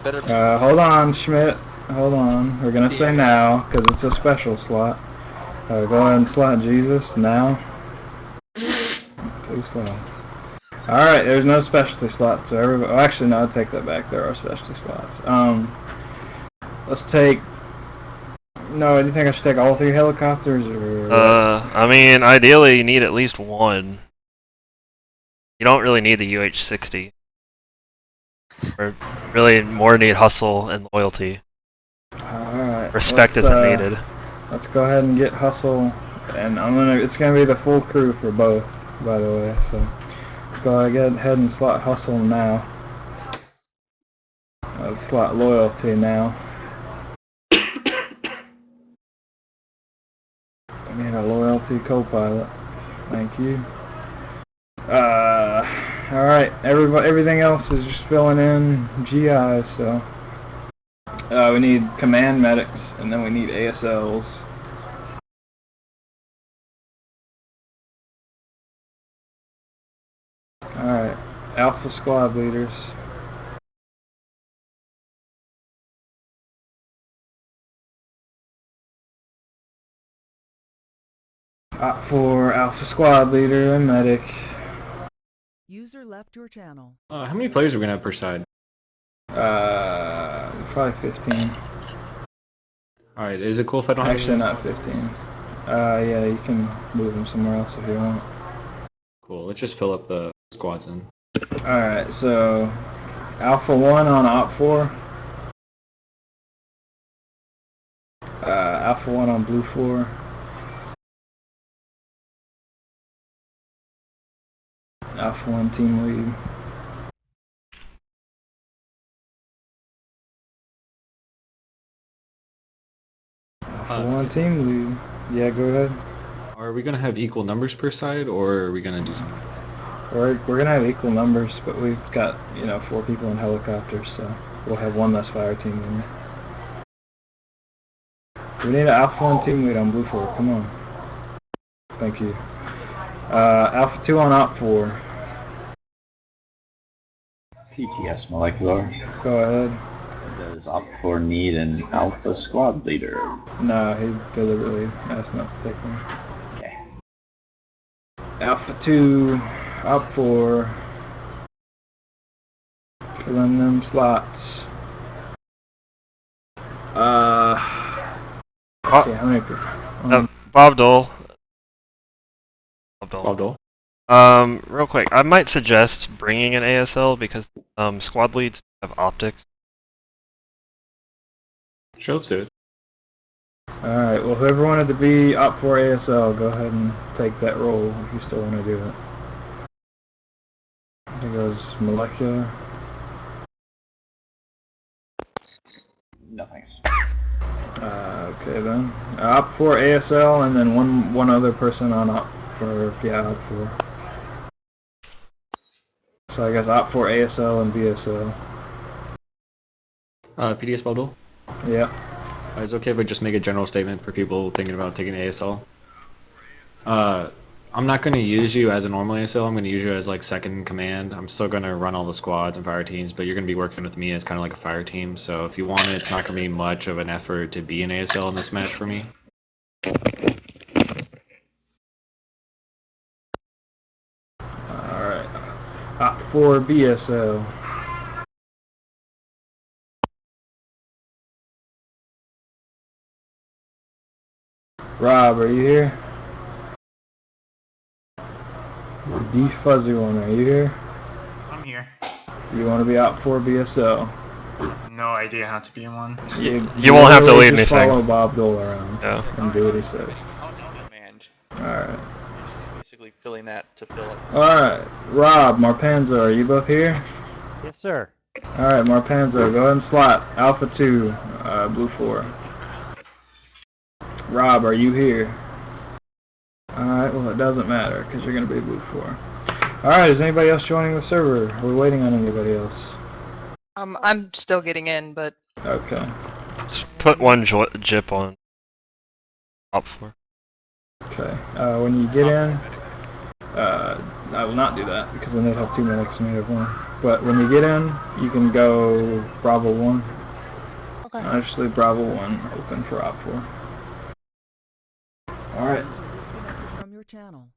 Better be. Hold on, Schmidt. Hold on. We're gonna say now, because it's a special slot. Go ahead and slot Jesus now. Too slow. Alright, there's no specialty slots, so everybody... Oh, actually, no, I'll take that back. There are specialty slots. Let's take... No, do you think I should take all 3 helicopters, or... I mean, ideally you need at least one. You don't really need the UH-60. Or really more need hustle and loyalty. Alright. Respect isn't needed. Let's go ahead and get hustle, and it's gonna be the full crew for both, by the way, so... Let's go ahead and slot hustle now. Let's slot loyalty now. I need a loyalty co-pilot. Thank you. Alright, everything else is just filling in GIs, so... we need command medics, and then we need ASLs. Alright, Alpha squad leaders. For Alpha squad leader and medic. User left your channel. How many players are we gonna have per side? Probably 15. Alright, is it cool if I don't Actually, have not 15. Yeah, you can move them somewhere else if you want. Cool, let's just fill up the squads in. Alright, so Alpha 1 on Op 4. Alpha 1 on Blue 4. Alpha 1 team lead. Alpha 1 team lead. Yeah, go ahead. Are we gonna have equal numbers per side, or are we gonna do something? We're gonna have equal numbers, but we've got, 4 people in helicopters, so we'll have one less fire team than me. We need an Alpha 1 team lead on Blue 4, come on. Thank you. Alpha 2 on Op 4. PTS molecular. Go ahead. Does Op 4 need an Alpha squad leader? No, he deliberately asked not to take one. Okay. Alpha 2, Op 4. Fill in them slots. Let's see how many people. Bob Dole. Bob Dole? Real quick, I might suggest bringing an ASL because squad leads have optics. Sure, let's do it. Alright, well, whoever wanted to be Op 4 ASL, go ahead and take that role if you still want to do it. There goes molecular. No thanks. Okay then. Op 4 ASL, and then one other person on Op 4. So I guess Op 4 ASL and BSL. PTS Bob Dole? Yeah. Is it okay if I just make a general statement for people thinking about taking ASL? I'm not going to use you as a normal ASL, I'm going to use you as like second in command. I'm still going to run all the squads and fire teams, but you're going to be working with me as kind of like a fire team, so if you want it, it's not going to be much of an effort to be an ASL in this match for me. Alright. Op 4 BSL. Rob, are you here? D Fuzzy One, are you here? I'm here. Do you want to be Op 4 BSL? No idea how to be one. You won't have to lead just anything. Follow Bob Dole around and do what he says. I'll just command. Alright. Basically filling that to fill it. Alright. Rob, Marpanzo, are you both here? Yes, sir. Alright, Marpanzo, go ahead and slot Alpha 2, Blue 4. Rob, are you here? Alright, well it doesn't matter, because you're going to be Blue 4. Alright, is anybody else joining the server? Are we waiting on anybody else? I'm still getting in, but... Okay. Let's put one jip on Op 4. Okay, when you get in, I will not do that because then they'd have 2 medics and we have 1. But when you get in, you can go Bravo 1. Okay. Actually, Bravo 1 open for Op 4. Alright. User disconnected from your channel.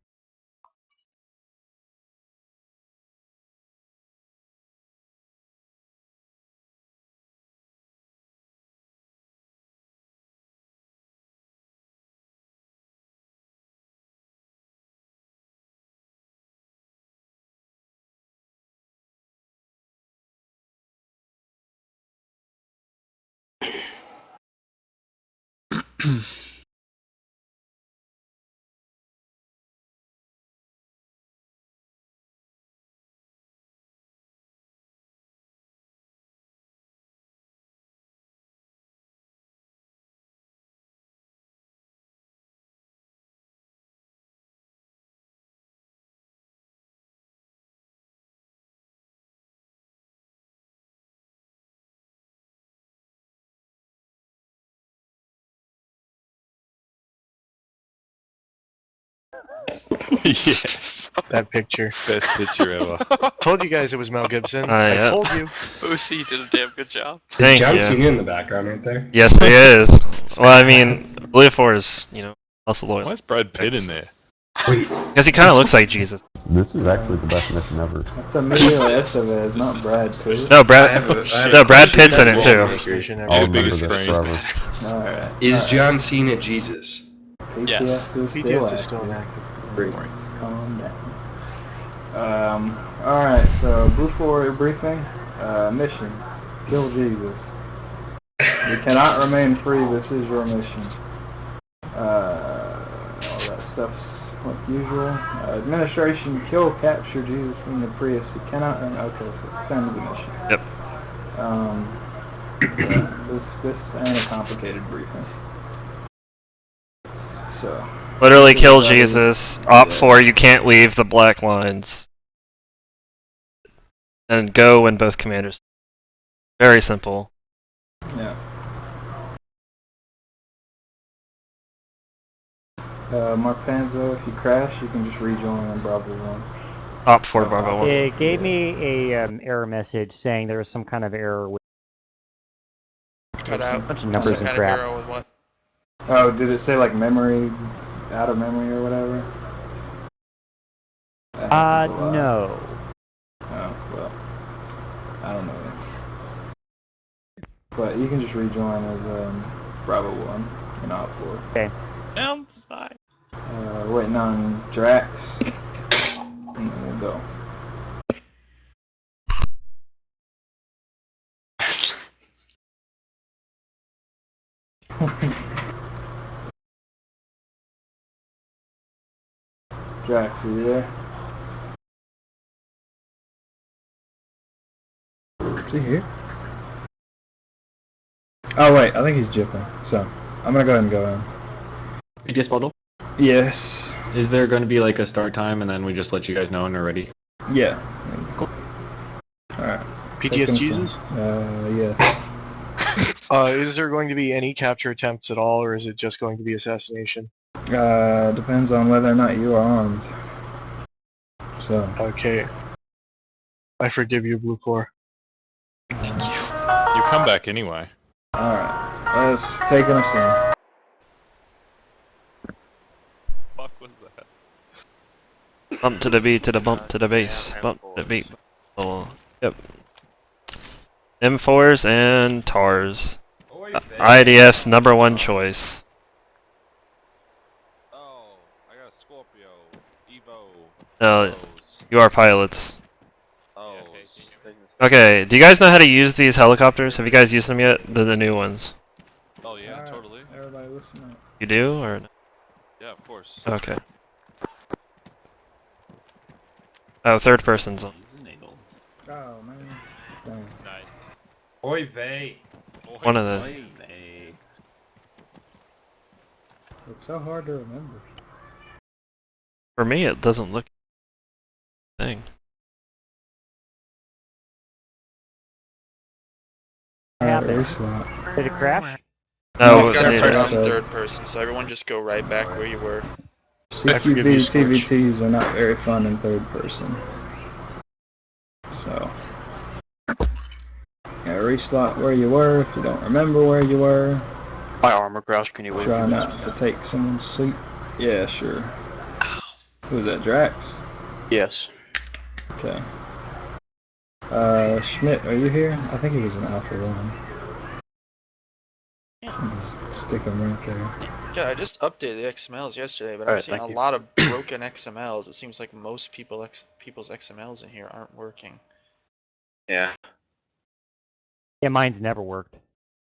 Yes. That picture. Best picture ever. Told you guys it was Mel Gibson. I Yeah. told you. Boosie, you did a damn good job. Thank John you. Cena in the background right there? Yes, he is. Well, I mean, Blue 4 is, also loyal. Why is Brad Pitt in there? Wait, Because he kind of looks like Jesus. This is actually the best mission ever. That's Emilio Estevez, not Brad Pitt. No, I Brad. have a No, Brad Pitt's in it That's too. administration I'll every- the biggest remember this screen. forever. Alright. Is John Cena Jesus? PTS Yes. is still PTS active. is still active. Let's calm down. Alright, so Blue 4 briefing. Mission. Kill Jesus. You cannot remain free, this is your mission. All that stuff's like usual. Administration, kill, capture Jesus from the Prius. You cannot, okay, so it's the same as the mission. Yep. Yeah, this ain't a complicated briefing. So. Literally kill Jesus. Op 4, you can't leave the black lines. And go when both commanders. Very simple. Yeah. Mark Panzo, if you crash, you can just rejoin on Bravo 1. Op 4 Bravo 1. It gave me a error message saying there was some kind of error with Cut a out. bunch of Some numbers kind and of crap. arrow with what? Oh, did it say like memory, out of memory or whatever? That happens a lot. No. Oh, well. I don't know. But you can just rejoin as Bravo 1 and Op 4. Okay. Bye. Waiting on Drax. And then we'll go. Drax, are you there? Is he here? Oh wait, I think he's jipping. So I'm gonna go ahead and go in. PTS bundle? Yes. Is there going to be like a start time and then we just let you guys know when we're ready? Yeah. Cool. Alright. PTS Jesus? Yes. Is there going to be any capture attempts at all, or is it just going to be assassination? Depends on whether or not you are armed. So. Okay. I forgive you, Blue 4. You come back anyway. Alright. Let's take an assault. Fuck was that? Bump to the beat, to the bump to the base. Bump to the beat. Oh, yep. M4s and TARs. IDF's #1 choice. Oh, I got a Scorpio. Evo. No, you are pilots. Oh. Okay, do you guys know how to use these helicopters? Have you guys used them yet? They're the new ones. Oh yeah, totally. Everybody listen up. You do, or no? Yeah, of course. Okay. Oh, third person's on. Oh man. Dang. Nice. Oy vey. One of those. Oy vey. It's so hard to remember. For me, it doesn't look thing. happened? Reslot. Did it crash? No, We've got neither. first and third person, so everyone just go right back where you were. forgive you, CQB Scorch. TVTs are not very fun in third person. So, yeah, reslot where you were if you don't remember where you were. My armor crouch, can you wait a Try few minutes? not to take someone's seat. Yeah, sure. Who's that, Drax? Yes. Okay. Schmidt, are you here? I think he was in Alpha 1. Just stick him right there. Yeah, I just updated the XMLs yesterday, but I'm Alright, seeing a thank you. lot of broken XMLs. It seems like most people's XMLs in here aren't working. Yeah. Yeah, mine's never worked.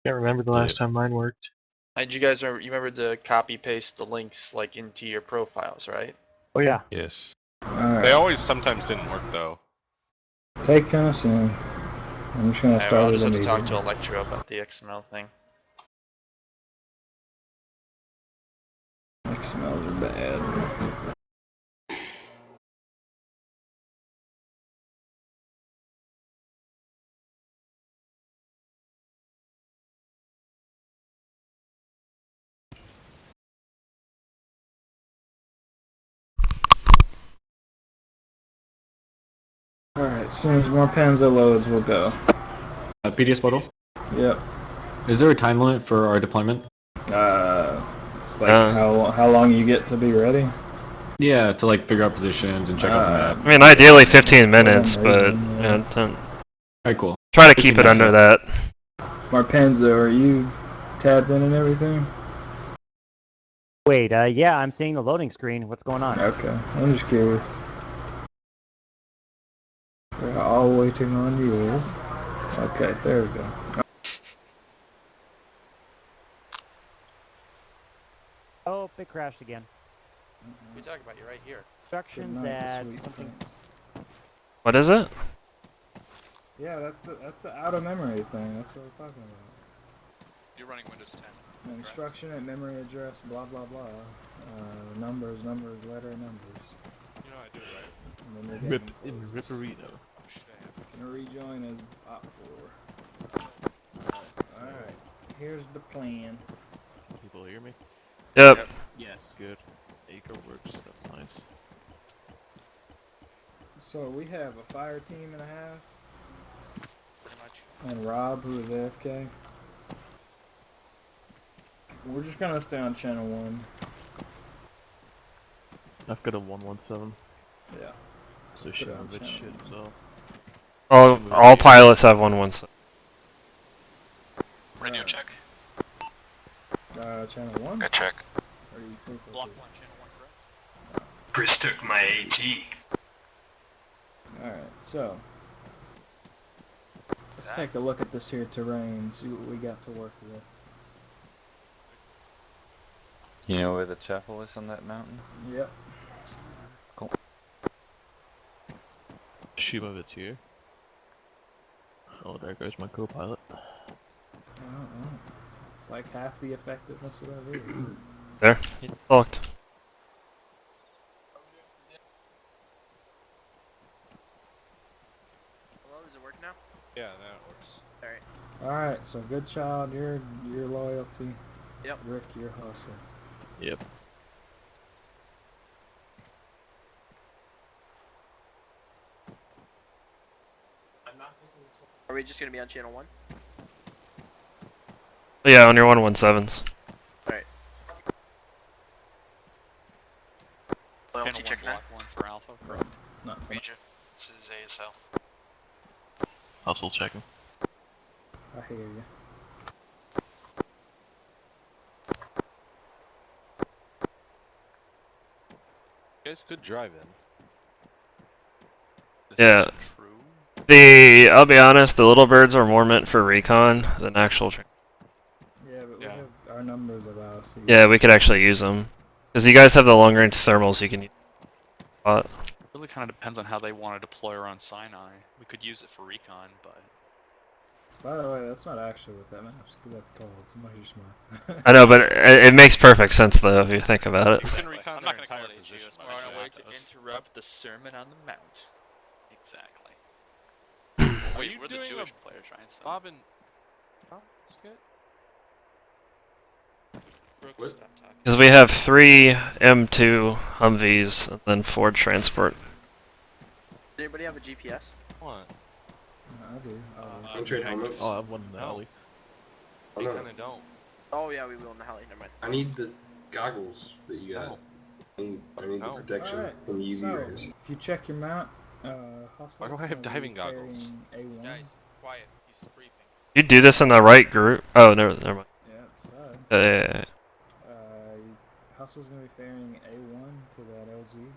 Can't remember the last time mine worked. And you guys remember to copy paste the links like into your profiles, right? Oh yeah. Yes. They Alright. always sometimes didn't work though. Take us in. I'm just gonna Alright, start I'll with just a have to talk meeting. to Electro about the XML thing. XMLs are bad. Alright, as soon as more Panzer loads, we'll go. PDS bottle. Yep. Is there a time limit for our deployment? Like how long you get to be ready? Yeah, to like figure out positions and check out the map. I mean, ideally 15 minutes, but reason, yeah, Alright, cool. try to keep it under that. Marpenzo, are you tabbed in and everything? Wait, yeah, I'm seeing the loading screen. What's going on? Okay, I'm just curious. We're all waiting on you. Okay, there we go. Oh, it crashed again. What are you talking about? You're right here. Instructions night, at sweet something. prince. What is it? Yeah, that's the out of memory thing. That's what I was talking about. You're running Windows 10. Instruction at memory address, blah blah blah. Numbers, letter numbers. You know I do it right. And then Rip in Ripperino. Oh shit. Can rejoin as op 4. Alright, here's the plan. People hear me? Yep. Yes. Good. Acre works. That's nice. So we have a fire team and a half, Pretty much. and Rob, who is AFK. We're just gonna stay on channel 1. I've got a 117. Yeah. So shit on of it channel shit, one. so. All pilots have 117. Radio check. Channel 1? Good check. Or you think Block 1, channel 1, correct? Chris took my AT. Alright, so. Let's take a look at this here terrain, see what we got to work with. You know where the chapel is on that mountain? Yep. Cool. Shibovit's here. Oh, there goes my co-pilot. It's like half the effectiveness of that video. There. He talked. Hello, does it work now? Yeah, that works. Alright. Alright, so good child, your loyalty. Yep. Rick, your hustle. Yep. Are we just gonna be on channel 1? Yeah, on your 117s. Alright. Loyalty check block 1 for Alpha, correct? Not Major, this is ASL. Hustle checking. I hear you. You guys could drive in. This Yeah. is true. I'll be honest, the little birds are more meant for recon than actual train. Yeah, but Yeah. we have our numbers allow us to Yeah, we could actually use them. Because you guys have the long range thermals you can use. It really kind of depends on how they want to deploy around Sinai. We could use it for recon, but... By the way, that's not actually what that map's that's called. Somebody's smart. I know, but it makes perfect sense though if you think about it. You can recon I'm their not going to call entire it position. AGS. We're on our way to interrupt the Sermon on the Mount. Exactly. Are you We're the doing Jewish a players, right? So. Bob and... Bob skit? Brooks, What? stop talking. Because we have 3 M2 Humvees and then 4 transport. Does anybody have a GPS? What? I do. Don't trade helmets. Oh, I have one in the No. alley. Oh, We no. kinda don't. Oh yeah, we will in the alley. Never mind. I need the goggles that you got. No. I need the No. protection Alright, from the UV so, rays. if you check your mount, Hustle Why do I have diving goggles? A1. Guys, quiet. He's briefing. You do this in the right group. Oh, never mind. Yeah, it's Yeah. Hustle's gonna be fairing A1 to that LZ.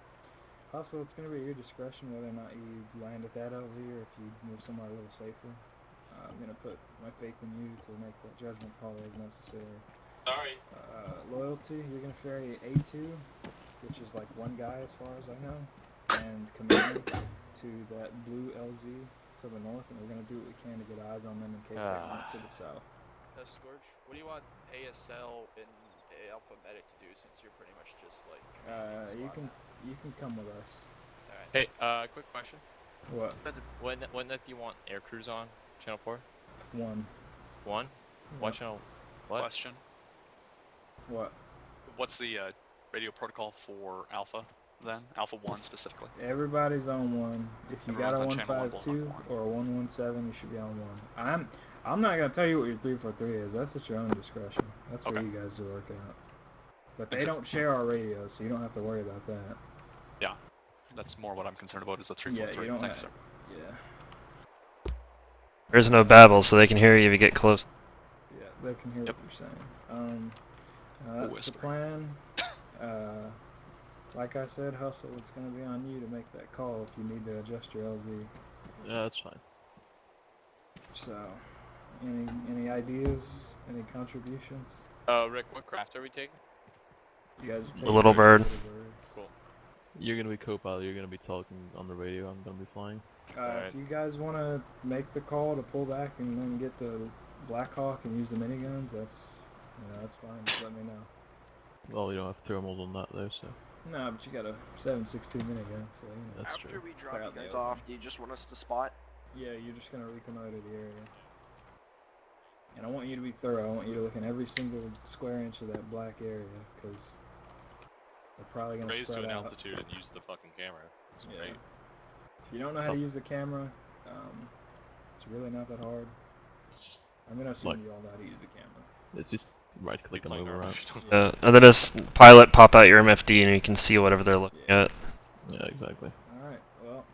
Hustle, it's gonna be at your discretion whether or not you land at that LZ or if you move somewhere a little safer. I'm gonna put my faith in you to make that judgment call as necessary. Sorry. Loyalty, you're gonna ferry A2, which is like one guy as far as I know, and command to that blue LZ to the north, and we're gonna do what we can to get eyes on them in case they come up to the south. Scourge, what do you want ASL and Alpha Medic to do since you're pretty much just like You can come with us. Hey, quick question. What? When do you want air crews on? Channel 4? One. 1? What channel? What? Question. What? What's the radio protocol for Alpha then? Alpha 1 specifically? Everybody's on one. If you got a Everyone's on channel 152 or a 117, you should be on one. I'm not gonna tell you what your 343 is. That's at your own discretion. That's for you guys to work out. But they don't share our radio, so you don't have to worry about that. Yeah. That's more what I'm concerned about is the Yeah, 343. you don't Thank you, have, sir. yeah. There's no babble, so they can hear you if you get close. Yeah, they can hear what you're saying. That's the plan. Like I said, Hustle, it's going to be on you to make that call if you need to adjust your LZ. Yeah, that's fine. So, any ideas? Any contributions? Rick, what craft are we taking? You guys are The taking Little Bird. Little Birds. Cool. You're gonna be co-pilot, you're gonna be talking on the radio, I'm gonna be flying. If you guys want to make the call to pull back and then get the Blackhawk and use the miniguns, that's fine. Just let me know. Well, we don't have thermals on that though, so. No, but you got a 7.62 minigun, so That's After true. we drop Clear out you the guys open. off, do you just want us to spot? Yeah, you're just gonna reconnoiter the area. And I want you to be thorough. I want you to look in every single square inch of that black area, because they're probably gonna Raise spread to an out. altitude and use the fucking camera. It's Yeah. great. If you don't know how to use the camera, it's really not that hard. I'm gonna assume Like- you all know how to use the camera. It's just right click and move around. And then just pilot pop out your MFD and you can see whatever they're looking at. Yeah, exactly. Alright, well,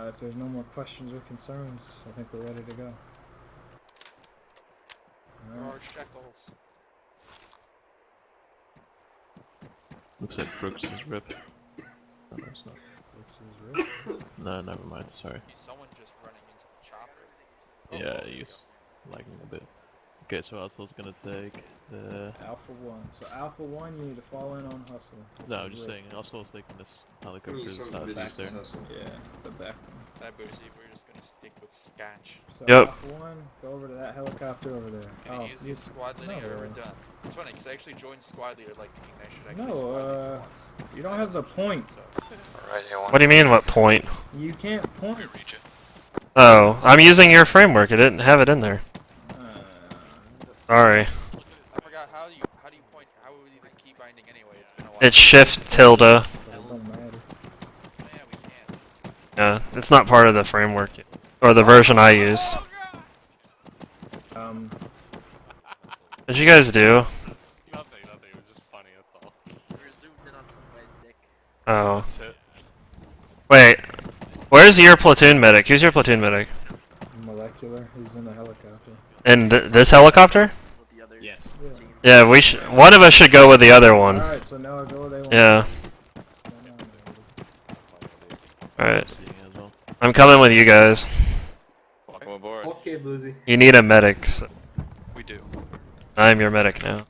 if there's no more questions or concerns, I think we're ready to go. Alright. George Shekels. Looks like Brooks is ripped. No, it's not. No, never mind, sorry. Someone just running into the chopper. Yeah, he's lagging a bit. Okay, so Hustle's gonna take the... Alpha 1. So Alpha 1, you need to fall in on Hustle. No, I'm just saying, Hustle's taking this helicopter to the Some southeast there. Yeah, the back one. That boozy, we're just gonna stick with Scotch. So Yep. Alpha 1, go over to that helicopter over there. Can I use you- the squad leading no. or we're done? It's funny, because I actually joined squad leader like thinking I should actually No, squad lead for once. you don't have the point. So. What do you mean, what point? You can't point. Oh, I'm using your framework. I didn't have it in there. Sorry. I forgot how do you point, how would we even key binding anyway? It's been a while. It's shift tilde. But it don't matter. Yeah, we can. Yeah, it's not part of the framework. Or the version I used. What'd you guys do? Nothing, it was just funny, that's all. We were zoomed in on some guy's dick. Oh. That's it. Wait. Where's your platoon medic? Who's your platoon medic? Molecular, he's in the helicopter. In this helicopter? With the other Yeah. team. Yeah, we should. One of us should go with the other one. Alright, so now go where they want. Yeah. Alright. Seeing as well. I'm coming with you guys. Welcome aboard. Okay, Boozy. You need a medic, so We do. I'm your medic now.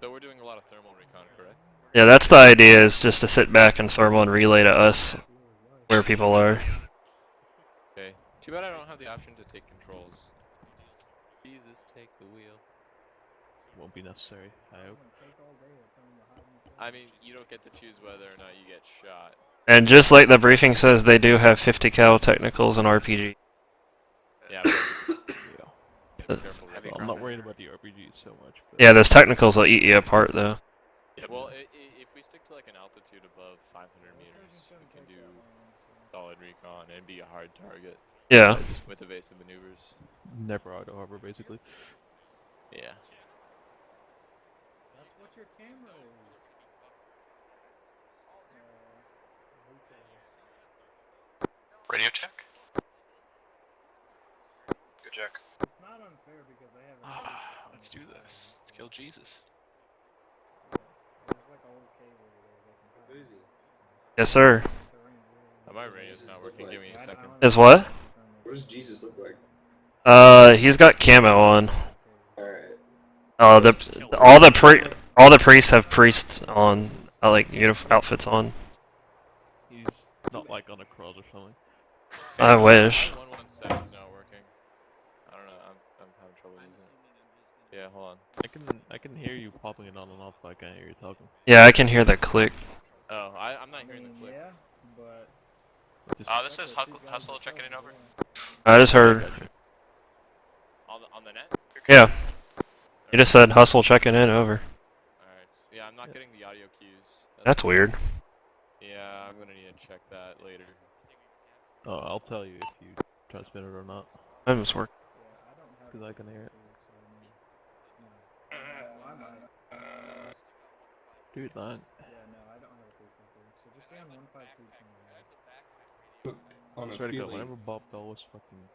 So we're doing a lot of thermal recon, correct? Yeah, that's the idea, is just to sit back and thermal and relay to us where people are. Okay. Too bad I don't have the option to take controls. Jesus, take the wheel. Won't be necessary, I hope. I mean, you don't get to choose whether or not you get shot. And just like the briefing says, they do have 50 cal technicals and RPG. Yeah, but, Careful with heavy it. ground. I'm not worried about the RPGs so much. But... Yeah, those technicals will eat you apart though. Well, if we stick to like an altitude above 500 meters, we can do solid recon and be a hard target. Yeah. Just with evasive maneuvers. Never auto harbor, basically. Yeah. That's what your camera is. Radio check. Good check. It's not unfair because they have Let's do this. Let's kill Jesus. There's like a whole cable there they can Yes, sir. My radio's not working. Give me a second. Is what? What does Jesus look like? He's got camo on. Alright. All the priests have priests on, like outfits on. He's not like on a cross or something. I wish. 117's not working. I don't know. I'm having trouble using it. Yeah, hold on. I can hear you popping it on and off, but I can't hear you talking. Yeah, I can hear the click. Oh, I'm not hearing the click. Yeah, but This is Hustle checking in over. I just heard. On the net? Yeah. You just said hustle checking in over. Alright. Yeah, I'm not getting the audio cues. That's weird. Yeah, I'm gonna need to check that later. Oh, I'll tell you if you transmit it or not. I must work. Because I can hear it. Dude, that. yeah, no, I don't have a 353. So just be on 152 channel. On a Swear to God, feeling. whenever Bob Bell was fucking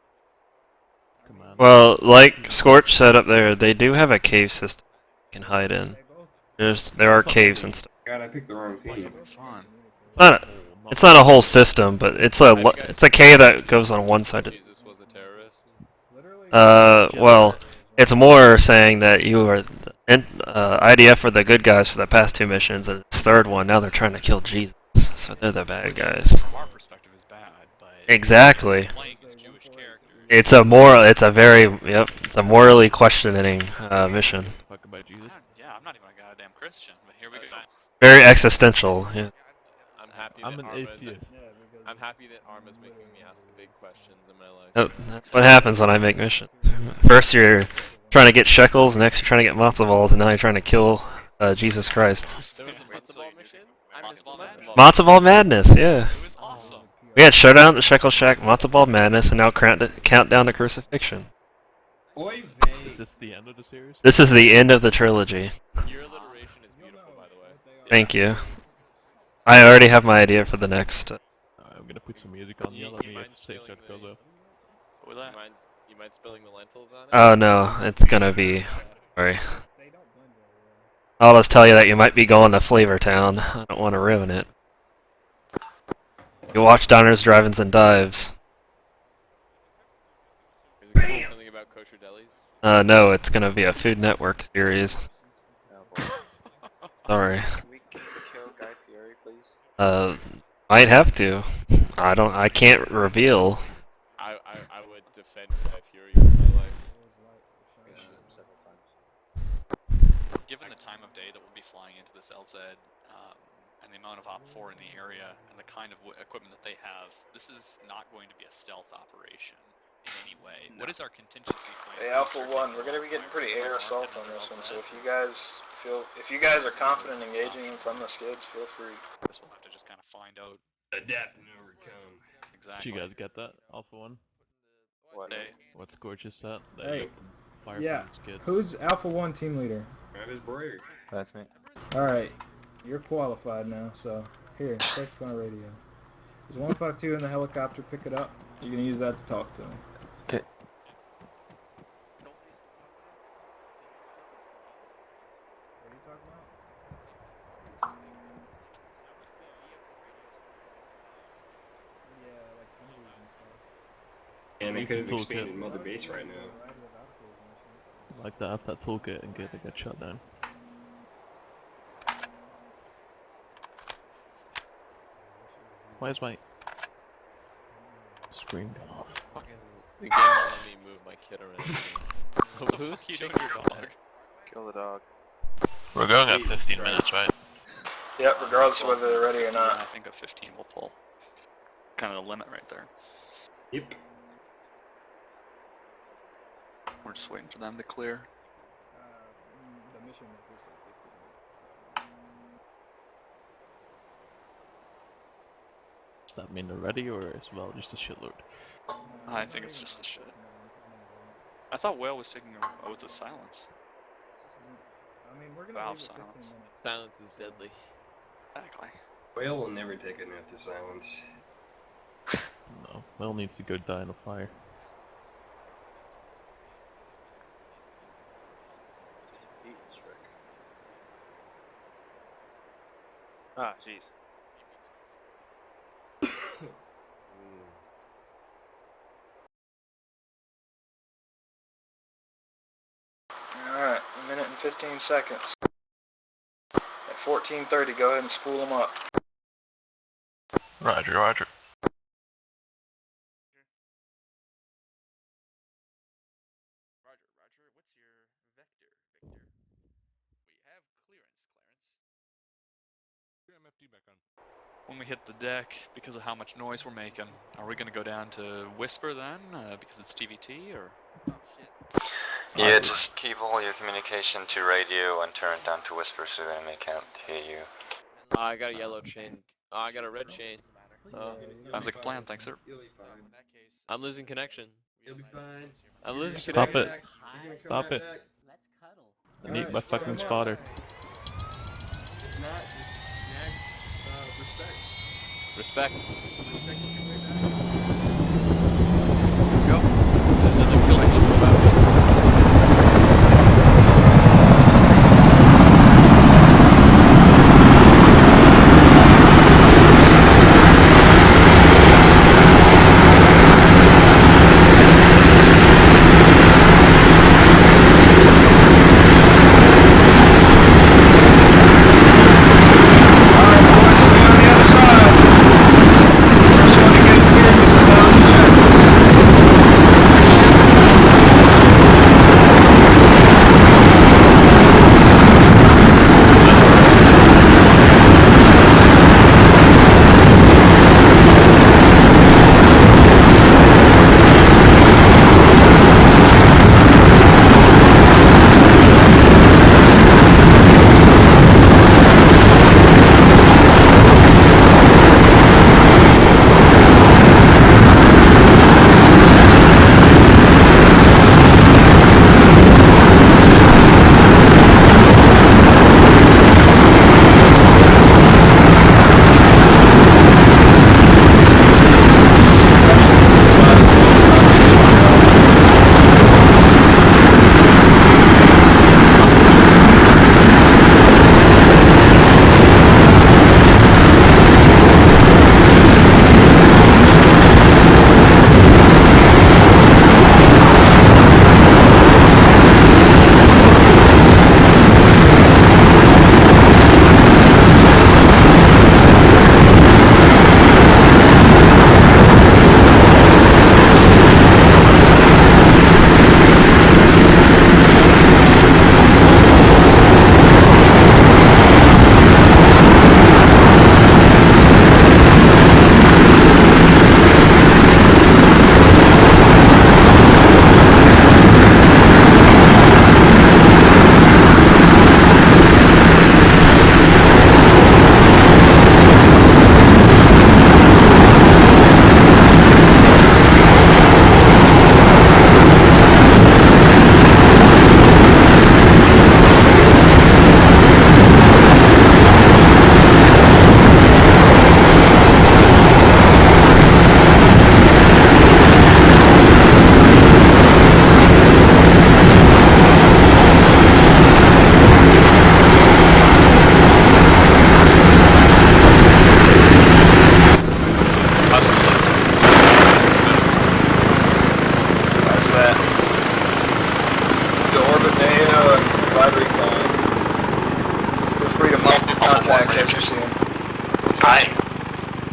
command. Well, like Scorch said up there, they do have a cave system you can hide in. There are caves and stuff. God, I picked the wrong team. Fun. It's not a whole system, but it's a cave that goes on one side. Jesus was a terrorist. Well, it's more saying that you are IDF are the good guys for the past 2 missions, and this third one now they're trying to kill Jesus, so they're the bad guys. From our perspective is bad, but Exactly. playing as Jewish characters. It's a morally questioning mission. Fuck about Jesus. Yeah, I'm not even a goddamn Christian, but here we go. Very existential. Yeah. I'm an atheist. I'm happy that Arma's making me ask the big questions in my life. That's what happens when I make missions. First you're trying to get shekels, next you're trying to get matzo balls, and now you're trying to kill Jesus Christ. There was a matzo ball mission? I missed the matzo ball. Matzo ball madness, yeah. It was awesome. We had Showdown at the Shekel Shack, Matzo Ball Madness, and now Countdown to Crucifixion. Is this the end of the series? This is the end of the trilogy. Your alliteration is beautiful, by the way. Thank you. I already have my idea for the next. I'm gonna put some music on the other me if safe check goes up. What was that? You mind spilling the lentils on it? Oh no, it's gonna be. Sorry. I'll just tell you that you might be going to Flavor Town. I don't want to ruin it. You watch Diners, Drive-Ins, and Dives. Is it gonna be something about kosher delis? No, it's gonna be a Food Network series. Sorry. Can we kill Guy Fieri, please? Might have to. I can't reveal. I would defend Guy Fieri with my life. Given the time of day that we'll be flying into this LZ, and the amount of Op4 in the area, and the kind of equipment that they have, this is not going to be a stealth operation in any way. What is our contingency plan? Hey, Alpha 1, we're gonna be getting pretty air assault on this one, so if you guys are confident engaging from the skids, feel free. This we'll have to just kind of find out. Adapt and overcome. Exactly. Did you guys get that, Alpha 1? What? What Scorch is set? Hey, Fire yeah. from the skids. Who's Alpha 1 team leader? That is Brayer. That's me. Alright, you're qualified now, so here, take my radio. There's 152 in the helicopter, pick it up. You're gonna use that to talk to him. Okay. What are you talking about? Yeah, like hundreds and stuff. And I could have Toolkit. expanded Mother Base right now. Like to have that toolkit in case I get shot down. Why is my screen off? The game won't let me move my kid around. Who's killing shooting your your dog? Kill the dog. We're going at 15 minutes, right? Yep, regardless of whether they're ready or Yeah, not. I think a 15 will pull. Kind of the limit right there. Yep. We're just waiting for them to clear. The mission is like 15 minutes. Does that mean they're ready, or as well just a shitload? I think it's just the shit. I thought Whale was taking an oath of silence. I mean, we're gonna Vow leave of in 15 silence. minutes. Silence is deadly. Exactly. Whale will never take an oath of silence. No, Will needs to go die in a fire. Ah, jeez. Alright, a minute and 15 seconds. At 14:30, go ahead and spool them up. Roger, roger. Roger, Roger. What's your vector, Victor? We have clearance, Clarence. MFD back on. When we hit the deck, because of how much noise we're making, are we gonna go down to whisper then, because it's TVT, or? Oh shit. Yeah, just keep all your communication to radio and turn it down to whisper so they may can't hear you. Oh, I got a yellow chain. Oh, I got a red chain. Sounds like a plan, thanks, sir. You'll be fine. In that case, I'm losing connection. You'll be fine. I'm losing Stop connection. it. Stop it. Let's cuddle. I need my fucking spotter. If not, just snag respect. Respect. Respect your way back. Go. There's another killing us about me.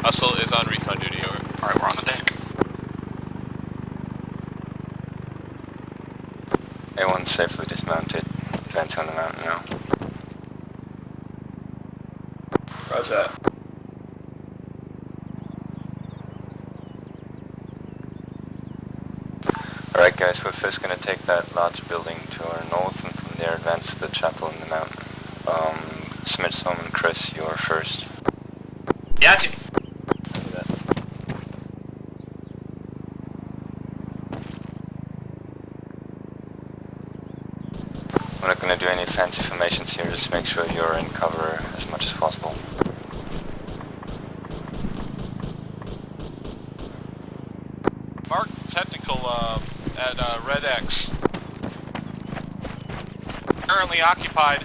Hustle is on recon duty, over. Alright, we're on the deck. A1 safely dismounted. Advance on the mountain now. Roger that. Alright guys. guys, we're first going to take that large building to our north and from there advance to the chapel in the mountain. Smith, Tom, and Chris, you're first. Yeah. We're not going to do any fancy formations here, just make sure you're in cover as much as possible. Mark Technical at Red X. Currently occupied.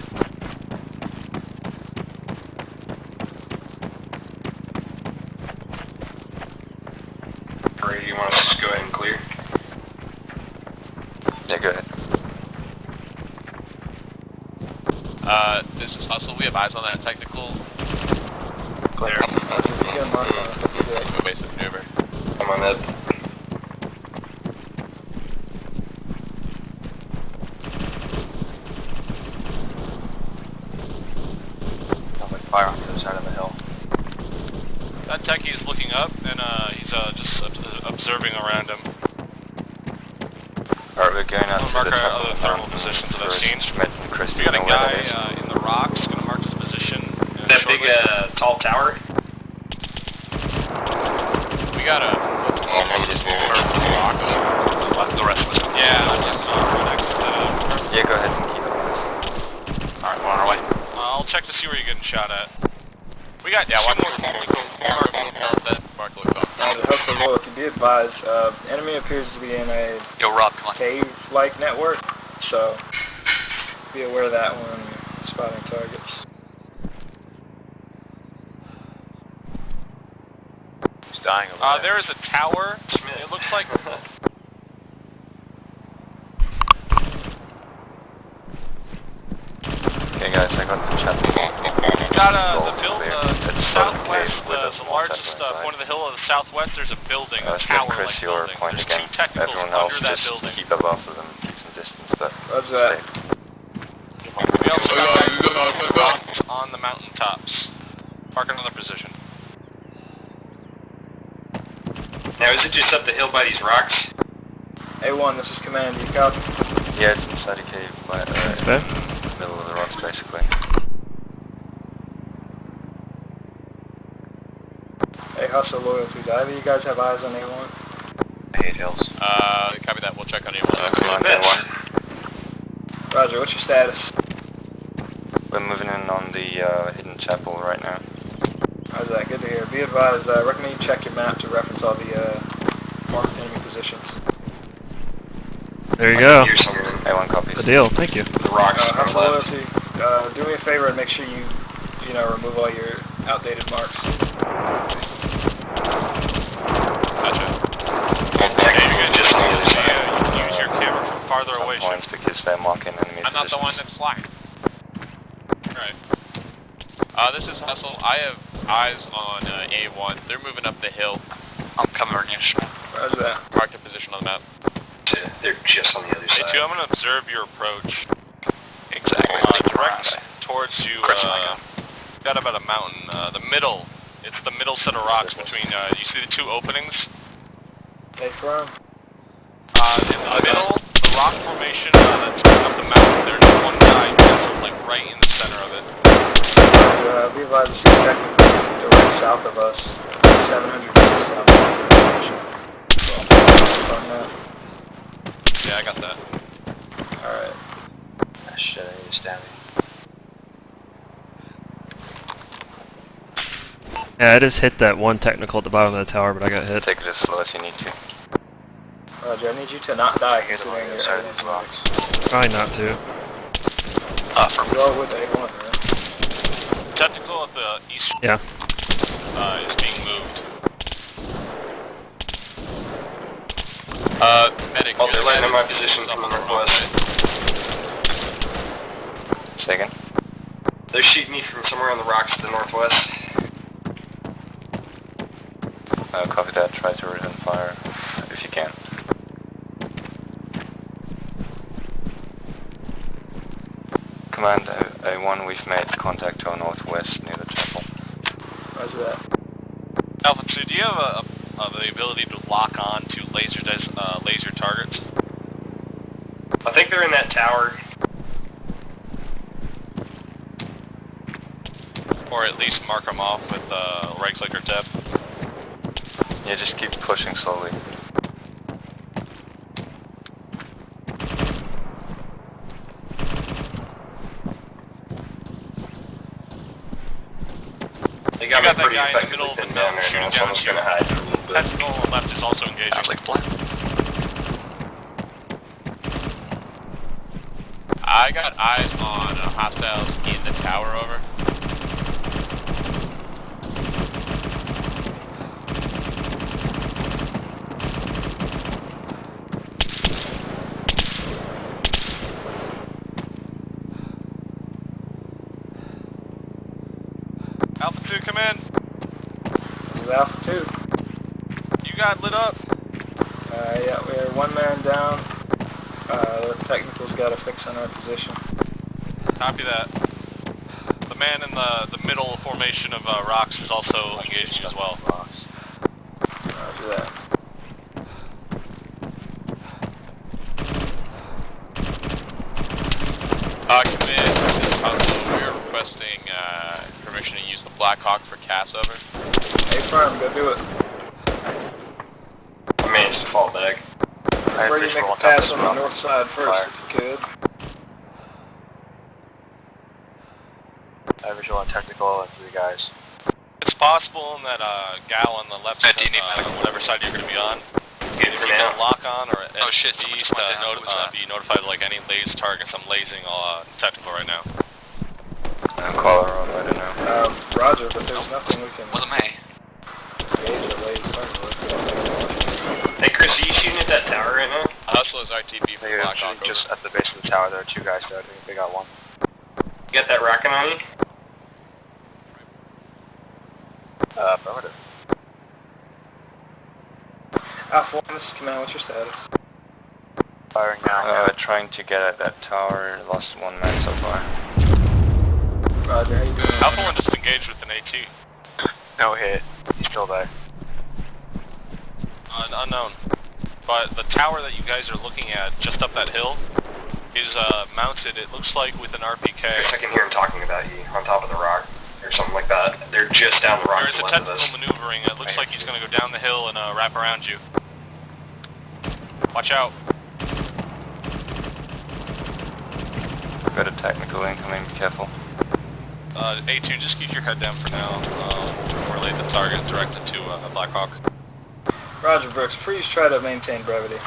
You want us to just go ahead and clear? Yeah, go ahead. This is Hustle. We have eyes on that Technical. Clear. Basic maneuver. I'm on that. Fire on the other side of the hill. That techie is looking up, and he's just observing around him. Alright, we're going out to Mark the our chapel. other thermal positions that I've seen. Schmidt and Chris, We got a know where guy that is? in the rocks, gonna mark his position. That big tall tower? We got a... the rest of us. Yeah, Yeah, go ahead and keep it with us. Alright, we're on our way. I'll check to see where you're getting shot at. We got one more. Mark looks up. Hustle loyalty, be advised, enemy appears to be in a cave-like network, so be aware of that when spotting targets. He's dying over there. There is a tower. It looks like... Okay guys, I got the chapel. Got the build, southwest, the largest point of the hill of the southwest, there's a building, a tower-like building. There's two technicals under that building. Keep up off of them, keep some distance, but... What's that? We also got rocks on the mountain tops. Mark another position. Now, is it just up the hill by these rocks? A1, this is command, you copy? Yeah, it's inside a cave, by, That's bad. in the middle of the rocks, basically. Hey, Hustle loyalty, do either of you guys have eyes on A1? I hate hills. Copy that, we'll check on A1. Come on, A1. Roger, what's your status? We're moving in on the hidden chapel right now. How's that? Good to hear. Be advised, I recommend you check your map to reference all the marked enemy positions. There you go. A1 copies. The deal. Thank you. The rocks Hustle loyalty, do me a favor and make sure you remove all your outdated marks. Gotcha. Okay, you can just use your camera from farther away. Points because they're marking enemy I'm not the one that's flying. Alright. This is Hustle. I have eyes on A1. They're moving up the hill. I'm covering you, Schmidt. Roger that. Mark the position on the map. They're just on the other side. A2, I'm going to observe your approach. Exactly. Direct towards you, got about a mountain. The middle. It's the middle set of rocks between, you see the two openings? Hey, firm. In the middle, the rock formation that's going up the mountain, there's one guy nestled, like, right in the center of it. Be advised, this is technically direct south of us, 700 feet south of the position. On that. Yeah, I got that. Alright. Ah, shit, I need to stab you. Yeah, I just hit that one technical at the bottom of the tower, but I got hit. Take it as slow as you need to. Roger, I need you to not die considering your side of these rocks. Try not to. You are with A1, right? Technical at the east. Yeah. Is being moved. Medic. Oh, they're landing in my position from the northwest. Second. They're shooting me from somewhere on the rocks to the northwest. Copy that. Try to return fire if you can. Command A1, we've made contact to our northwest near the chapel. Roger that. Alpha 2, do you have the ability to lock on to laser targets? I think they're in that tower. Or at least mark them off with right click or tab. Yeah, just keep pushing slowly. They got me that pretty guy in the middle effectively of the pinned down mountain there now. shooting down Someone's at you. gonna hide for a little bit. Tactical on the left is also engaging. Sounds like black. I got eyes on hostiles in the tower, over. Alpha 2, come in. This is Alpha 2. You got lit up. Yeah, we're one man down. The technical's got a fix on our position. Copy that. The man in the middle formation of rocks is also engaging as well. Roger that. Command, this is Hustle. We are requesting permission to use the Black Hawk for CAS, over. Hey, Farm, go do it. I managed to fall back. Where you make a pass on the north side first, if you could. Visual and technical and 3 guys. It's possible that gal on the left side, whatever side you're going to be on, if you can lock on or at least be notified like any laser targets. I'm lasing technical right now. Call her on, let her know. Roger, but there's nothing we can With a May. engage or laser target with. Hey Chris, are you shooting at that tower right now? Hustle is RTB for Black Hawk, just at the base of the tower. There are 2 guys there. I think they got 1. You got that rocket on you? Affirmative. Alpha 1, this is Command, what's your status? Firing now. Trying to get at that tower. Lost 1 man so far. Roger, how you doing? Alpha 1 just engaged with an AT. No hit. He's still there. Unknown. But the tower that you guys are looking at, just up that hill, is mounted, it looks like, with an RPK. I can hear him talking about you on top of the rock or something like that. They're just down the rock to There's the a left of technical us. maneuvering. It looks like he's going to go down the hill and wrap around you. Watch out. Got a technical incoming, be careful. A2, just keep your head down for now. Relay the target directed to Black Hawk. Roger, Brooks, please try to maintain brevity.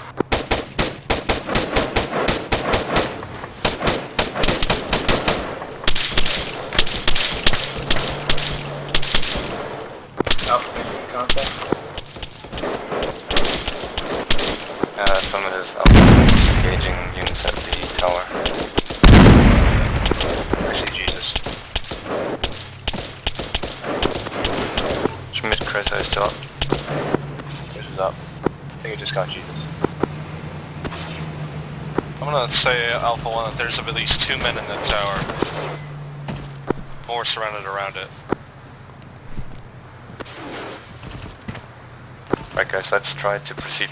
Alpha, making contact. Affirmative. Alpha engaging units at the tower. I see Jesus. Schmidt, Chris, are you still up? This is up. I think I just got Jesus. I'm gonna say Alpha 1 that there's at least 2 men in that tower. More surrounded around it. Right guys, let's try to proceed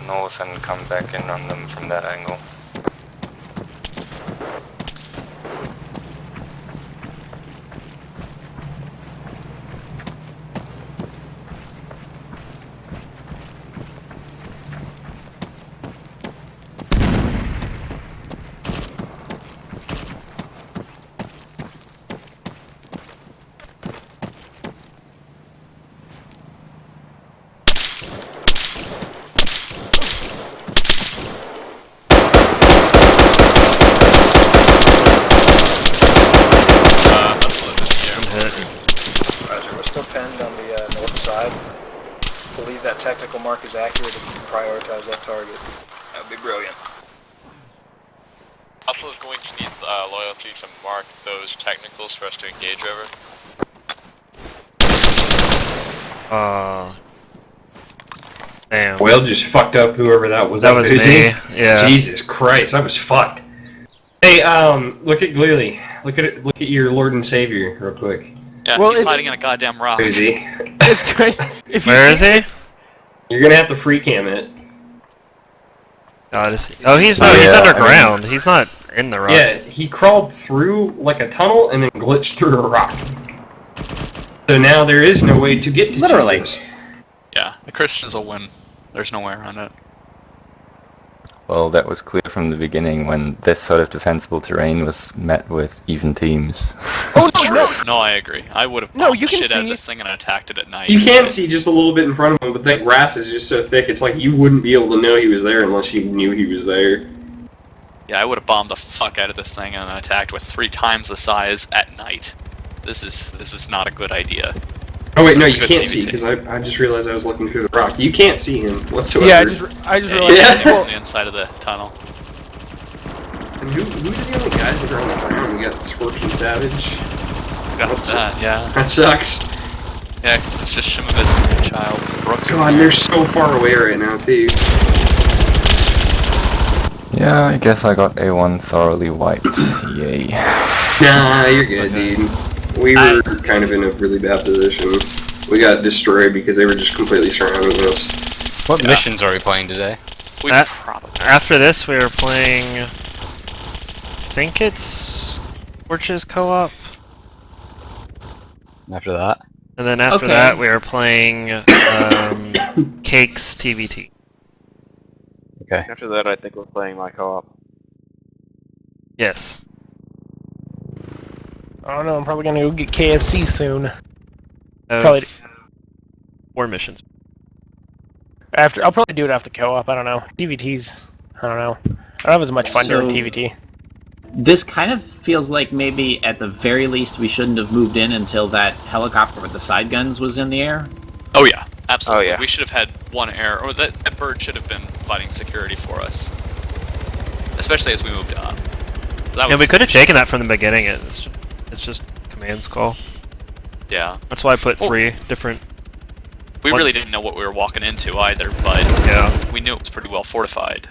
north and come back in on them from that angle. Roger, we're still pinned on the north side. Believe that technical mark is accurate if you can prioritize that target. That would be brilliant. Hustle is going to need loyalty to mark those technicals for us to engage over. Damn. Well, just fucked up whoever that was. That was me. Yeah. Jesus Christ, I was fucked. Hey, look at Gleely. Look at it. Look at your Lord and Savior, real quick. Yeah, Well, he's it's- hiding in a goddamn rock. Who's he? It's great. If you Where is he? You're gonna have to free cam it. God, he's So, yeah, he's I mean- underground. He's not in the rock. Yeah, he crawled through like a tunnel and then glitched through a rock. So now there is no way to get to Literally. Jesus. Yeah, the Christians will win. There's no way around it. Well, that was clear from the beginning when this sort of defensible terrain was met with even teams. Oh no! No, I agree. I would have No, bombed you the can shit out of see- this thing and attacked it at night. You can see just a little bit in front of him, but that grass is just so thick, it's like you wouldn't be able to know he was there unless you knew he was there. Yeah, I would have bombed the fuck out of this thing and then attacked with 3 times the size at night. This is not a good idea. Oh wait, no, It's a you good can't see, TVT. because I just realized I was looking through the rock. You can't see him whatsoever. Yeah, I just Yeah, realized. you can see Well, from the inside of the tunnel. And who's the only guys that are on the ground? We got Scorpion Savage. That's that, yeah. That sucks. Yeah, because it's just Shimovitz and Child and Brooks. God, they're so far away right now, too. Yeah, I guess I got A1 thoroughly wiped. Yay. Nah, you're good, dude. We were kind of in a really bad position. We got destroyed because they were just completely surrounding us. What missions are we playing today? We probably. After this, we are playing. I think it's Torches co-op. After that? And then after that, we are playing Cakes TVT. Okay. After that, I think we're playing my co-op. Yes. I don't know. I'm probably gonna go get KFC soon. Of Probably 4 missions. after. I'll probably do it after co-op. I don't know. TVTs. I don't know. I don't have as much fun doing TVT. This kind of feels like maybe at the very least we shouldn't have moved in until that helicopter with the side guns was in the air. Oh yeah, absolutely. Oh, yeah. We should have had one air, or that bird should have been fighting security for us. Especially as we moved up. That Yeah, was we could have taken that from the beginning. It's just commands call. Yeah. That's why I put 3 different. We really didn't know what we were walking into either, but yeah, we knew it was pretty well fortified.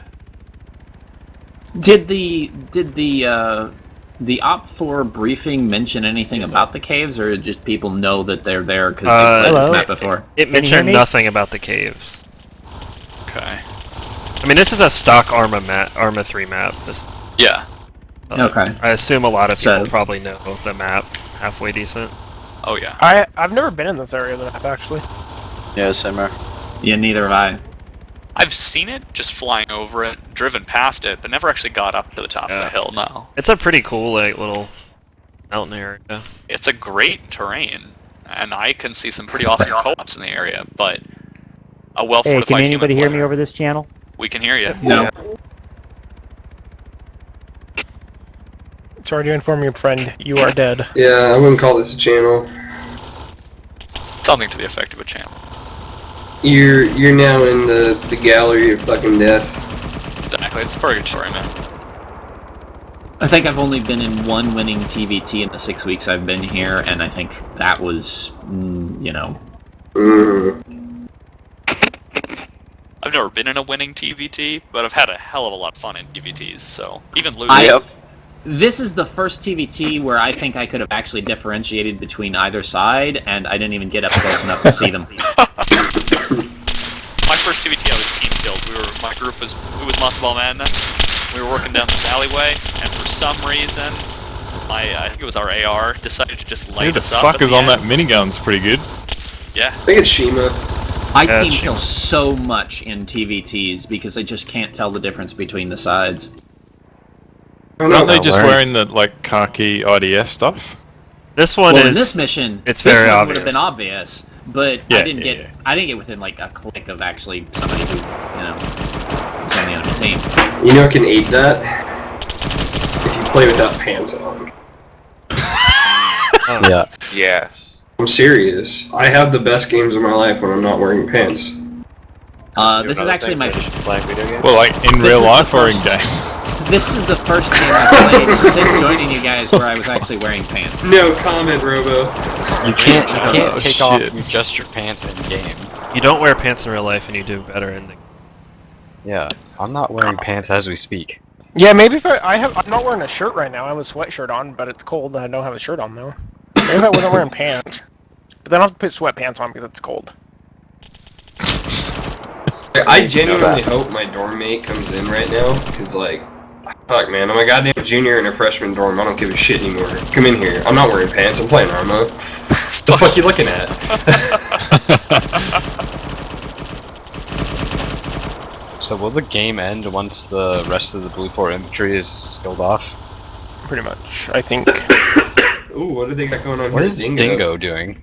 Did the Op4 briefing mention anything about the caves, or just people know that they're there because they've played this map before? It mentioned nothing about the caves. Okay. I mean, this is a stock Arma 3 map. Yeah. Okay. I assume a lot of people probably know the map halfway decent. Oh yeah. I've never been in this area of the map actually. Yeah, same here. Yeah, neither have I. I've seen it, just flying over it, driven past it, but never actually got up to the top of the hill, no. It's a pretty cool, like, little mountain area. It's a great terrain, and I can see some pretty awesome co-ops in the area, but a Hey, well-fortified can anybody hear me player. over this channel? We can hear you. No. Sorry to inform your friend, you are dead. Yeah, I wouldn't call this a channel. Something to the effect of a channel. You're now in the gallery of fucking death. Exactly, it's purgatory, man. I think I've only been in one winning TVT in the 6 weeks I've been here, and I think that was, you know. I've never been in a winning TVT, but I've had a hell of a lot of fun in TVTs, so even losing... This is the first TVT where I think I could have actually differentiated between either side, and I didn't even get up close enough to see them. My first TVT, I was team killed. My group was Matzo Ball Madness. We were working down this alleyway, and for some reason, I think it was our AR decided to just light us up. Who the fuck is on that minigun? It's pretty good. Yeah. I think it's Shima. I team kill so much in TVTs because I just can't tell the difference between the sides. Aren't they just wearing the like khaki IDS stuff? This one well, is. in this mission, it's this very one obvious. would have been obvious, but Yeah, I didn't get within like a click of actually somebody who, you know, was on the enemy team. You know who can aid that? If you play without pants on. Yeah. Yes. I'm serious. I have the best games of my life when I'm not wearing pants. This is actually my. Playing video games? Well, like in real life or in game? This is the first game I played since joining you guys where I was actually wearing pants. No comment, Robo. You can't Oh, take off shit. just your pants in game. You don't wear pants in real life, and you do better in the. Yeah, I'm not wearing pants as we speak. Yeah, maybe if I'm not wearing a shirt right now. I have a sweatshirt on, but it's cold and I don't have a shirt on though. Maybe if I wasn't wearing pants. But then I'll have to put sweatpants on because it's cold. I genuinely hope my dorm mate comes in right now, because, like, fuck, man, I'm a goddamn junior in a freshman dorm. I don't give a shit anymore. Come in here. I'm not wearing pants. I'm playing Arma. The fuck you looking at? So will the game end once the rest of the Blue 4 infantry is killed off? Pretty much, I think. Ooh, what do they got going on What here? is Dingo doing?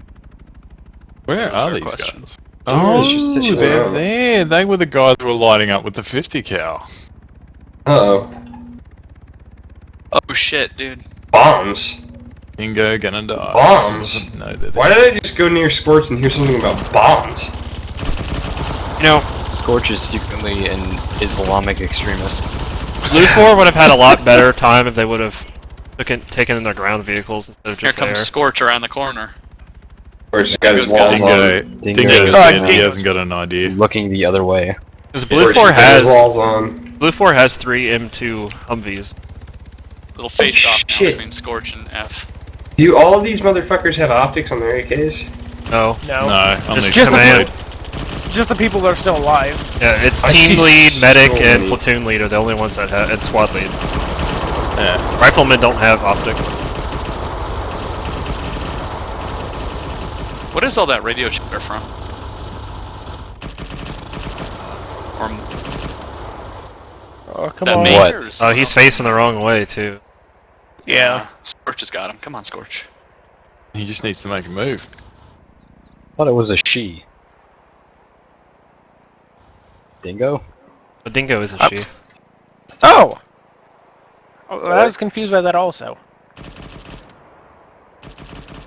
Where are Fair these question. guys? Yeah, Oh, it's just sitting they're around. there. They were the guys who were lighting up with the 50 cal. Uh-oh. Oh shit, dude. Bombs? Dingo gonna die. Bombs? No, they're Why did I just go near Scorch and hear something about bombs? You know, Scorch is secretly an Islamic extremist. Blue 4 would have had a lot better time if they would have taken in their ground vehicles instead of Here just comes air. Scorch around the corner. Scorch's got his Dingo's walls Dingo. on. Dingo's in. He hasn't got an idea. Looking the other way. Because Blue Scorch's 4 got his has walls on. Blue 4 has 3 M2 Humvees. Little face off now shit. between Scorch and F. Do all of these motherfuckers have optics on their AKs? No. No. No, only Just the command. just the people that are still alive. Yeah, it's I team see lead, so medic, and many. platoon lead are the only ones that have, and squad lead. Yeah. Riflemen don't have optic. What is all that radio chatter from? Or Oh, come that on. me? What? Or Oh, he's facing the wrong way too. Yeah. Scorch has got him. Come on, Scorch. He just needs to make a move. Thought it was a she. Dingo? A dingo is a she. Oh! I was confused by that also.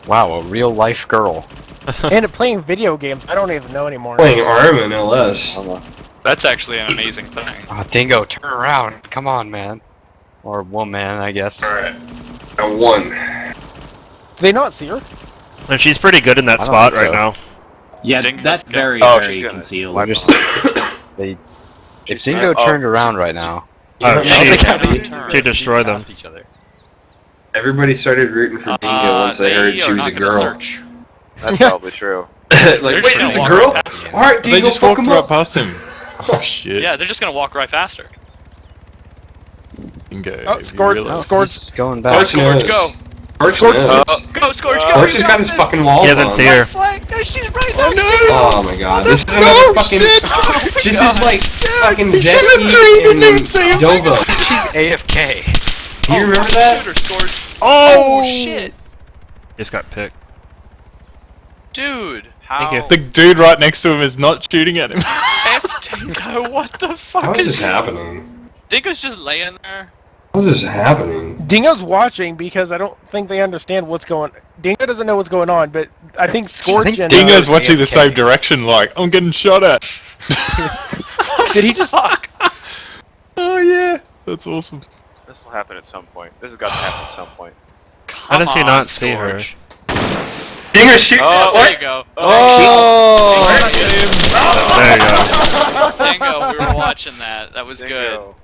Wow, a real life girl. And playing video games, I don't even know anymore. Playing Arma in LS. That's actually an amazing thing. Oh, Dingo, turn around. Come on, man. Or woman, I guess. Alright. I won. Do they not see her? And she's pretty good in that I don't spot think right so. now. Yeah, Dingo's that's got- very, Oh, very she's gonna- concealed. Why just they? If Dingo turned around right now, Oh, I don't think I'd be she destroyed them. each other. Everybody started rooting for Dingo once they heard she are was a not gonna girl. Search. That's probably true. Like, They're wait, just gonna it's a walk girl? right past him. Alright, They Dingo, just fuck walked him right up! past him. Oh shit. Yeah, they're just gonna walk right faster. Dingo. Oh, if you Scorch, realize- Scorch. He's going back. Scorch knows. go. Scorch knows. Go, Scorch, go! Scorch you has got got his this. fucking walls He doesn't on. see her. Flank. No, she's right next to you. Oh my god, this is another fucking... This is like fucking Zesty and Dova. She's AFK. Do you remember that? Shoot her, Scorch. Oh, shit. Just got picked. Dude, Thank you. how? The dude right next to him is not shooting at him. F Dingo, what the fuck How is is this he? happening? Dingo's just laying there. How is this happening? Dingo's watching because I don't think they understand what's going. Dingo doesn't know what's going on, but I think Scorch and Dingo's watching the AFK. same direction, like, I'm getting shot at. did he just? Fuck. Oh yeah, that's awesome. This will happen at some point. This has got to happen at some point. How does he Come not on, see her? Scorch. Dingo's shooting Oh, at there what? you go. Oh, There you go. Dingo, we were watching that. That was good. Dingo.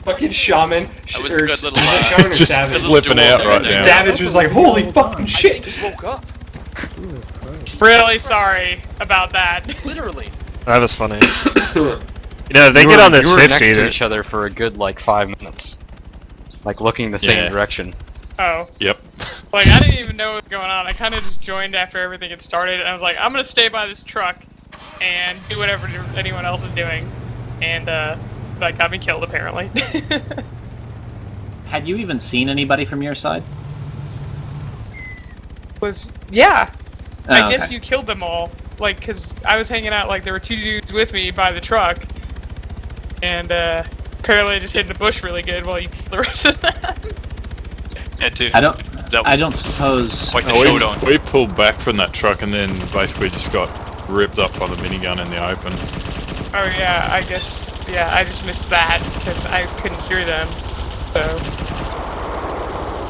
Fucking shaman. That was a good Is little, that shaman or just savage? flipping duel out there, right Dingo. now. Savage was like, holy fucking shit! Woke up. Really sorry about that. Literally. That was funny. You know, if they get on this you were 50, next to they're- each other for a good like 5 minutes, like looking the same Yeah. direction. Oh. Yep. Like, I didn't even know what was going on. I kind of just joined after everything had started, and I was like, I'm gonna stay by this truck and do whatever anyone else is doing. And, that got me killed, apparently. Had you even seen anybody from your side? Yeah. Oh, I guess okay. you killed them all. Like, cause I was hanging out, like, there were 2 dudes with me by the truck. And, apparently I just hid in the bush really good while you killed the rest of them. Yeah, dude. I don't. That was I don't suppose. quite the Oh, showdown. we pulled back from that truck and then basically just got ripped up by the minigun in the open. Oh yeah, I guess. Yeah, I just missed that because I couldn't hear them. So.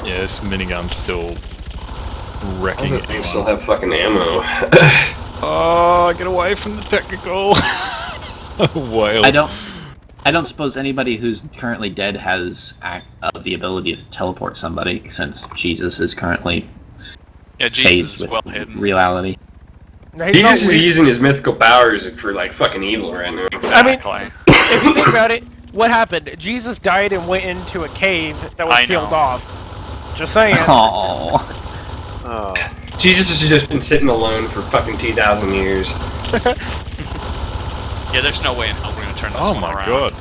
Yeah, this minigun's still How's wrecking that thing it. still have fucking ammo? Oh, get away from the technical. Whale. I don't suppose anybody who's currently dead has the ability to teleport somebody, since Jesus is currently Yeah, Jesus phased is with well hidden. reality. No, he's Jesus not is weak. using his mythical powers for like fucking evil right now. I mean, if you think about it, what happened? Jesus died and went into a cave that was sealed off. Just saying. Oh. Jesus has just been sitting alone for fucking 2,000 years. Yeah, there's no way in hell we're gonna turn this Oh one my around. god.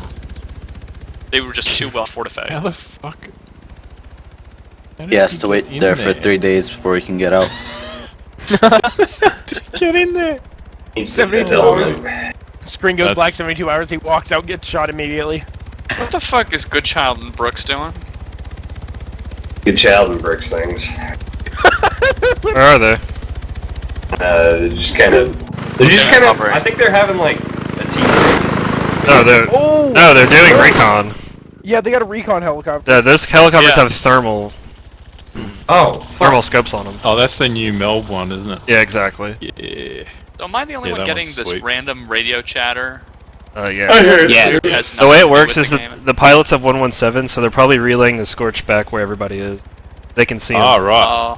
They were just too well fortified. How the fuck? He has to wait there for 3 days before he can get out. Get in there. 72 hours. Screen goes black 72 hours, he walks out, gets shot immediately. What the fuck is Goodchild and Brooks doing? Good child and Brooks things. Where are they? They're just kind of. I think they're having like a team. No, they're doing recon. Yeah, they got a recon helicopter. Yeah, those helicopters have thermal scopes on them. Oh, that's the new Melb one, isn't it? Yeah, exactly. Yeah. So am I the only Yeah, one that getting one's this sweet. random radio chatter? Yeah. Has The way it nothing to do works with is the that game? the pilots have 117, so they're probably relaying the Scorch back where everybody is. They can see them. Oh, right.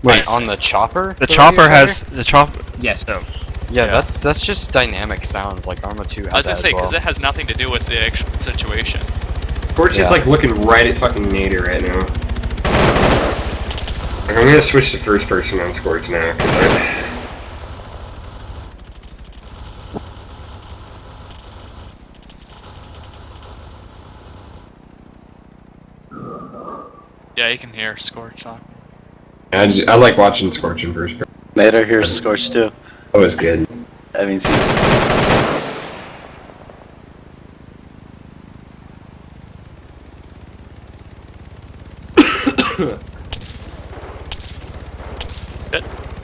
Wait, on the chopper? The chopper has the chopper. Yes. Yeah, that's just dynamic sounds. Like Arma 2 has I was gonna that say as well. because it has nothing to do with the actual situation. Scorch is like looking right at fucking Nader right now. Like, I'm gonna switch to first person on Scorch now. Yeah, you can hear Scorch on. I like watching Scorch in first person. Later, here's Scorch too. Oh, it's good. I mean,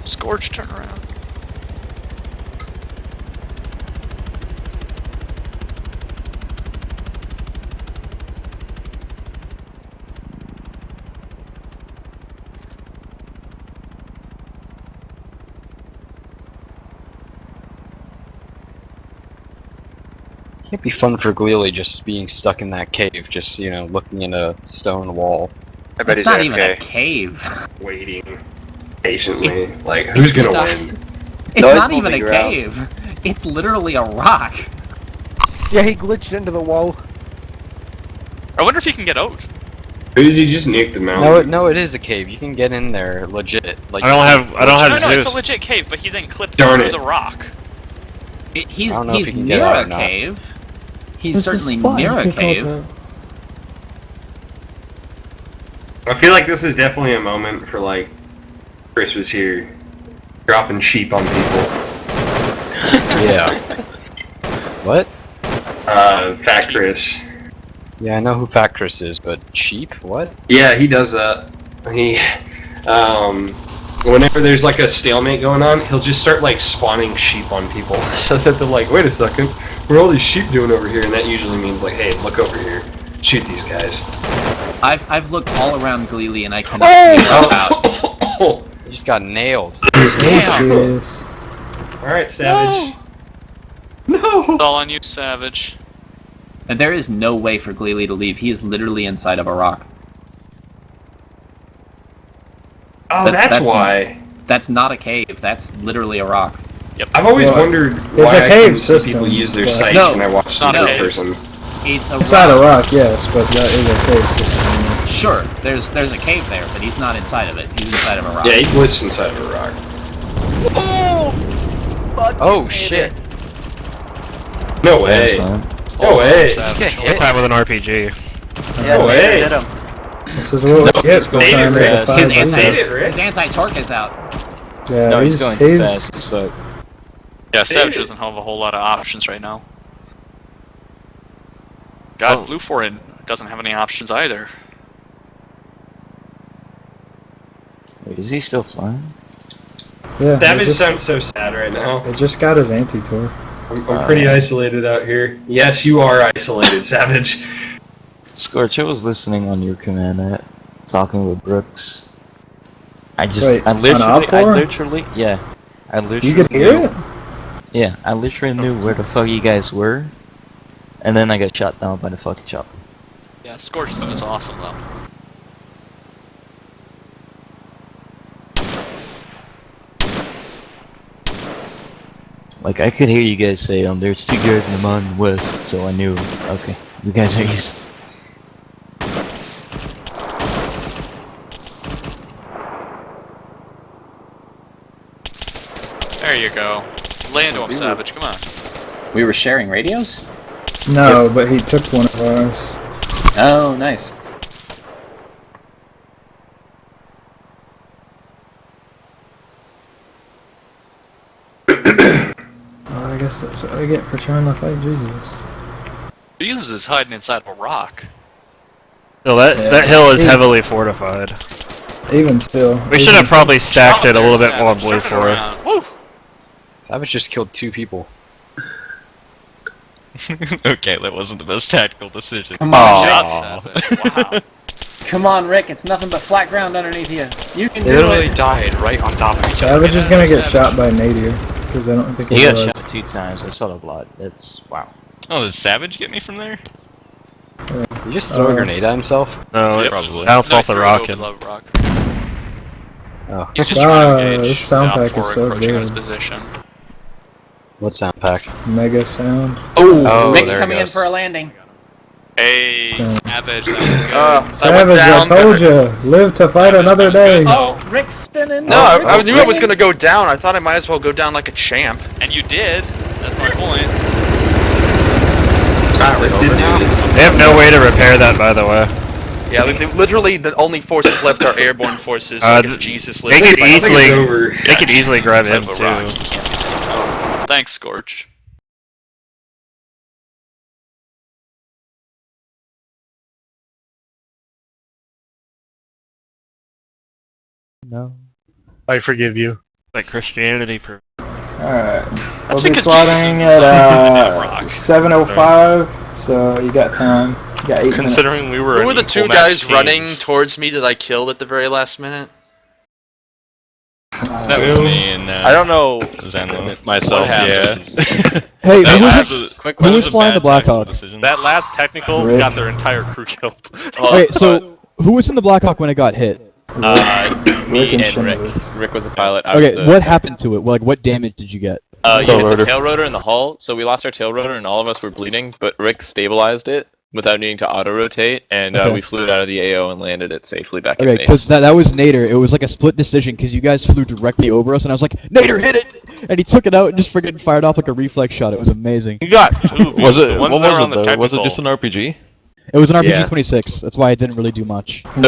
Scorch, turn around. It'd be fun for Gleely just being stuck in that cave, just, you know, looking at a stone wall. I bet It's not even a cave. Waiting patiently. Like, who's gonna win? It's not even a cave. It's literally a rock. Yeah, he glitched into the wall. I wonder if he can get out. Uzi just nuked the mountain. No, it is a cave. You can get in there, legit. Like I don't have No, it's Zeus. a legit cave, but he then clipped Darn through it. the rock. He's I don't know if he can get near out a or not. cave. He's certainly near a cave. I feel like this is definitely a moment for like Chris was here, dropping sheep on people. Yeah. What? Fat Chris. Yeah, I know who Fat Chris is, but sheep? What? Yeah, he does that. He, whenever there's like a stalemate going on, he'll just start like spawning sheep on people, so that they're like, wait a second, what are all these sheep doing over here? And that usually means like, hey, look over here, shoot these guys. I've looked all around Gleely and I cannot figure out. You just got nailed. Damn. Alright, Savage. No! It's all on you, Savage. And there is no way for Gleely to leave. He is literally inside of a rock. Oh, that's why. That's not a cave. That's literally a rock. Yep. I've always wondered why I couldn't see people use their sights when I watch not third a person. It's a Inside rock. a rock, yes, but that is a cave system. Yes. Sure, there's a cave there, but he's not inside of it. He's inside of a rock. Yeah, he glitched inside of a rock. Oh, shit. No way. No way. Just get hit with an RPG. No way. This is what we get for trying to make a His anti-torque is out. Yeah, No, he's going too fast as fuck. Yeah, Savage doesn't have a whole lot of options right now. God, Blue Foreign doesn't have any options either. Wait, is he still flying? Yeah, Savage sounds so sad right now. It just got his anti-tour. I'm pretty isolated out here. Yes, you are isolated, Savage. Scorch, I was listening on your command, talking with Brooks. I Wait, I on literally, yeah. I literally You could hear it? Yeah, I literally knew where the fuck you guys were, and then I got shot down by the fucking chopper. Yeah, Scorch is awesome though. Like, I could hear you guys say, there's 2 guys in the mountain west, so I knew, okay, you guys are east. There you go. Lay into him, Savage, come on. We were sharing radios? No, but he took one of ours. Oh, nice. Well, I guess that's what I get for trying to fight Jesus. Jesus is hiding inside of a rock. No, that hill is heavily fortified. Even still. We should have probably stacked it a little bit more blue for it. Woo! Savage just killed 2 people. Okay, that wasn't the most tactical decision. Come on, Wow. Come on, Rick, it's nothing but flat ground underneath you. You can They do literally it. died right on top of each other. Savage is gonna get shot by Nadir, because I don't think He he got was. shot 2 times, I saw the blood. It's, wow. Oh, did Savage get me from there? Did he just throw a grenade at himself? No, Yeah, it probably. bounced off the threw it rocket. over the rock. Oh. He's just trying to engage This sound pack for is so encroaching on his good. position. What sound pack? Mega sound. Oh, Rick's there coming he in goes. for a landing. Hey, Savage, that was good. Savage, I told you, live to fight another day. Oh, Rick's spinning. No, I knew I was gonna go down. I thought I might as well go down like a champ. And you did. That's my point. They have no way to repair that, by the way. Yeah, literally the only forces left are airborne forces. So I guess Jesus lives. They could easily, over. they could easily grab him Inside of a rock, too. he can't do anything. Oh, thanks, Scorch. No. I forgive you. Like Christianity. Alright. That's We'll be because slotting Jesus is at rock. 7:05, so you got time. You got 8 Considering minutes. we were Who were the equal 2 match guys teams. running towards me that I killed at the very last minute? That was me and I don't know. myself. Yeah. Hey, That who was flying the Blackhawk? That last technical Rick. got their entire crew killed. Okay, so who was in the Blackhawk when it got hit? Me and and Rick. Shimmers. Rick was the pilot. I Okay, was the what happened to it? Like, what damage did you get? You hit the tail rotor and the hull, so we lost our tail rotor and all of us were bleeding, but Rick stabilized it without needing to auto-rotate, and Okay. we flew it out of the AO and landed it safely back at Okay, base. because that was Nader. It was like a split decision because you guys flew directly over us, and I was like, Nader, hit it! And he took it out and just friggin' fired off like a reflex shot. It was amazing. You got 2 of Was you. it? The What ones was that were it on the though? Was it technical. just an RPG? It was an Yeah. RPG-26. That's why it didn't really do much. Who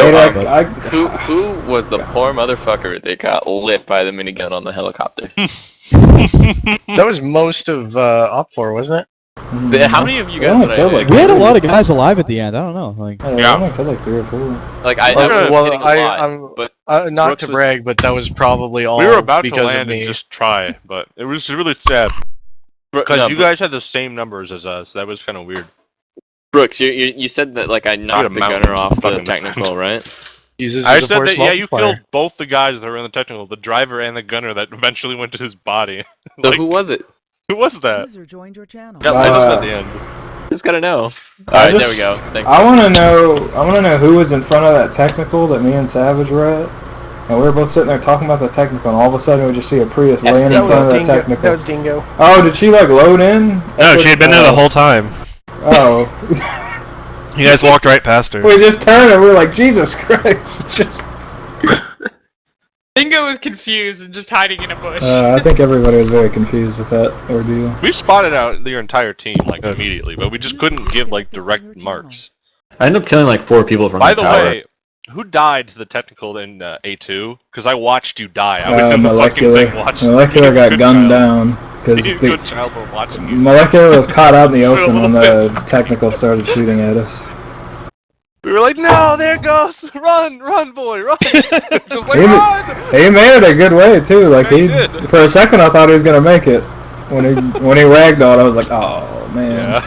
was the poor motherfucker that got lit by the minigun on the helicopter? That was most of Op 4, wasn't it? How many of you guys did I We had a lot of guys alive at the end. I don't know. Like, Yeah, I killed like 3 or 4. Like I was hitting a lot, I'm but not Brooks to was- brag, but that was probably all We were about to because of land me. and just try, but it was really sad. Because no, you guys had the same numbers as us. That was kind of weird. Brooks, you said that like I knocked the mountain gunner off the fucking technical, right? Jesus I is a said force that, yeah, you multiplier. killed both the guys that were in the technical, the driver and the gunner that eventually went to his body. So who was it? Who was that? User joined your channel. Got lit up at the end. Just gotta know. Alright, there we go. Thanks. I want to know who was in front of that technical that me and Savage were at. And we were both sitting there talking about the technical, and all of a sudden we just see a Prius laying in front of that technical. That was Dingo. Oh, did she like load in? No, she had been there the whole time. Oh. You guys walked right past her. We just turned and we were like, Jesus Christ. Dingo was confused and just hiding in a bush. I think everybody was very confused with that ordeal. We spotted out your entire team like immediately, but we just couldn't give like direct marks. I ended up killing like 4 people from By the the tower. way, who died to the technical in A2? Because I watched you die. I was in the fucking Molecular. thing watching. Molecular got gunned down because You good child were watching you. Molecular was caught out in the open when the technical started shooting at us. We were like, no, there it goes! Run, run, boy, run! Just like, He, run! he made it a good way too. Like Yeah, he he, did. for a second, I thought he was gonna make it. When he ragdolled, I was like, oh man.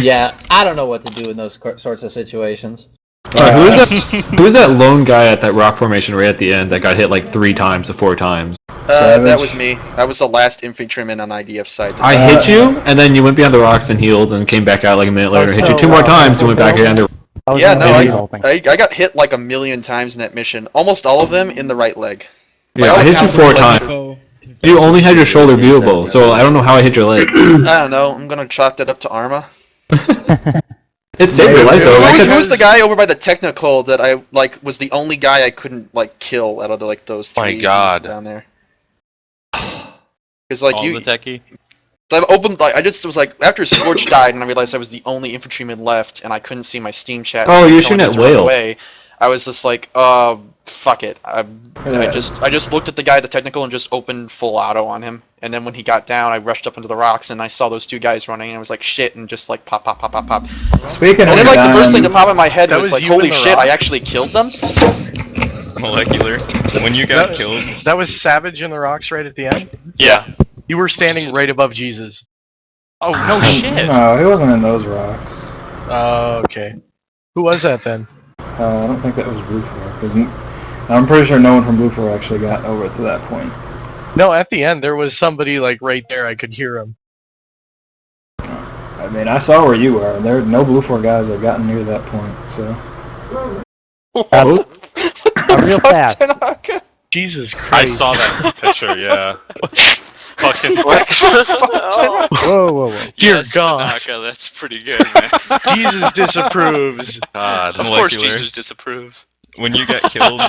Yeah, I don't know what to do in those sorts of situations. Who's that lone guy at that rock formation right at the end that got hit like 3 times or 4 times? That was me. That was the last infantryman on IDF side. I hit you, and then you went behind the rocks and healed, and came back out like a minute later. Hit you 2 more times, and went back behind the. Yeah, no, I got hit like a million times in that mission. Almost all of them in the right leg. By Yeah, all I hit you accounts, 4 like, times. You only had your shoulder viewable, so I don't know how I hit your leg. I don't know. I'm gonna chalk that up to Arma. It saved your life though. Who was the guy over by the technical that I like was the only guy I couldn't like kill out of like those three down there? Because like the techie. So I opened like I just was like after Scorch died and I realized I was the only infantryman left and I couldn't see my Steam chat. Oh, you're shooting at Whale. Away. I was just like, fuck it. I just looked at the guy at the technical and just opened full auto on him. And then when he got down, I rushed up into the rocks and I saw those two guys running and I was like, shit, and just like pop. Speaking and of then like dying, the first thing to pop in my head was like, you in holy the shit, I rocks? actually killed them. Molecular. When you got killed. That was Savage in the rocks right at the end? Yeah. You were standing right above Jesus. Oh, no shit. No, he wasn't in those rocks. Oh, okay. Who was that then? I don't think that was Blue 4, because I'm pretty sure no one from Blue 4 actually got over to that point. No, at the end there was somebody like right there. I could hear him. I mean, I saw where you were. There no Blue 4 guys have gotten near that point, so. Real fast. Jesus I Christ. saw that picture, yeah. Fucking Whoa. Dear yes, God. Tanaka, that's pretty good, man. Jesus disapproves. God. Of course Jesus disapproves. When you got killed,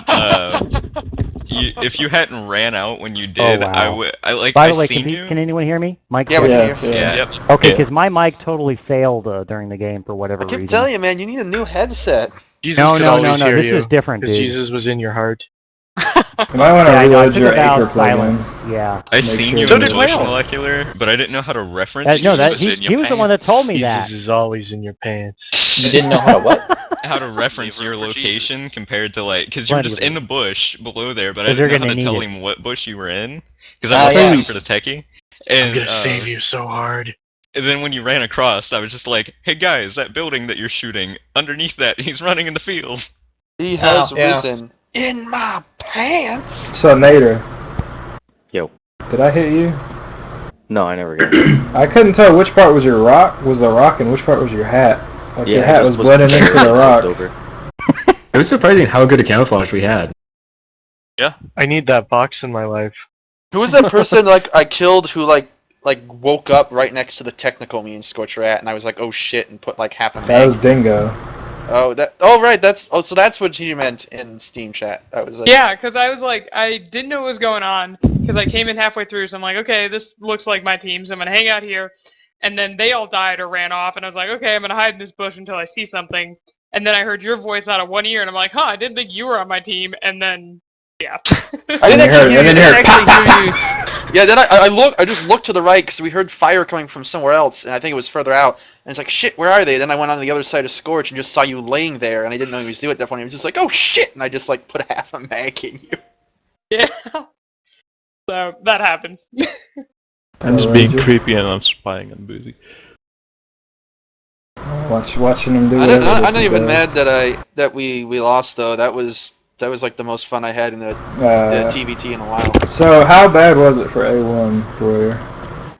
if you hadn't ran out when you did, wow. I the way, seen can anyone hear me? Mike? Yeah, we can hear you. Yeah. Yep. Okay, because my mic totally failed during the game for whatever I keep reason. telling you, man, you need a new headset. Jesus No, could no, always no, hear this you, is different, 'cause dude. Jesus was in your heart. You might want to Yeah, I know, I reload your figured out Acre silence. plugin. Yeah. I Make seen sure you So in did Bush Whale. Molecular, but I didn't know how to reference. No, Jesus was in he your was the one that told me Jesus that. is always in your pants. You didn't know how to what? How to reference your location compared to like, because you were Plenty just of in the bush below there, but I 'Cause they're didn't know how gonna to tell need it. him what bush you were in, because I was yeah. waiting for the techie. And, I'm gonna save you so hard. And then when you ran across, I was just like, "Hey guys, that building that you're shooting, underneath that, he's running in the field." He has yeah. risen in my pants. So, Nader. Yo. Did I hit you? No, I never got it. I couldn't tell which part was your rock, was the rock, and which part was your hat. Like your hat was blending into the rock. It was surprising how good a camouflage we had. Yeah. I need that box in my life. Who was that person like I killed who like woke up right next to the technical me and Scorch were at and I was like, oh shit, and put like half a That mag. was Dingo. Oh right, so that's what he meant in Steam chat. I was like, Yeah, because I was like, I didn't know what was going on, because I came in halfway through, so I'm like, okay, this looks like my team, so I'm gonna hang out here. And then they all died or ran off, and I was like, okay, I'm gonna hide in this bush until I see something. And then I heard your voice out of one ear, and I'm like, huh, I didn't think you were on my team. And then, yeah. I didn't actually hear you. Yeah, then I just looked to the right because we heard fire coming from somewhere else, and I think it was further out. And it's like, shit, where are they? Then I went on the other side of Scorch and just saw you laying there, and I didn't know he was doing it at that point. I was just like, oh shit, and I just like put half a mag in you. Yeah. So that happened. I'm just being creepy and I'm spying on Boozy. Watching him do it. I'm not even mad that we lost though. That was like the most fun I had in the TVT in a while. So how bad was it for A1 Warrior?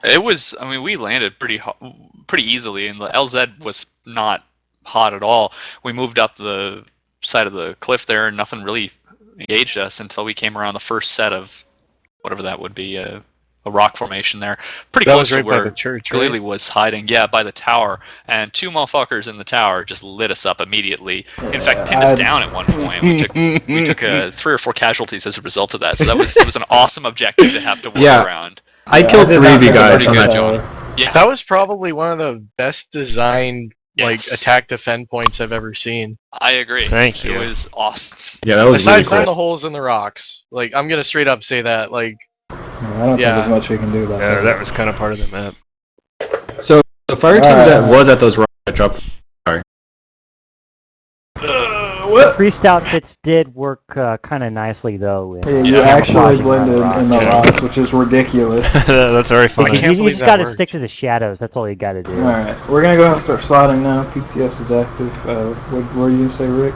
It was. I mean, we landed pretty easily, and the LZ was not hot at all. We moved up the side of the cliff there, and nothing really engaged us until we came around the first set of whatever that would be, a rock formation there. Pretty That close was right to by where the church, right? Galili was hiding. Yeah, by the tower. And two motherfuckers in the tower just lit us up immediately. In fact, pinned us down at one point. We took 3 or 4 casualties as a result of that. So that was an awesome objective to have to work around. I killed 3 of you guys on that job. Yeah. That was probably one of the best designed like attack defend points I've ever seen. I agree. Thank you. It was awesome. Yeah, that was Aside really from cool. the holes in the rocks, like I'm gonna straight up say that, like. I don't think there's much we can do about that. Yeah, that was kind of part of the map. So the fire team that was at those rocks that dropped. Sorry. The priest outfits did work kind of nicely though. In, You actually blended in the rocks, which is ridiculous. That's very funny. You just gotta stick to the shadows. That's all you gotta do. Alright, we're gonna go ahead and start slotting now. PTS is active. What were you gonna say, Rick?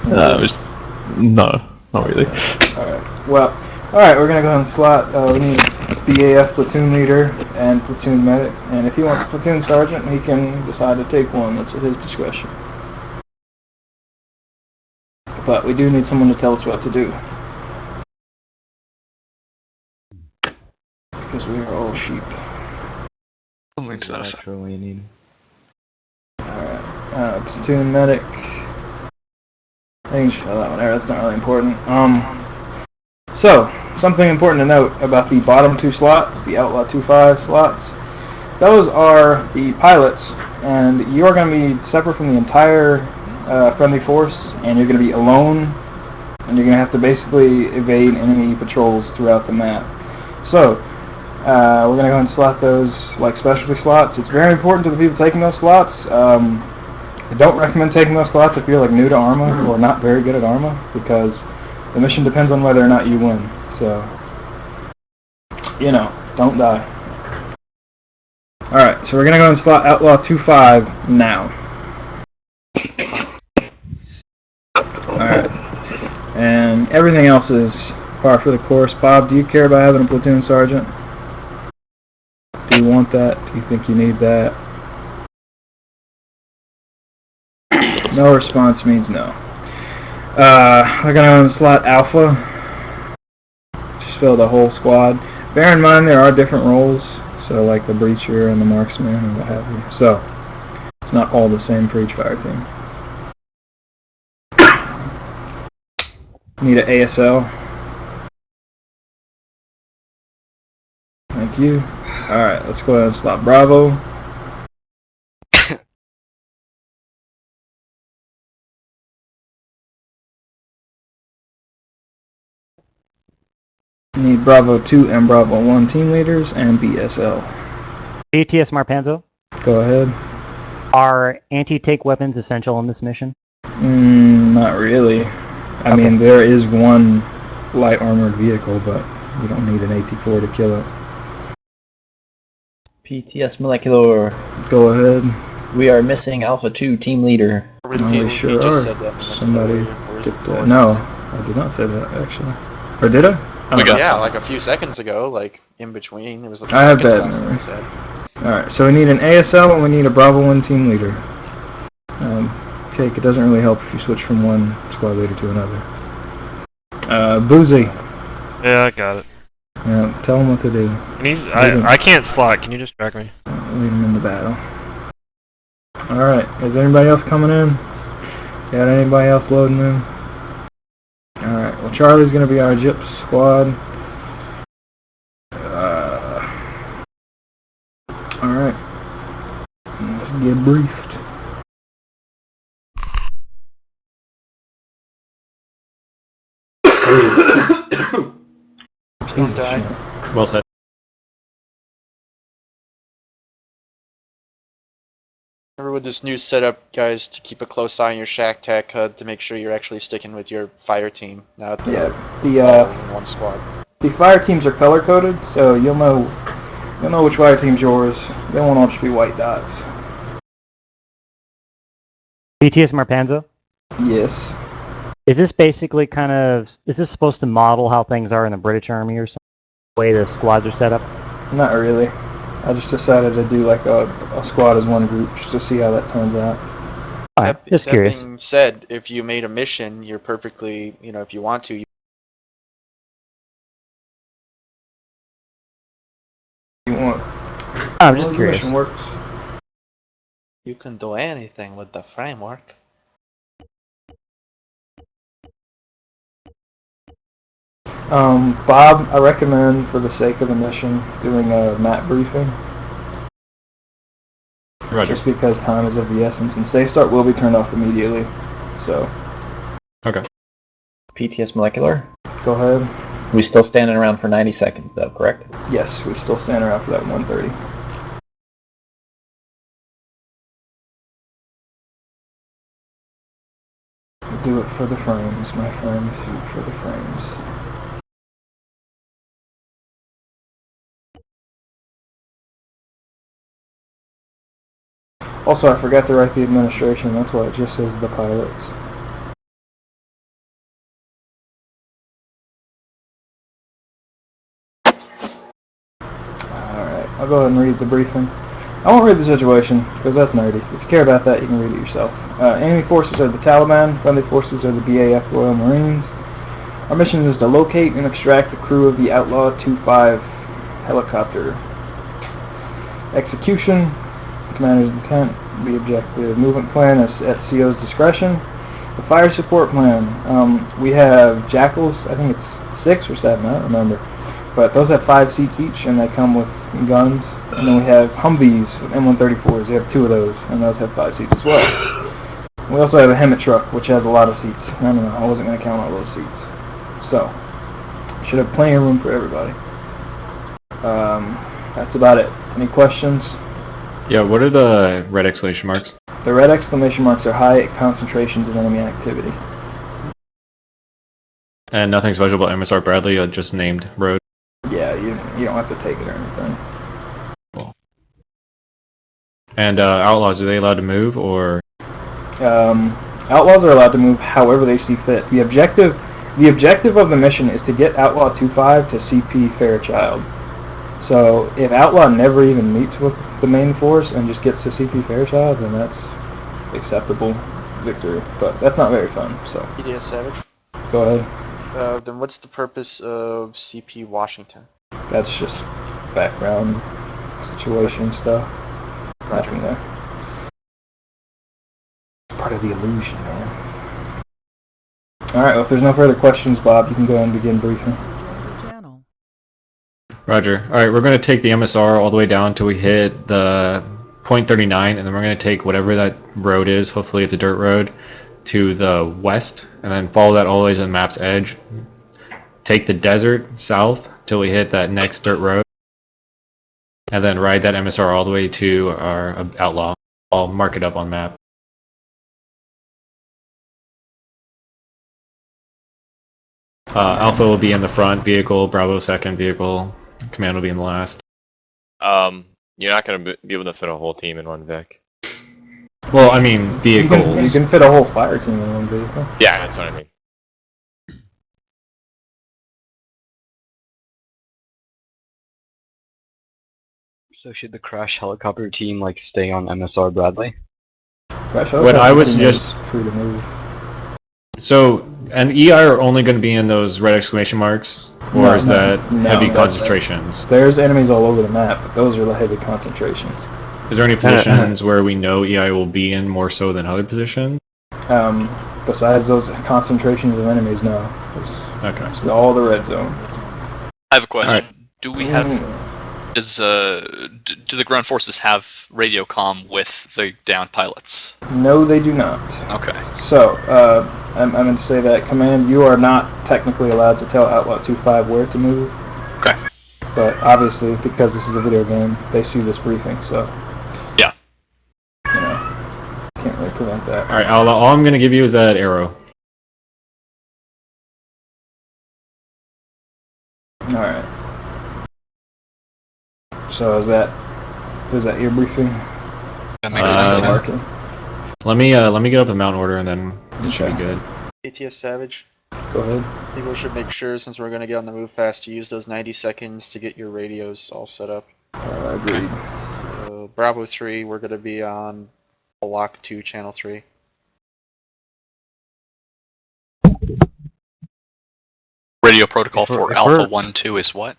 No, not really. Alright, well, alright, we're gonna go ahead and slot. We need BAF platoon leader and platoon medic. And if he wants a platoon sergeant, he can decide to take one. That's at his discretion. But we do need someone to tell us what to do. because we are all sheep. Makes sense. That's what you need. Alright, platoon medic. I can show that one there, that's not really important. So, something important to note about the bottom 2 slots, the Outlaw 2-5 slots. Those are the pilots, and you are going to be separate from the entire friendly force, and you're going to be alone, and you're going to have to basically evade enemy patrols throughout the map. So, we're going to go ahead and slot those like specialty slots. It's very important to the people taking those slots. I don't recommend taking those slots if you're like new to Arma or not very good at Arma, because the mission depends on whether or not you win. So, you know, don't die. Alright, so we're going to go and slot Outlaw 2-5 now. Alright. And everything else is par for the course. Bob, do you care about having a platoon sergeant? Do you want that? Do you think you need that? No response means no. We're going to slot Alpha. Just fill the whole squad. Bear in mind there are different roles, so like the breacher and the marksman and what have you. So it's not all the same for each fire team. Need an ASL. Thank you. Alright, let's go ahead and slot Bravo. Need Bravo 2 and Bravo 1 team leaders and BSL. PTS Marpanzo, Go ahead. are anti-tank weapons essential in this mission? Not really. I mean, there is one light armored vehicle, but you don't need an AT-4 to kill it. PTS Molecular. Go ahead. We are missing Alpha 2 team leader. We sure are. Somebody did that. No, I did not say that, actually. Or did I? Yeah, like a few seconds ago, like in between. It was like I have bad last thing memory. we said. Alright, so we need an ASL and we need a Bravo 1 team leader. Cake, it doesn't really help if you switch from one squad leader to another. Boozy. Yeah, I got it. Yeah, tell him what to do. Can you, I can't slot. Can you just track me? Lead him into battle. Alright, is anybody else coming in? Got anybody else loading in? Alright, well Charlie's gonna be our gyps squad. Alright. Let's get briefed. Don't die. Well said. Remember with this new setup, guys, to keep a close eye on your shack tech HUD to make sure you're actually sticking with your fire team, not the one squad. The fire teams are color coded, so you'll know which fire team's yours. They won't all just be white dots. PTS Marpanzo? Yes. Is this basically kind of, is this supposed to model how things are in the British Army or something? The way the squads are set up? Not really. I just decided to do like a squad as one group just to see how that turns out. Alright, just curious. That being said, if you made a mission, you're perfectly, if you want to, You want? I'm just curious. Mission works. you can do anything with the framework. Bob, I recommend, for the sake of the mission, doing a map briefing. Roger. Just because time is of the essence, and safe start will be turned off immediately. So. Okay. PTS Molecular. Go ahead. We still standing around for 90 seconds, though, correct? Yes, we still stand around for that 130. Do it for the frames, my friend. Do it for the frames. Also, I forgot to write the administration. That's why it just says the pilots. Alright, I'll go ahead and read the briefing. I won't read the situation, because that's nerdy. If you care about that, you can read it yourself. Enemy forces are the Taliban, friendly forces are the BAF Royal Marines. Our mission is to locate and extract the crew of the Outlaw 2-5 helicopter execution. Commander's intent. The objective movement plan is at CO's discretion. The fire support plan. We have Jackals. I think it's 6 or 7. I don't remember. But those have 5 seats each, and they come with guns. And then we have Humvees with M134s. We have 2 of those, and those have 5 seats as well. We also have a Hemet truck, which has a lot of seats. I don't know. I wasn't going to count all those seats. So, should have plenty of room for everybody. That's about it. Any questions? Yeah, what are the red exclamation marks? The red exclamation marks are high concentrations of enemy activity. And nothing special about MSR Bradley, just named road. Yeah, you don't have to take it or anything. Cool. And outlaws, are they allowed to move, or? Outlaws are allowed to move however they see fit. The objective of the mission is to get Outlaw 2-5 to CP Fairchild. So if Outlaw never even meets with the main force and just gets to CP Fairchild, then that's acceptable victory. But that's not very fun. So. EDS Savage. Go ahead. Then what's the purpose of CP Washington? That's just background situation stuff. Nothing there. Part of the illusion, man. Alright, well, if there's no further questions, Bob, you can go ahead and begin briefing. Roger. Alright, we're going to take the MSR all the way down until we hit the point 39, and then we're going to take whatever that road is, hopefully it's a dirt road, to the west, and then follow that all the way to the map's edge. Take the desert south till we hit that next dirt road, and then ride that MSR all the way to our outlaw. I'll mark it up on map. Alpha will be in the front vehicle, Bravo second vehicle, Command will be in the last. You're not gonna be able to fit a whole team in one Vic. Well, I mean vehicles. You can fit a whole fire team in one vehicle. Yeah, that's what I mean. So should the crash helicopter team like stay on MSR Bradley? What I would suggest. Free to move. So, and EI are only going to be in those red exclamation marks, or is that heavy concentrations? There's enemies all over the map, but those are the heavy concentrations. Is there any positions where we know EI will be in more so than other positions? Besides those concentrations of enemies, no. Okay. It's all the red zone. I have a question. Right. Do we have... do the ground forces have radio comm with the downed pilots? No, they do not. Okay. So, I'm going to say that, Command, you are not technically allowed to tell Outlaw 2-5 where to move. Okay. But obviously, because this is a video game, they see this briefing, so... Yeah. You know, can't really prevent that. Alright, Outlaw, all I'm going to give you is that arrow. Alright. So is that your briefing? That makes sense. Let me get up a mount order and then it should be good. ATS Savage. Go ahead. People should make sure, since we're going to get on the move fast, to use those 90 seconds to get your radios all set up. Agreed. So, Bravo 3, we're going to be on Block 2, Channel 3. Radio protocol for Alpha 1-2 is what?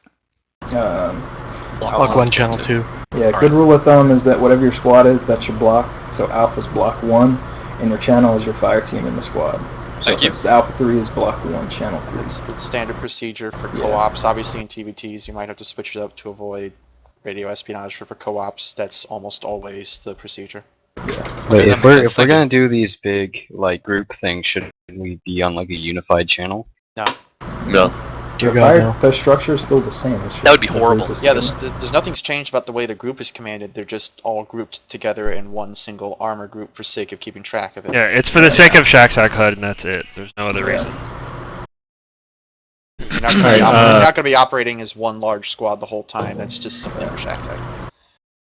Block 1, Channel 2. Yeah, good rule of thumb is that whatever your squad is, that's your block. So Alpha's Block 1, and your channel is your fire team in the squad. So Thank you. Alpha 3 is Block 1, Channel 3. It's standard procedure for co-ops. Obviously in TVTs you might have to switch it up to avoid radio espionage, but for co-ops that's almost always the procedure. Yeah. Wait, if we're gonna do these big like group things, should we be on like a unified channel? No. No. The structure is still the same. That would be horrible. Yeah, there's nothing's changed about the way the group is commanded. They're just all grouped together in one single armor group for sake of keeping track of it. Yeah, it's for the sake of Shack HUD, and that's it. There's no other reason. You're not going to be operating as one large squad the whole time. That's just something for Shack Tech.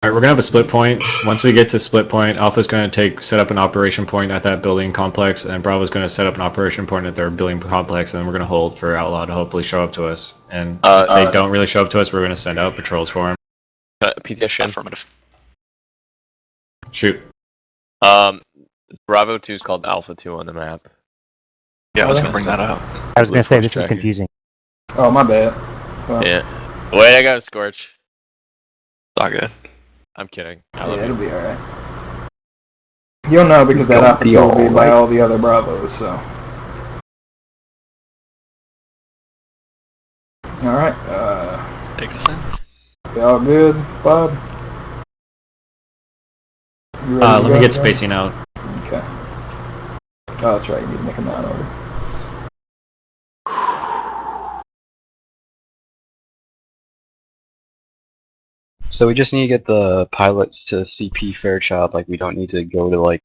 Alright, we're gonna have a split point. Once we get to split point, Alpha's gonna set up an operation point at that building complex, and Bravo's gonna set up an operation point at their building complex, and then we're gonna hold for Outlaw to hopefully show up to us. And if they don't really show up to us, we're gonna send out patrols for them. PTS Affirmative. Shoot. Bravo 2 is called Alpha 2 on the map. Yeah, I was gonna bring that up. I was gonna say this is confusing. Oh, my bad. Well, Yeah. Way to go, Scorch. It's all good. I'm kidding. Yeah, it'll be alright. You'll know because that Alpha 2 will be by all the other Bravos, so. Alright, Take us in. we all good, Bob? You ready to Let go, me get John? spacing out. Okay. Oh, that's right, you need to make a mount order. So we just need to get the pilots to CP Fairchild. Like we don't need to go to like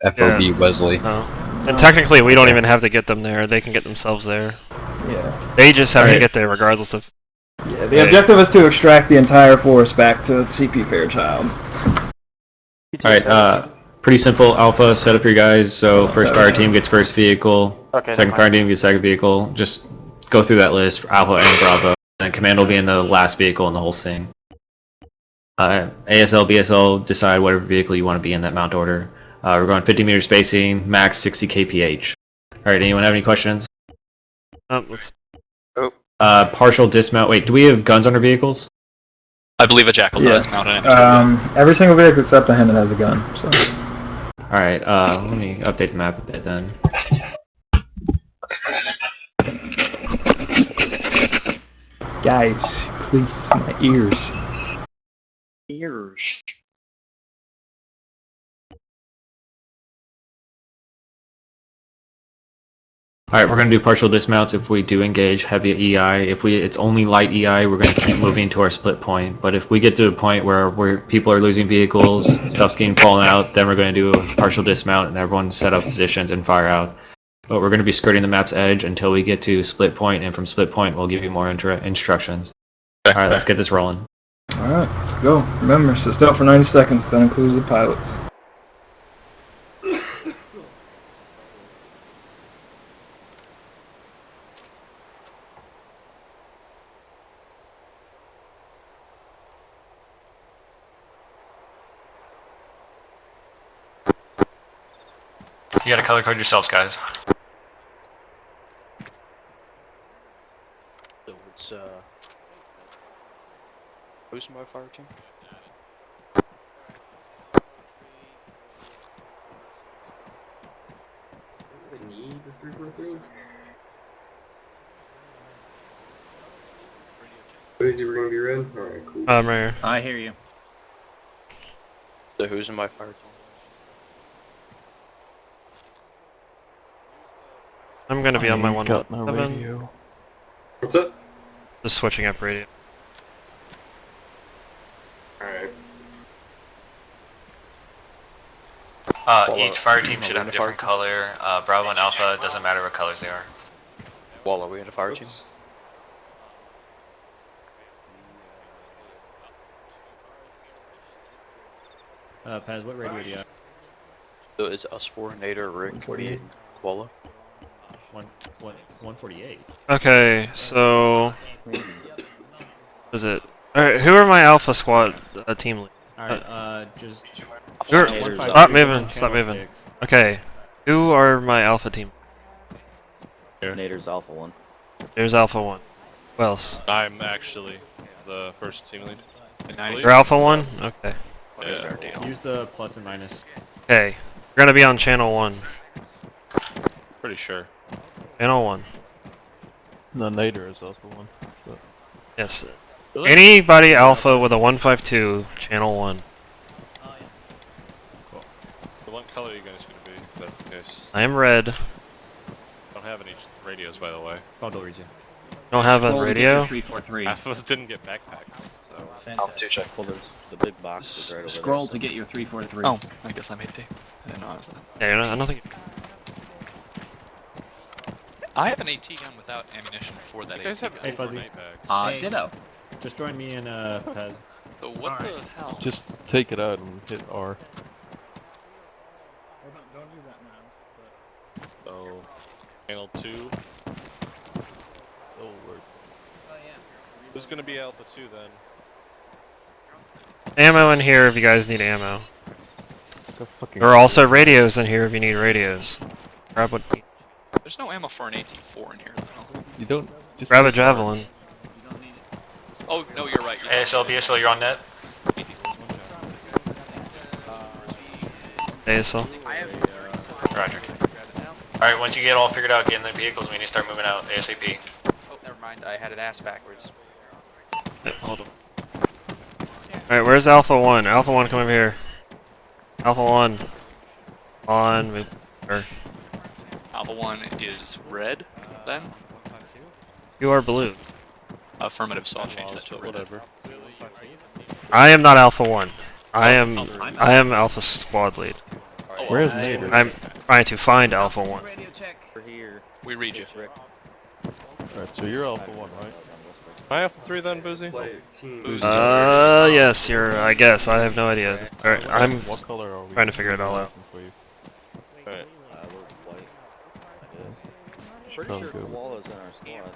FOB Yeah. Wesley. No. And technically, we don't even have to get them there. They can get themselves there. Yeah. They just have to Alright. get there regardless of. Yeah, the objective is to extract the entire force back to CP Fairchild. Alright, pretty simple. Alpha, set up your guys. So first fire team gets first vehicle. Okay, Second never fire team gets second vehicle. Just go through that list for Alpha and Bravo. And command will be in the last vehicle in the whole thing. ASL, BSL, decide whatever vehicle you want to be in that mount order. We're going 50 meter spacing, max 60 kph. Alright, anyone have any questions? Let's... Partial dismount. Wait, do we have guns on our vehicles? I believe a Jackal does mount an M2. Every single vehicle except a him that has a gun. So. Alright, let me update the map a bit then. Guys, please, my ears. Ears. Alright, we're going to do partial dismounts if we do engage heavy EI. If it's only light EI, we're going to keep moving to our split point. But if we get to a point where people are losing vehicles, stuff's getting fallen out, then we're going to do a partial dismount and everyone set up positions and fire out. But we're going to be skirting the map's edge until we get to split point, and from split point we'll give you more instructions. Alright, let's get this rolling. Alright, let's go. Remember, sit still for 90 seconds. That includes the pilots. You gotta color code yourselves, guys. So it's who's my fire team? Crazy, we're gonna be red? Alright, cool. Right here. I hear you. So who's in my fire team? I'm gonna be on my one. Got no radio. What's up? Just switching up radio. Alright. Each fire team should have a different color. Bravo and Alpha, doesn't matter what colors they are. Wall, are we in a fire team? Paz, what radio do you have? So it's us four, Nader, Rick, 48, Walla. 148. Okay, so. Is it? Alright, who are my Alpha Squad team lead? Alright, just. Stop moving, stop moving. Okay, who are my Alpha team? Nader's Alpha 1. There's Alpha 1. Who else? I'm actually the first team lead. You're Alpha 1? Okay. Use the plus and minus. Okay, we're gonna be on channel 1. Pretty sure. Channel 1. No, Nader is Alpha 1. But... Yes. Anybody Alpha with a 152, channel 1. Cool. So what color are you guys gonna be, if that's the case? I am red. Don't have any radios, by the way. I'll read you. Don't have a radio? Half of us didn't get backpacks, so... I'll have to check. Well, there's the big box is right over Scroll there. to get your 343. Oh, I guess I'm AP. I didn't know I was that. Yeah, I don't think. I have an AT gun without ammunition for that You guys AT have gun. Fuzzy. Ditto. Just join me in Paz. So what the hell? Just take it out and hit R. Don't do that now. So, channel 2. Oh, word. Who's gonna be Alpha 2 then? Ammo in here if you guys need ammo. There are also radios in here if you need radios. Grab what. There's no ammo for an AT4 in here though. You don't. Just Grab a javelin. ASL, BSL, you're on net. ASL. Roger. Alright, once you get all figured out, get in the vehicles, we need to start moving out ASAP. Oh, never mind. I had it ass backwards. Hold on. Alright, where's Alpha 1? Alpha 1, come over here. Alpha 1. On. Move. Alpha 1 is red, then? You are blue. Affirmative, so I'll change that to red. Whatever. I am not Alpha 1. I am Alpha Squad Lead. Where's Nader? I'm trying to find Alpha 1. We're here. We read you. Alright, so you're Alpha 1, right? Am I Alpha 3 then, Boozy? Yes, you're, I guess. I have no idea. Alright, I'm What color are we trying to figure it all out. for you? Alright. Pretty sure Koala's in our squad.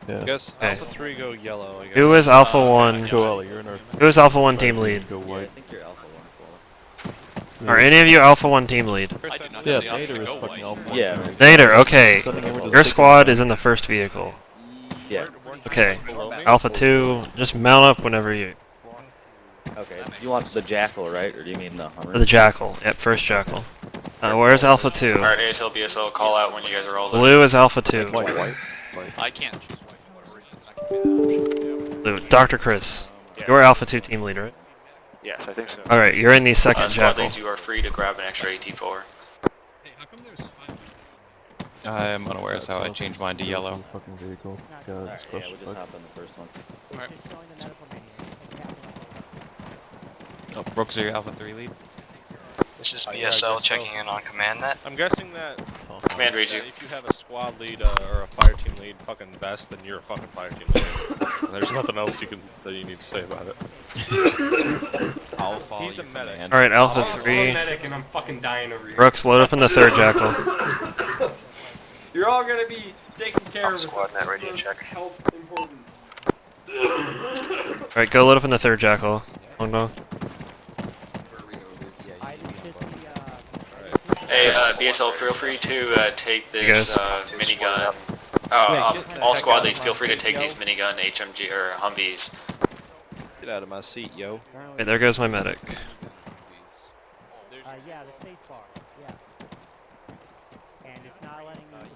Yeah. I guess Okay. Alpha 3 go yellow, I guess. Who is Alpha 1? Koala, you're in our... Who is Alpha 1 team lead? Go Yeah, I white. think you're Alpha 1, Koala. Are any of you Alpha 1 team lead? I do not Yeah, have the option Nader to is go fucking white. Alpha 1. Yeah. Nader, okay. Sending him with Your the squad is in the first vehicle. Yeah. Okay. Alpha 2, just mount up whenever you... Okay. You want the Jackal, right? Or do you mean the Hummer? The Jackal. Yep, first Jackal. Where's Alpha 2? Alright, ASL, BSL, call out when you guys are all loaded. Blue is Alpha 2. White. I can't choose white for whatever reason. It's not going to be an option. Blue. Dr. Chris. You're Alpha 2 team lead, right? Yes, I think so. Alright, you're in the second Squad Jackal. leads, you are free to grab an extra AT4. I am unaware as how I changed mine to yellow. Fucking vehicle. Alright, yeah, we'll just hop on the first one. Alright. Oh, Brooks, are you Alpha 3 lead? This is BSL checking in on command net. I'm guessing that... Command reads you. If you have a squad lead or a fire team lead fucking best, then you're a fucking fire team lead. And there's nothing else that you need to say about it. I'll follow He's a medic. Alright, Alpha I'm a 3. medic and I'm fucking dying over here. Brooks, load up in the third Jackal. You're all gonna be taken care of. Squad net radio check. Health importance. Alright, go load up in the third Jackal. Oh no. Hey, BSL, feel free to take You this guys? minigun. All squad leads, feel free to take these minigun HMG or Humvees. Get out of my seat, yo. Right, there goes my medic. Yeah, the space bar. Yeah. And it's not letting me do it.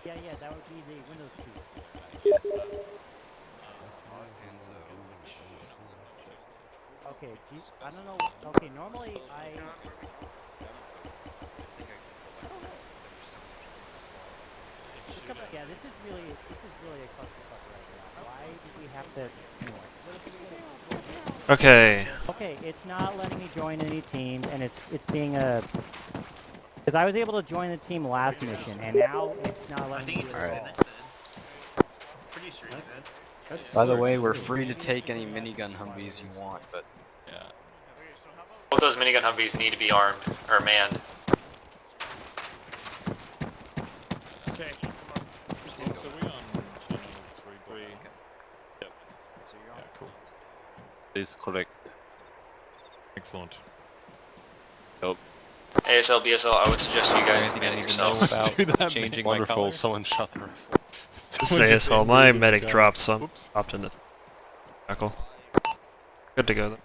Yeah, that would be the Windows key. Okay, I don't know. Okay, normally yeah, this is really a clusterfuck right now. Why did we have to? Anyway. Okay. Okay, it's not letting me join any teams, and it's being a. Because I was able to join the team last mission, and now it's not letting me. Pretty sure it's By the way, we're free to take any minigun Humvees you want, but Yeah. Both those minigun Humvees need to be armed or manned. Okay. So we on channel 3. Yep. So you're on. Yeah, cool. Please correct. Excellent. Nope. ASL, BSL, I would suggest you guys man it yourselves. About changing my wonderful. color? Someone shot the rifle. Say ASL, my medic dropped some. Dropped in the Jackal. Good to go then.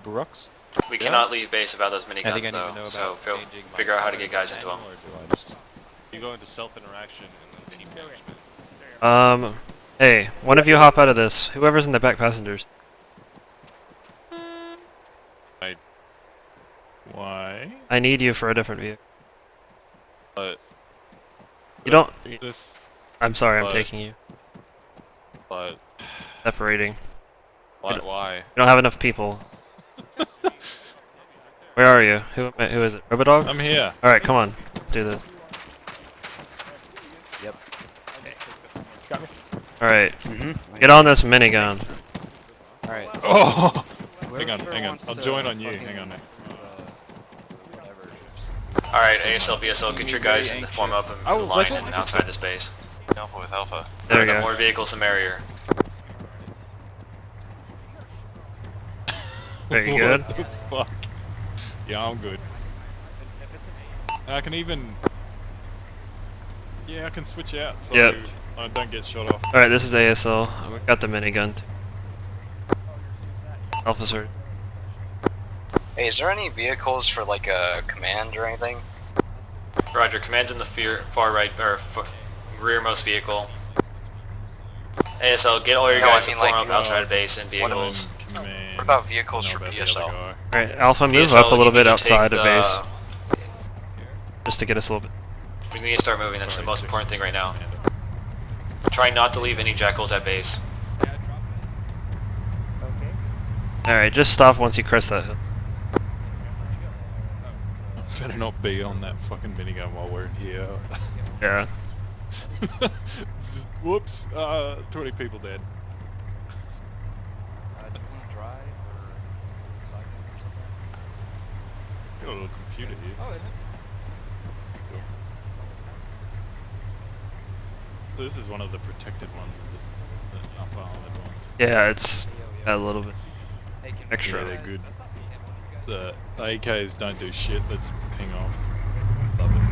Brooks? We cannot leave base without those I think miniguns I need to know though, about so changing my figure out how to color get guys in into them. Or do I just... You go into self-interaction and then team management. Hey, one of you hop out of this. Whoever's in the back passengers. Why? I need you for a different vehicle. But... You don't... This... I'm sorry, I'm but- taking you. But... Separating. Why? You don't have enough people. Where are you? Who is it? Robodog? I'm here. Alright, come on. Let's do this. Yep. Got me. Alright. Get on this minigun. Alright. Oh! Hang on. I'll join on you. Hang on. Alright, ASL, BSL, get your guys in the form up and line and outside this base. Alpha with Alpha. There we The go. more vehicles, the merrier. Very good. What the fuck? Yeah, I'm good. I can even... Yeah, I can switch out so Yep. I don't get shot off. Alright, this is ASL. We got the minigun too. Officer. Hey, is there any vehicles for like a command or anything? Roger, command's in the far right, or rearmost vehicle. ASL, get all your guys to form up outside base and vehicles. What about vehicles for PSL? Alright, Alpha, move PSL, up a little you need bit to outside take of base. Just to get us a little bit. We need to start moving, that's the most important thing right now. Try not to leave any jackals at base. Alright, just stop once you crest that hill. Better not be on that fucking minigun while we're in here. Yeah. Whoops, 20 people dead. Do you want to drive or cycle or something? Got a little computer here. Oh, it is. Cool. So this is one of the protected ones, the upper armored ones. Yeah, it's a little bit extra. Yeah, they're good. The AKs don't do shit, let's ping off. Love it.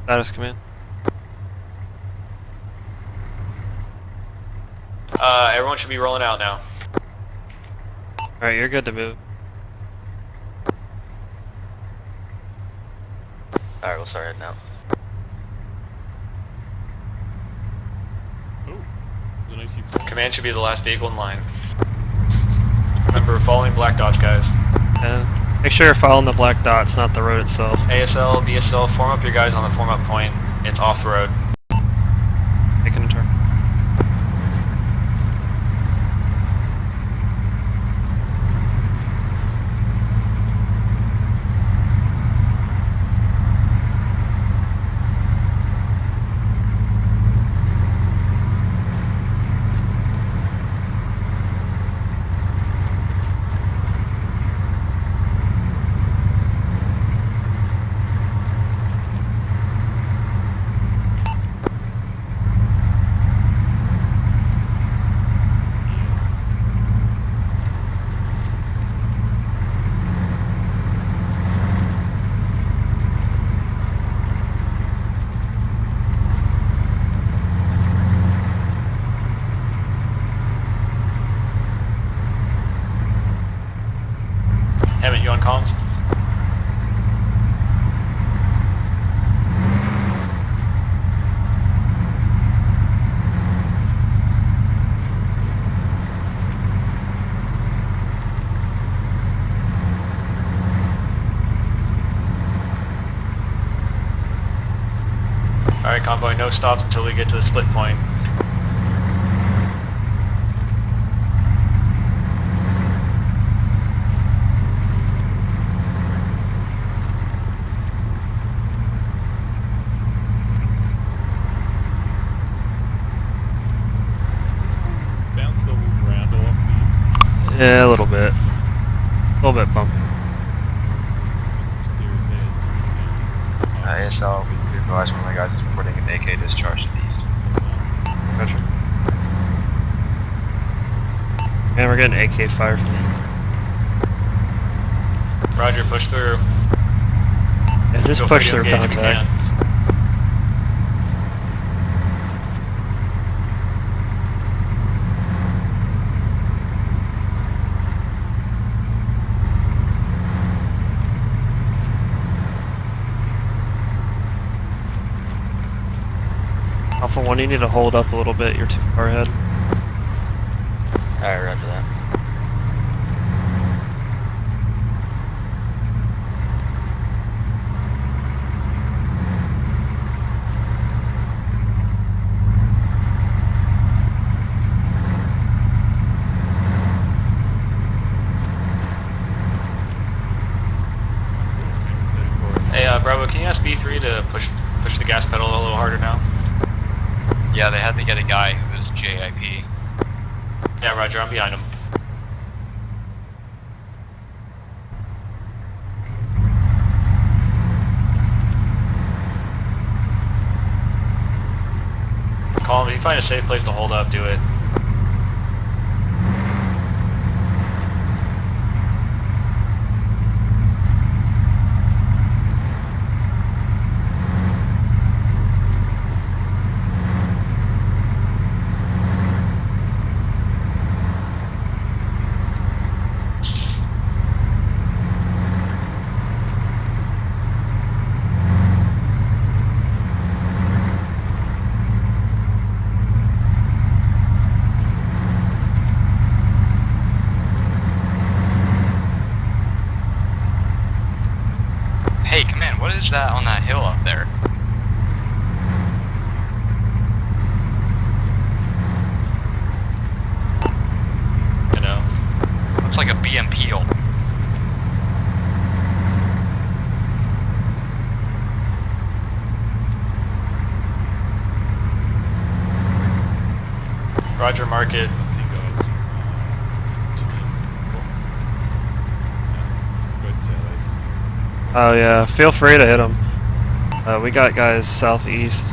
Status command. Everyone should be rolling out now. Alright, you're good to move. Alright, we'll start heading out. Command should be the last vehicle in line. Remember, following black dots, guys. Make sure you're following the black dots, not the road itself. ASL, BSL, form up your guys on the form up point. It's off the road. Making a turn. Hammett, you on comms? Alright, convoy, no stops until we get to the split point. Yeah, a little bit. A little bit bumpy. ASL, we advise one of my guys is reporting an AK discharge to the east. Gotcha. And we're getting AK fire from you. Roger, push through. Yeah, just Feel push free to through engage if you contact. can. Alpha 1, you need to hold up a little bit, you're too far ahead. Alright, roger that. Hey, Bravo, can you ask B3 to push the gas pedal a little harder now? Yeah, they had to get a guy who was JIP. Yeah, roger, I'm behind him. Call him, if you find a safe place to hold up, do it. Hey, command, what is that on that hill up there? You know, looks like a BMP. Roger, mark it. Oh yeah, feel free to hit them. We got guys southeast.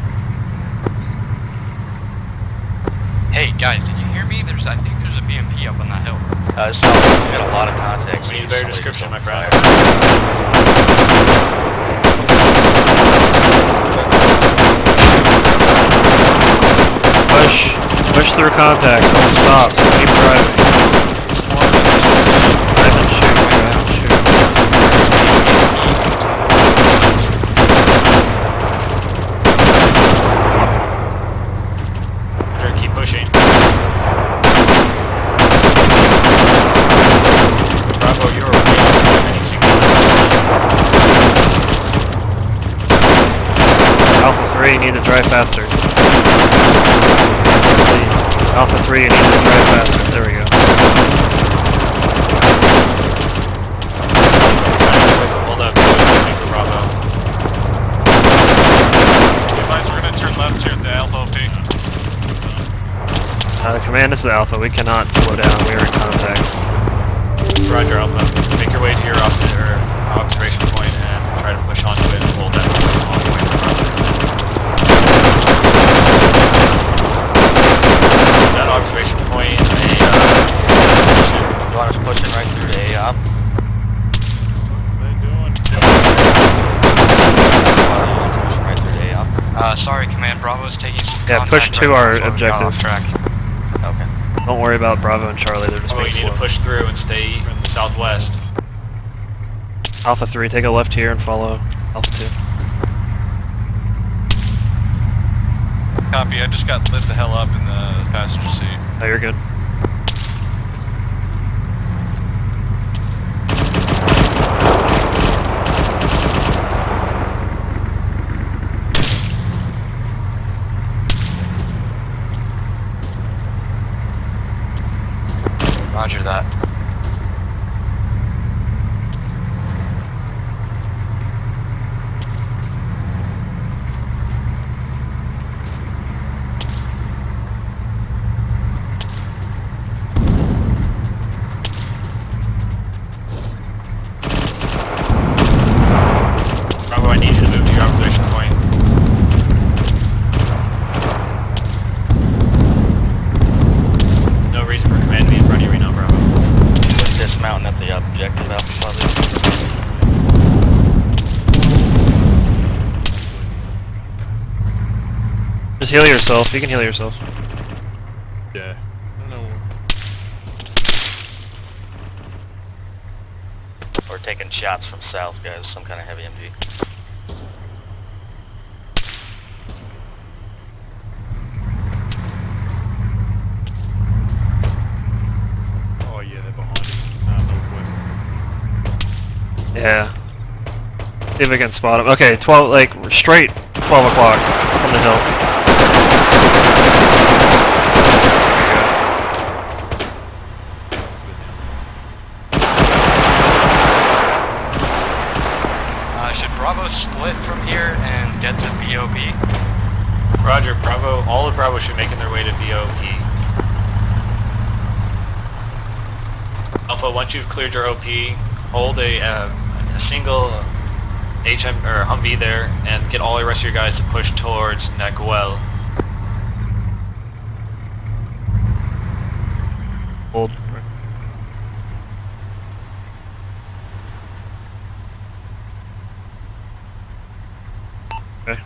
Hey guys, did you hear me? I think there's a BMP up on that hill. It's got a lot of context. We need a better description, my friend. Push through contact, don't stop, keep driving. Drive and shoot, drive and shoot. Better keep pushing. Bravo, you're way Alpha 3, you need to drive faster. Alpha 3, you need to drive faster. There we go. Hold up, Bravo. Hey, guys, we're gonna turn left here at the Alpha OP. Command, this is Alpha. We cannot slow down. We are in contact. Roger, Alpha. Make your way to your observation point and try to push onto it and hold that all the way to that observation point. You want us pushing right through to AOP? Sorry, Command. Bravo is taking some Yeah, push contact to right our now, so we got objective. off track. Okay. Don't worry about Bravo and Charlie. They're just Oh, being you need slow. to push through and stay southwest. Alpha 3, take a left here and follow Alpha 2. Copy. I just got lit the hell up in the passenger seat. Oh, you're good. Roger that. Bravo, I need you to move to your observation point. No reason for command to be in front of you right now, Bravo. Just dismounting at the objective, Alpha slightly. Just heal yourself. You can heal yourself. Yeah. I don't know. We're taking shots from south, guys. Some kind of heavy MG. Yeah. See if we can spot him. Okay, 12, like, straight 12 o'clock on the hill. Should Bravo split from here and get to BOP? Roger, Bravo. All of Bravo should make their way to BOP. Alpha, once you've cleared your OP, hold a single HM or Humvee there and get all the rest of your guys to push towards Naguel. Hold. Okay.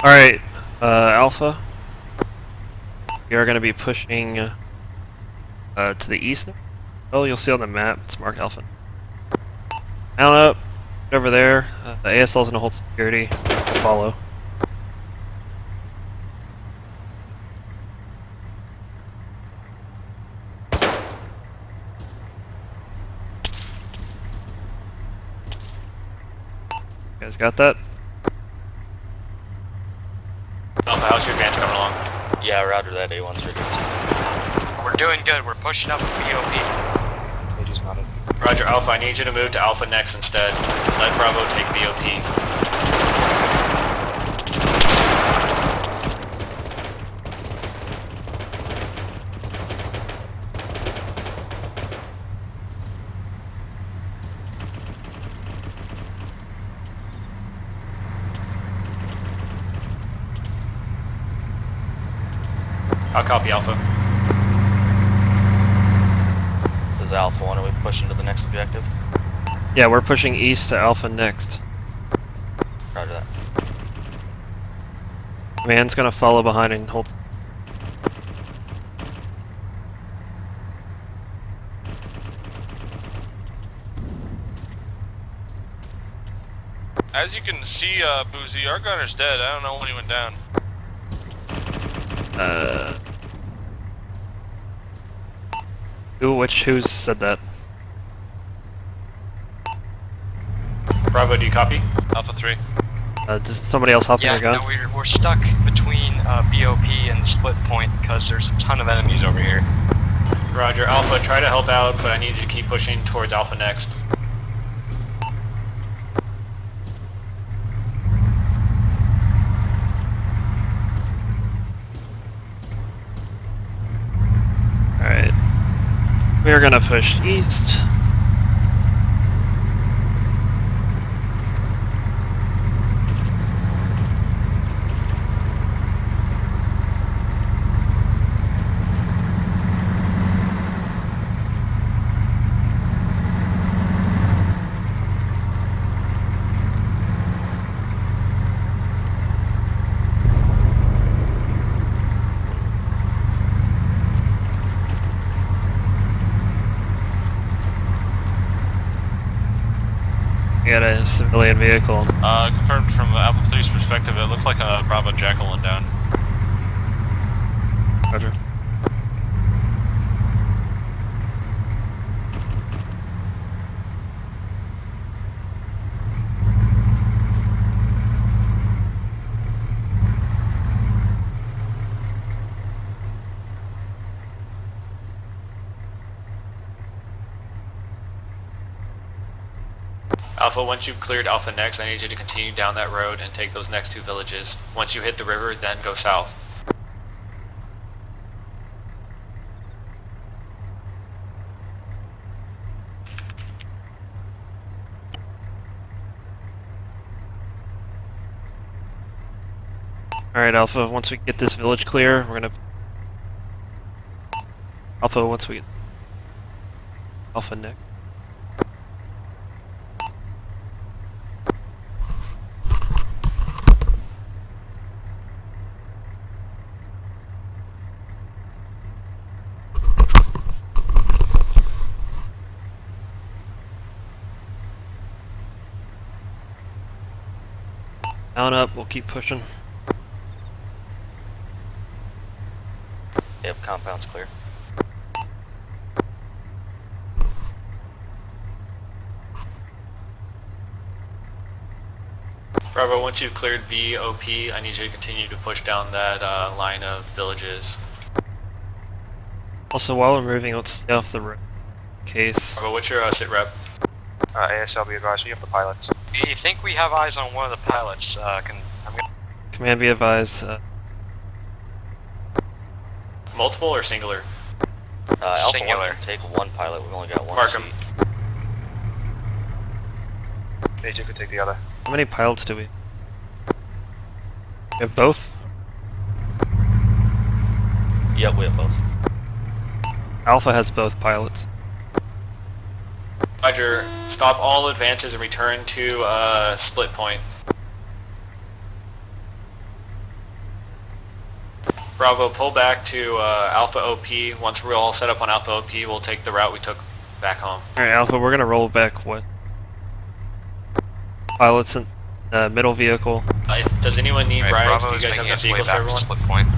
Alright, Alpha. We are going to be pushing to the east now. Oh, you'll see on the map, it's marked Alpha. Mount up, get over there. The ASL's going to hold security. Follow. You guys got that? Alpha, how's your advance coming along? Yeah, roger that, A1's ready. We're doing good, we're pushing up with BOP. They just nodded. Roger, Alpha, I need you to move to Alpha next instead. Let Bravo take BOP. I'll copy Alpha. This is Alpha 1, are we pushing to the next objective? Yeah, we're pushing east to Alpha next. Roger that. Man's gonna follow behind and hold. As you can see, Boozy, our gunner's dead. I don't know when he went down. Who said that? Bravo, do you copy? Alpha 3. Does somebody else hop in Yeah, their gun? no, we're stuck between BOP and Split Point because there's a ton of enemies over here. Roger, Alpha, try to help out, but I need you to keep pushing towards Alpha next. Alright. We are gonna push east. We got a civilian vehicle. Confirmed from Alpha 3's perspective, it looks like a Bravo Jackal went down. Roger. Alpha, once you've cleared Alpha next, I need you to continue down that road and take those next two villages. Once you hit the river, then go south. Alright, Alpha, once we get this village clear, we're gonna... Alpha, once we get... Alpha next. Down up, we'll keep pushing. Yep, compound's clear. Bravo, once you've cleared VOP, I need you to continue to push down that line of villages. Also, while we're moving, let's stay off the road. Case. Bravo, what's your sit rep? ASL, be advised, we have the pilots. We think we have eyes on one of the pilots. Command be advised. Multiple or singular? Alpha Singular. 1 can take one pilot, we've only got one Mark seat. him. AJ could take the other. How many pilots do we? We have both? Yep, we have both. Alpha has both pilots. Roger, stop all advances and return to split point. Bravo, pull back to Alpha OP. Once we're all set up on Alpha OP, we'll take the route we took back home. Alright, Alpha, we're gonna roll back what? Pilots in middle vehicle. Does anyone need rides? Bravo Do you is guys have making enough its way vehicles for back to everyone? split point.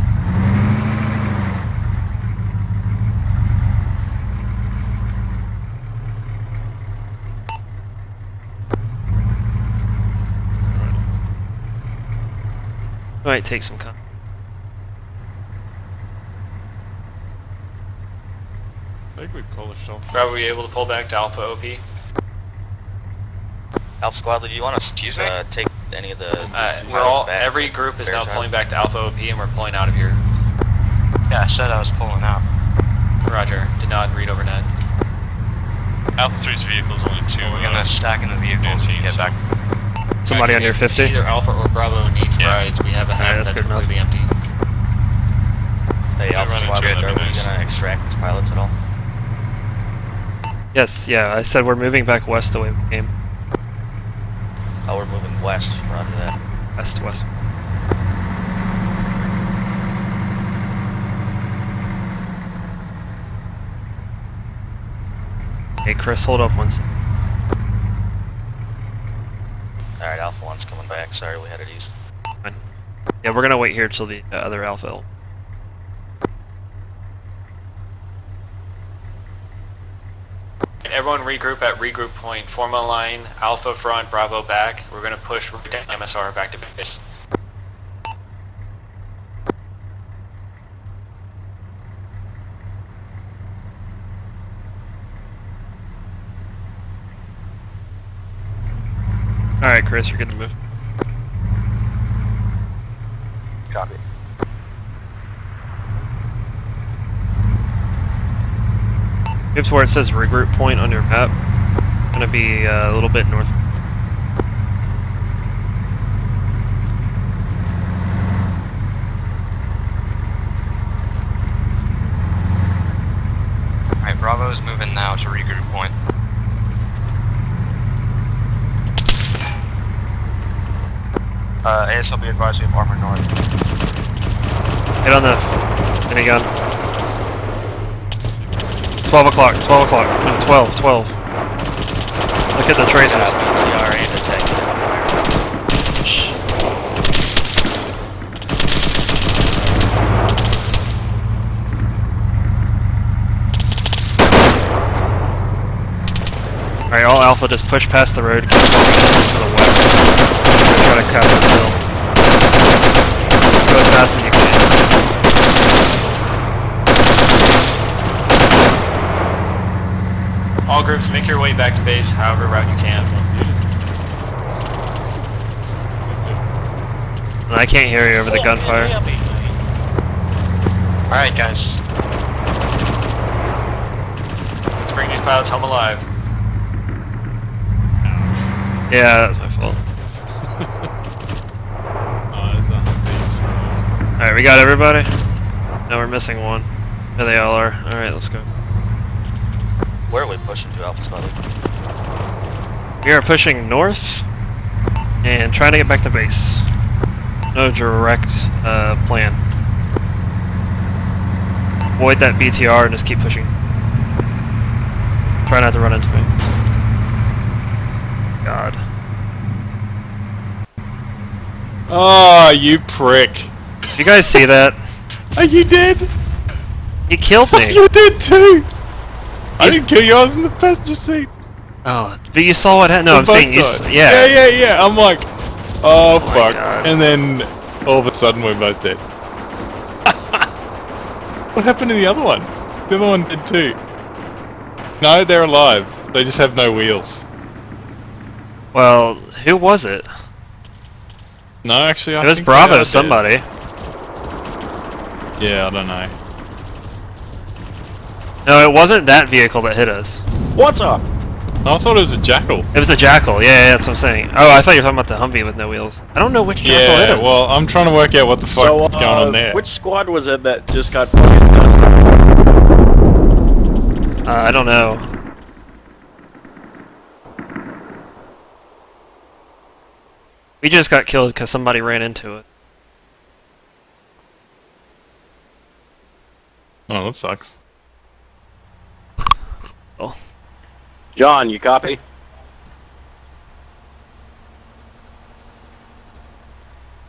Might take some time. I think we polished off. Bravo, were you able to pull back to Alpha OP? Alpha Squad, do you want to take any of the We're all, back? every group is now Bears pulling back to Alpha OP and we're pulling out of here. Yeah, I said I was pulling out. Roger, did not read over net. Alpha 3's vehicle's only 2. We're gonna stack in the vehicles and get back. Somebody under 50? Either Alpha or Bravo needs rides. We have a hand that's that's good enough. completely empty. Hey, Alpha running Squad, jet are we noise. gonna extract these pilots at all? Yes, yeah, I said we're moving back west the way we came. Oh, we're moving west, roger that. West, west. Hey Chris, hold up one second. Alright, Alpha 1's coming back, sorry we had it east. Fine. Yeah, we're gonna wait here till the other Alpha. Everyone regroup at regroup point. Form a line, Alpha front, Bravo back. We're going to push MSR back to base. Alright Chris, you're good to move. Copy. Move to where it says regroup point on your map. Gonna be a little bit north. Alright, Bravo is moving now to regroup point. ASL, be advised, we have Armor north. Get on the minigun. 12 o'clock, 12 o'clock. No, 12. Look at the tracers. BTR and attack. Shh. Alright, all Alpha, just push past the road. Keep going to the west. Try to cut it still. Just go as fast as you can. All groups, make your way back to base however route you can. And I can't hear you over the gunfire. Alright guys. Let's bring these pilots home alive. Yeah, that was my fault. Alright, we got everybody? No, we're missing one. There they all are. Alright, let's go. Where are we pushing to, Alpha Squad? We are pushing north and trying to get back to base. No direct plan. Avoid that BTR and just keep pushing. Try not to run into me. God. Oh, you prick. You guys see that? Oh, you did? He killed me. You did too! I didn't kill you, I was in the passenger seat. Oh, but you saw what happened. No, We I'm saying you. both died. Yeah. Yeah. I'm like, Oh, my fuck. God. And then all of a sudden we're both dead. What happened to the other one? The other one did too. No, they're alive. They just have no wheels. Well, who was it? No, actually, I It was think Bravo they are somebody. dead. Yeah, I don't know. No, it wasn't that vehicle that hit us. What's up? No, I thought it was a Jackal. It was a Jackal. Yeah, that's what I'm saying. Oh, I thought you were talking about the Humvee with no wheels. I don't know which Jackal hit Yeah, us. well, I'm trying to work out what the fuck So, is going on there. which squad was it that just got fucking dusted? I don't know. We just got killed because somebody ran into it. Oh, that sucks. Oh. John, you copy?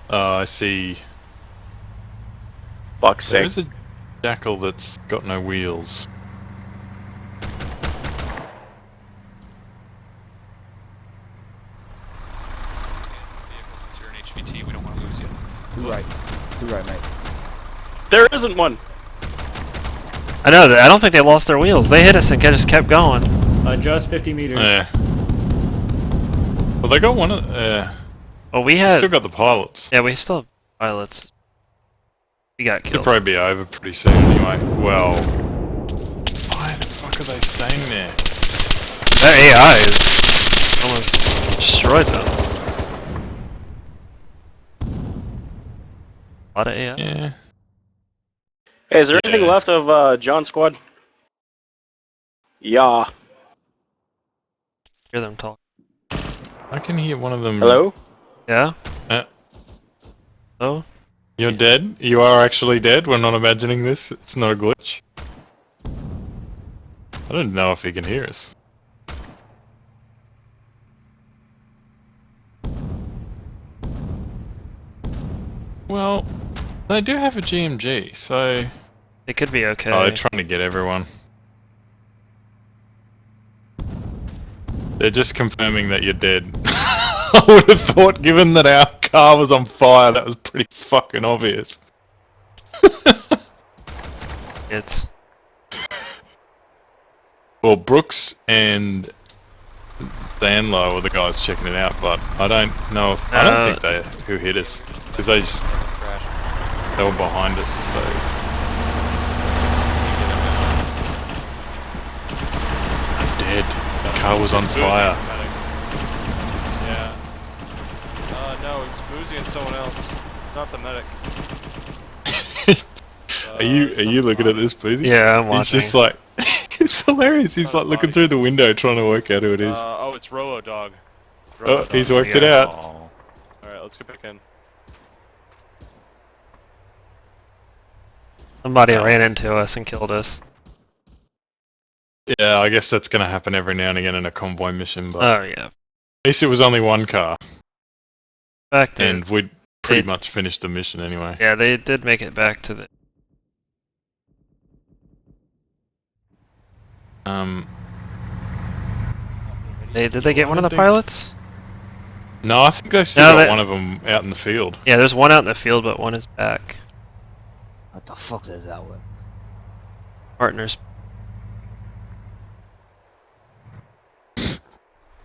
I see. Fuck's sake. There's a Jackal that's got no wheels. Since you're an HVT, we don't want to lose you. Too right, mate. There isn't one. I know that. I don't think they lost their wheels. They hit us and just kept going. Just 50 meters. Yeah. Well, they got one of. Well, we had. Still got the pilots. Yeah, we still have pilots. We got Could killed. probably be over pretty soon anyway. Well, why the fuck are they staying there? Their AI is almost destroyed them. A lot of AI. Yeah. Hey, is there anything left of John's squad? Yeah. Hear them talk. I can hear one of them. Hello? Yeah? Oh? You're dead? You are actually dead? We're not imagining this? It's not a glitch? I don't know if he can hear us. Well, they do have a GMG, so... It could be okay. Oh, they're trying to get everyone. They're just confirming that you're dead. I would have thought, given that our car was on fire, that was pretty fucking obvious. It's... Well, Brooks and Danlo were the guys checking it out, but I don't know if... I don't think they... who hit us. Because they just... They were behind us, so... I'm dead. The car was on fire. Yeah. No, it's Boozy and someone else. It's not the medic. Are you looking at this, Boozy? Yeah, I'm watching. He's just like... it's hilarious. He's like looking through the window trying to work out who it is. Oh, it's Robo Dog. Oh, he's worked it out. Alright, let's get back in. Somebody ran into us and killed us. Yeah, I guess that's gonna happen every now and again in a convoy mission, but... Oh, yeah. At least it was only one car. Back to... And we'd pretty much finished the mission anyway. Yeah, they did make it back to the... Did they get one of the pilots? No, I think they still got one of them out in the field. Yeah, there's one out in the field, but one is back. What the fuck does that work? Partners.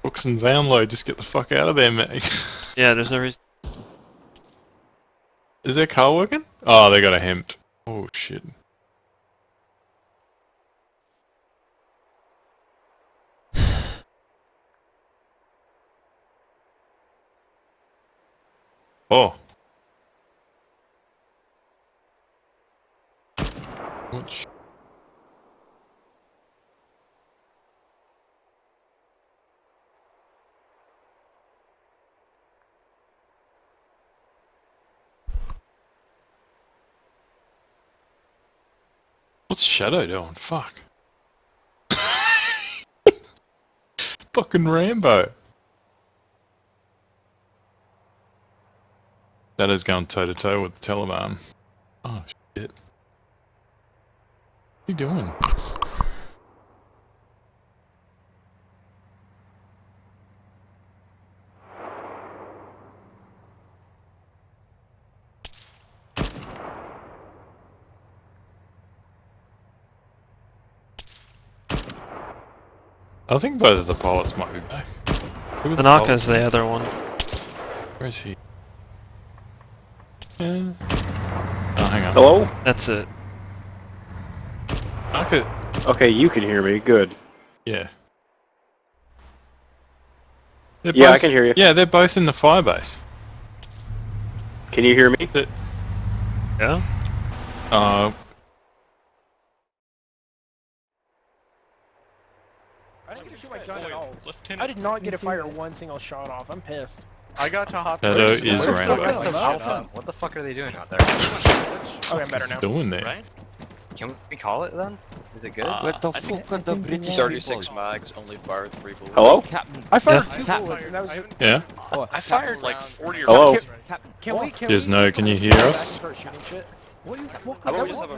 Brooks and Vanlo, just get the fuck out of there, mate. Yeah, there's no reason. Is their car working? Oh, they got a hemp. Oh, shit. Oh. Which? What's Shadow doing? Fuck. Fucking Rambo. Shadow's going toe to toe with the Taliban. Oh shit. What are you doing? I think both of the pilots might be back. Who was the Tanaka's pilot? the other one. Where is he? Yeah. Oh, hang on. Hello? That's it. Okay. Okay, you can hear me. Good. Yeah. Yeah, I can hear you. Yeah, they're both in the firebase. Can you hear me? Yeah? I didn't get to shoot my gun at all. I did not get to fire one single shot off. I'm pissed. I got to hop. Shadow is Where's Rainbow. the rest of Alpha? What the fuck are they doing out there? Okay, I'm better now. Doing there. Right? Can we call it then? Is it good? What the I think- fuck are the British 36 mags, only fired 3 bullets. Hello? I fired Yeah. 2 bullets, and that was... Yeah. I fired like 40 or Hello? There's no. Can you hear us?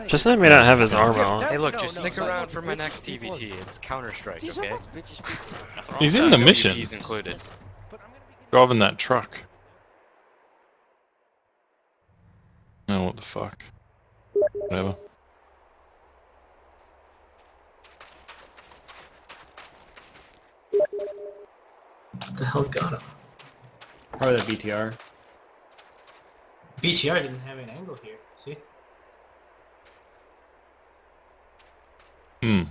Just let me not have his armor on. Hey, look, just stick around for my next TVT. It's Counter-Strike, okay? He's in the mission. He's included. Driving that truck. Oh, what the fuck? Whatever. What the hell got him? Probably the BTR. BTR didn't have an angle here. See? Hmm.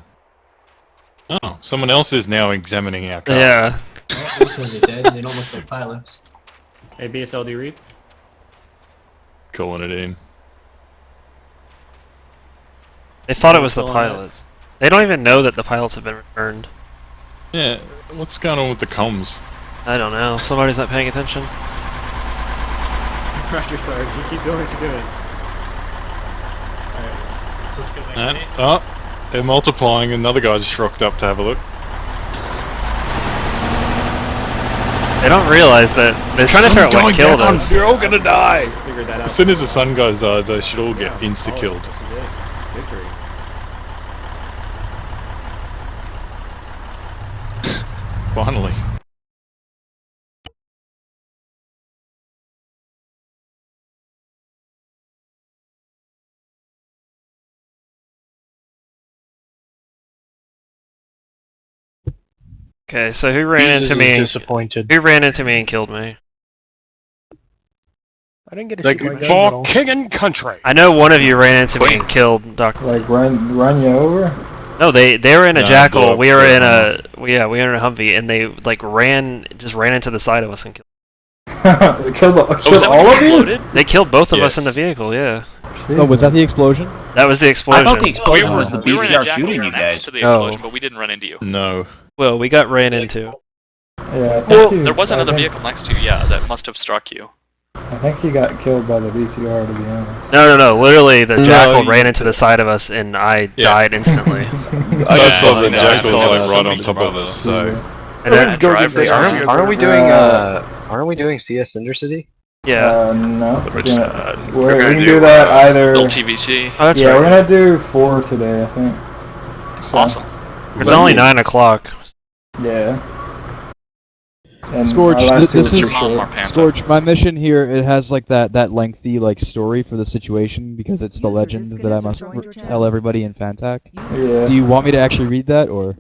Oh, someone else is now examining our car. Yeah. Oh, these guys are dead. They don't look like pilots. Hey, BSLD read. Calling it in. They thought it was the Still on that? pilots. They don't even know that the pilots have been returned. Yeah, what's going on with the comms? I don't know. Somebody's not paying attention. Roger, sorry. You keep doing what you're doing. Alright. Let's just go back And, to base. oh, they're multiplying. Another guy just rocked up to have a look. They don't realize that they're trying to figure out what killed us. You're all gonna die! Figured that out. As soon as the sun goes down, they should all get insta-killed. This is it. Victory. Finally. Okay, so who ran Jesus into me? is disappointed. Who ran into me and killed me? I didn't get to Like, shoot my gun at for all. king and country! I know one of you ran into me and killed Dr. Like run you over? No, they were in a No, Jackal. blow We up were the in a we were in a Humvee, and they like just ran into the side of us and killed. They killed all that when of you you? exploded? They killed both of us in the Yes. vehicle. Yeah, Oh, was that the explosion? that was the I explosion. thought the explosion was the We were in a BTR Jackal shooting you next guys. to the explosion, Oh. but we didn't run into you. No. Well, we got ran into. Yeah, I think Well, you, there was I another think- vehicle next to you, yeah, that must have struck you. I think he got killed by the BTR, to be honest. No. Literally, the No, Jackal you- ran into the side of us, and I Yeah. died instantly. That's Yeah, why the yeah, Jackal's yeah, like right on somebody's top of brother. us, so... And then, Wait, aren't we doing CS Cinder City? yeah. No. We're We're just, gonna, we're we gonna can do, do that either. Little TVT. Oh, that's Yeah, right. we're gonna do 4 today, I think. So, Awesome. It's only 9 o'clock. Yeah. And Scourge, our last two this were is short. More Panther. Scourge. My mission here, it has like that lengthy like story for the situation because it's the legend that I must tell everybody in Fantac. Yeah. Do you want me to actually read that or?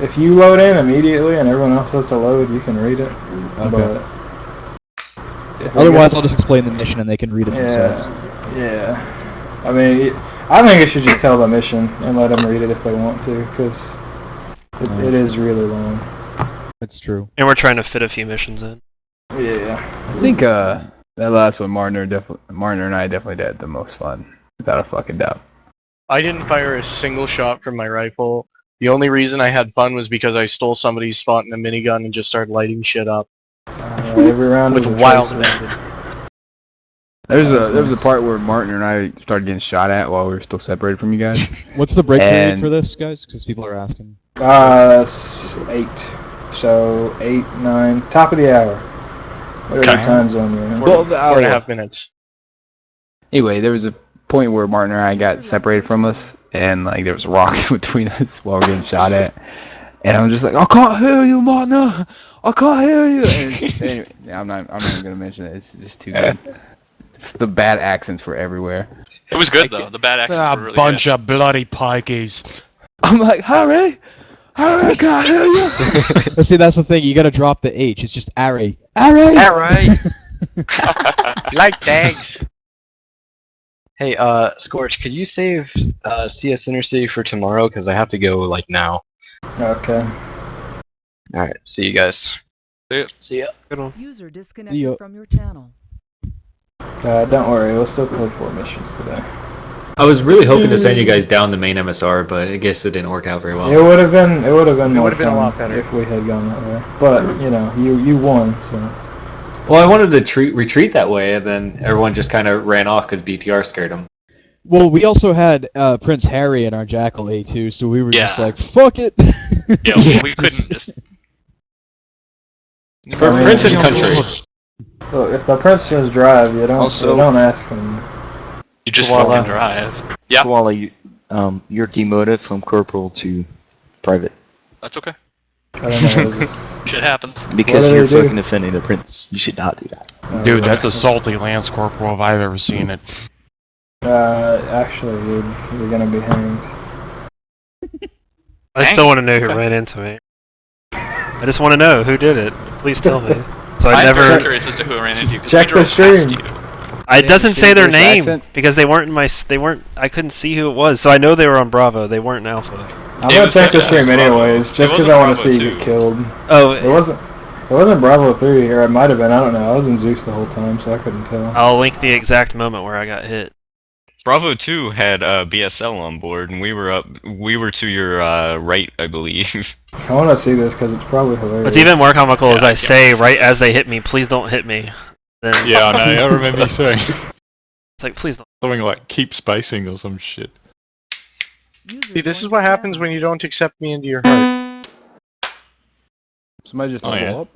If you load in immediately and everyone else has to load, you can read it. Okay. But if it Otherwise, gets- I'll just explain the mission and they can read it themselves. Yeah. I mean, I think you should just tell the mission and let them read it if they want to, because it is really long. It's true. And we're trying to fit a few missions in. Yeah. I think that last one, Martin and I definitely had the most fun, without a fucking doubt. I didn't fire a single shot from my rifle. The only reason I had fun was because I stole somebody's spot in a minigun and just started lighting shit up. Every round With is a wild tracer. abandon. There was a nice. part where Martin and I started getting shot at while we were still separated from you guys. What's the break period And- for this, guys? Because people are asking. 8. So 8, 9, top of the hour. Whatever Okay. time zone you're in. Well, 4.5 minutes. Anyway, there was a point where Martin and I got separated from us, and like there was a rock between us while we were getting shot at, and I was just like, "I can't hear you, Martin. I can't hear you." And anyway, I'm not even gonna mention it. It's just too good. The bad accents were everywhere. It was good though. The bad accents were really bunch good. of bloody pikeys. I'm like, Harry, Harry, God, hear you. But see, that's the thing. You gotta drop the H. It's just Harry. Harry. Harry. Like tags. Hey, Scorch, could you save CS Intercity for tomorrow? Because I have to go like now. Okay. All right. See you guys. See ya. Good one. User See ya. disconnected from your channel. Don't worry, we'll still play 4 missions today. I was really hoping to send you guys down the main MSR, but I guess it didn't work out very well. It would have been more would've been a fun lot better. if we had gone that way. But you know, you won, so. Well, I wanted to retreat that way, and then everyone just kind of ran off because BTR scared them. Well, we also had Prince Harry in our Jackal A2, so we were just Yeah. like, fuck it. Yeah, well, we couldn't just. For Prince and Country. Look, if the prince just drive, you don't ask him. You just Koala. fucking drive. Yeah, Koala, you're demoted from corporal to private that's okay. I don't know. What is it? Shit happens. because do you're they do? fucking offending the prince. You should not do that. Dude, that's a salty Lance Corporal if I've ever seen it. Actually, you're gonna be hanged. I still want to know who ran into me. I just want to know who did it. Please tell me. So I I'm never. very curious as to who ran into you. 'cause Check we drove the stream. past you. It doesn't say their British name accent? because they weren't in my. They weren't. I couldn't see who it was, so I know they were on Bravo. They weren't in Alpha. I'm It gonna was check the definitely stream Bravo. anyways, It just because wasn't I want to Bravo see you 2. get killed. Oh, It wasn't Bravo 3, or it might have been. I don't know. I was in Zeus the whole time, so I couldn't tell. I'll link the exact moment where I got hit. Bravo 2 had BSL on board, and we were to your right, I believe. I want to see this because it's probably hilarious. What's even more comical is Yeah, I say yes. right as they hit me, "Please don't hit me." Then Yeah, I know. I remember you saying it's like, "Please don't." something like "keep spacing" or some shit. See, this is what happens when you don't accept me into your heart. Somebody just Oh, level yeah. up.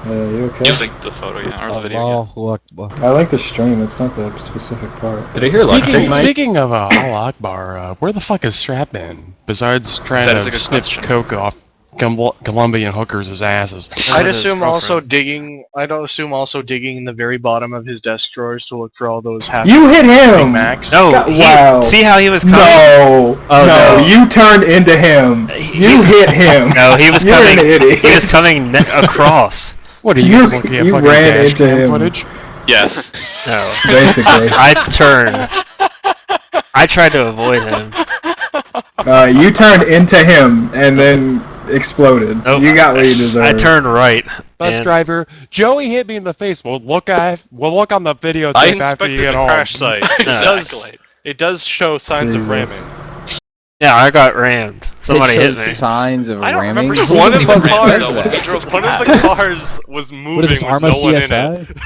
You okay? You linked the photo, yeah, or the video. Allahu Akbar. I like the stream. It's not the specific part. Did I hear electric, Mike? Speaking of Allah Akbar, where the fuck is Strap been? Besides trying That is a to good snip question. coke off Colombian hookers' asses. I'd his assume also girlfriend. digging. I'd assume also digging in the very bottom of his desk drawers to look for all those happy You hit him! Max. No, Wow. see how he was coming. No, Oh, no. you turned into him. You hit him. No, he was You're coming. an idiot. He was coming across. What are You- you looking at you fucking ran dash into cam him. footage? Yes. No, Basically. I turned. I tried to avoid him. You turned into him and then exploded. Nope. You got what you deserved. I turned right. Bus and- driver, Joey hit me in the face. We'll look on the video I tape after you inspected get the home. crash site. Exactly. It does show signs of Jesus. ramming. Yeah, I got rammed. Somebody It hit shows me. Signs of I don't ramming. remember Who seeing One the of fuck the says cars, that? we drove one of past. the cars was moving What is this, with Arma no one in CSI? it.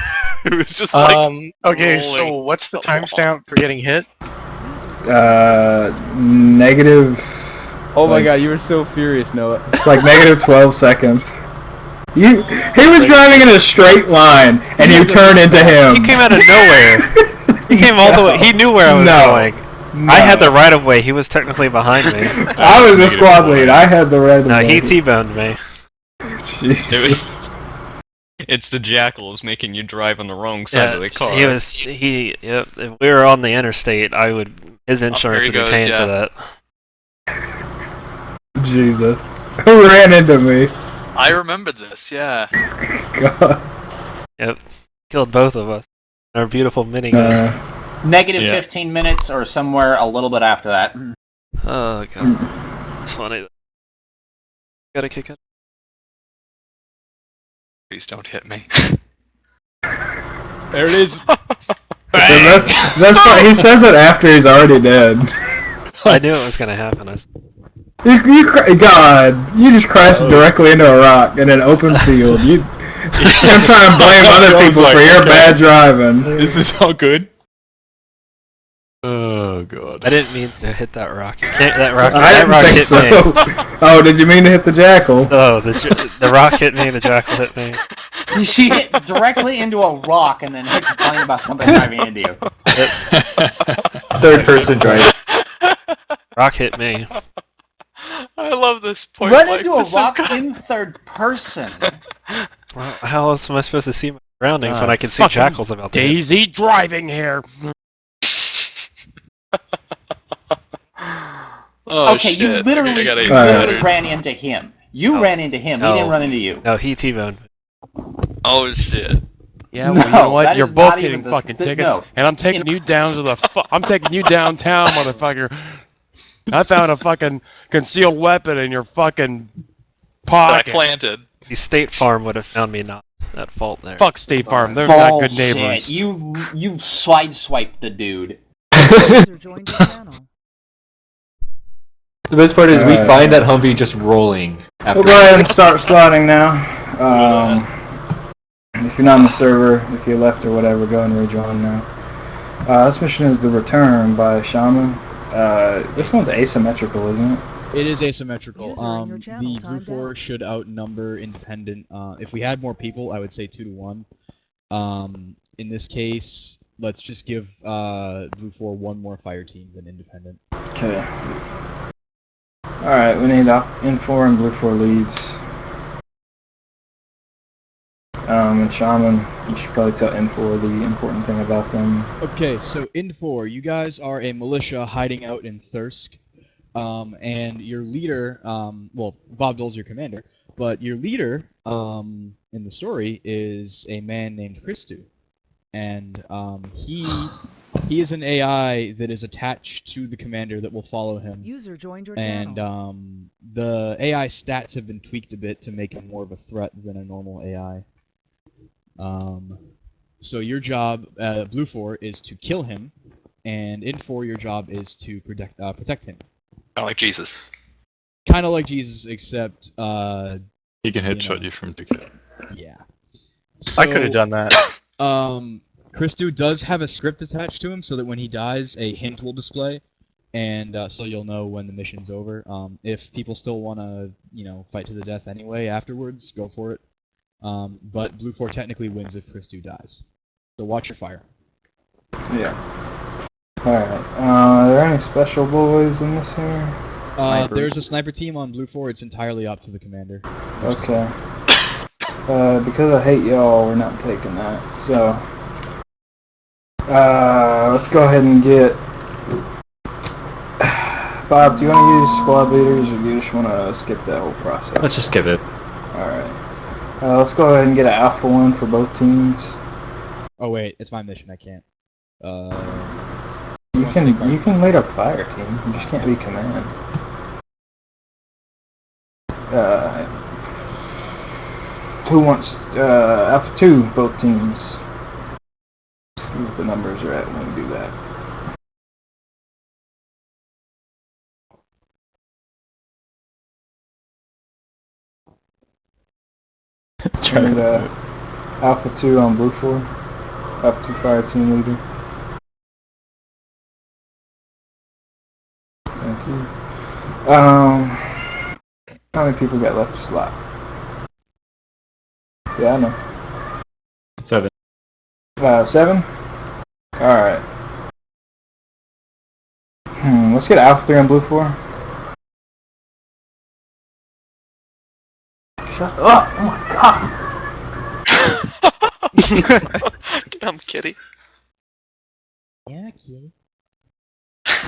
It was just like, okay, so rolling what's the the wall. timestamp for getting hit? Negative. Oh my like, god, you were so furious, Noah. It's like negative 12 seconds. He was driving in a straight line, and you turned into him. He came out of nowhere. He came all the way. He knew where I was going. No. I had the right of way. He was technically behind me. I was a squad lead. I had the right of No, way. he T-boned me. Jesus. It's the jackals making you drive on the wrong side of the car. He was. He. Yep. If we were on the interstate, I would. His insurance he would be goes, paying yeah. for that. Jesus. Who ran into me? I remember this, yeah. God. Yep. Killed both of us. Our beautiful minigun. Negative Yeah. 15 minutes or somewhere a little bit after that. Oh god. It's funny. Gotta kick it. Please don't hit me. There it is. That's fine. He says it after he's already dead. I knew it was gonna happen. God, you just crashed directly into a rock in an open field. You're trying to blame other people for your bad driving. Is this all good? Oh god. I didn't mean to hit that rock. That rock. I That didn't rock think hit so. me. Oh, did you mean to hit the jackal? Oh, the rock hit me. The jackal hit me. She hit directly into a rock and then hit complaining about somebody driving into you. Third person drive. Rock hit me. I love this point. Run into a rock in third person. Well, how else am I supposed to see my surroundings when I can see Fucking jackals about to hit? Daisy driving here. Oh, okay, shit. you literally, I gotta you use literally that. ran into him. You ran into him. He No. didn't run into you. No, he T-boned. Oh, shit. Yeah, well, you know what? that You're is both not getting even the- fucking the- tickets, no. and I'm taking you down to the. I'm taking you downtown, motherfucker. I found a fucking concealed weapon in your fucking That I pocket. planted. The State Farm would have found me not at fault there. Fuck State Farm. They're not good Bullshit. neighbors. You sideswiped the dude. The best part is we Alright. find that Humvee just rolling. We'll go ahead and start slotting now. If you're not on the server, if you left or whatever, go and rejoin now. This mission is The Return by Shaman. This one's asymmetrical, isn't it? It is asymmetrical. The Blue 4 should outnumber Independent. If we had more people, I would say 2 to 1. In this case, let's just give Blue 4 one more fire team than Independent. Okay. Alright, we need N4 and Blue 4 leads. And Shaman, you should probably tell N4 the important thing about them. Okay, so Ind4, you guys are a militia hiding out in Thirsk. And your leader, well, Bob Dole's your commander, but your leader, in the story, is a man named Christu. And, he is an AI that is attached to the commander that will follow him. User joined your and, channel. the AI stats have been tweaked a bit to make him more of a threat than a normal AI. So your job, Blue 4, is to kill him, and in 4, your job is to protect him. Kind of like Jesus. Kind of like Jesus, except He can headshot you from 2K. Yeah. I could have done that. Christu does have a script attached to him, so that when he dies, a hint will display, and so you'll know when the mission's over. If people still want to, fight to the death anyway afterwards, go for it. But Blue 4 technically wins if Christu dies. So watch your fire. Yeah. Alright. Are there any special boys in this here? There's a sniper team on Blue 4. It's entirely up to the commander. Okay. Because I hate y'all, we're not taking that. So, let's go ahead and get... Bob, do you want to use squad leaders, or do you just want to skip that whole process? Let's just skip it. Alright. Let's go ahead and get an Alpha 1 for both teams. Oh wait, it's my mission, I can't. You can lead a fire team, you just can't be command. Who wants Alpha 2, both teams? Let's see what the numbers are at when we do that. And, Alpha 2 on Blue 4. Alpha 2 fire team leader. Thank you. How many people got left to slot? Yeah, I know. 7. 7? Alright. Let's get Alpha 3 on Blue 4. Shut up! Oh my god! Damn kitty. Yeah, kitty.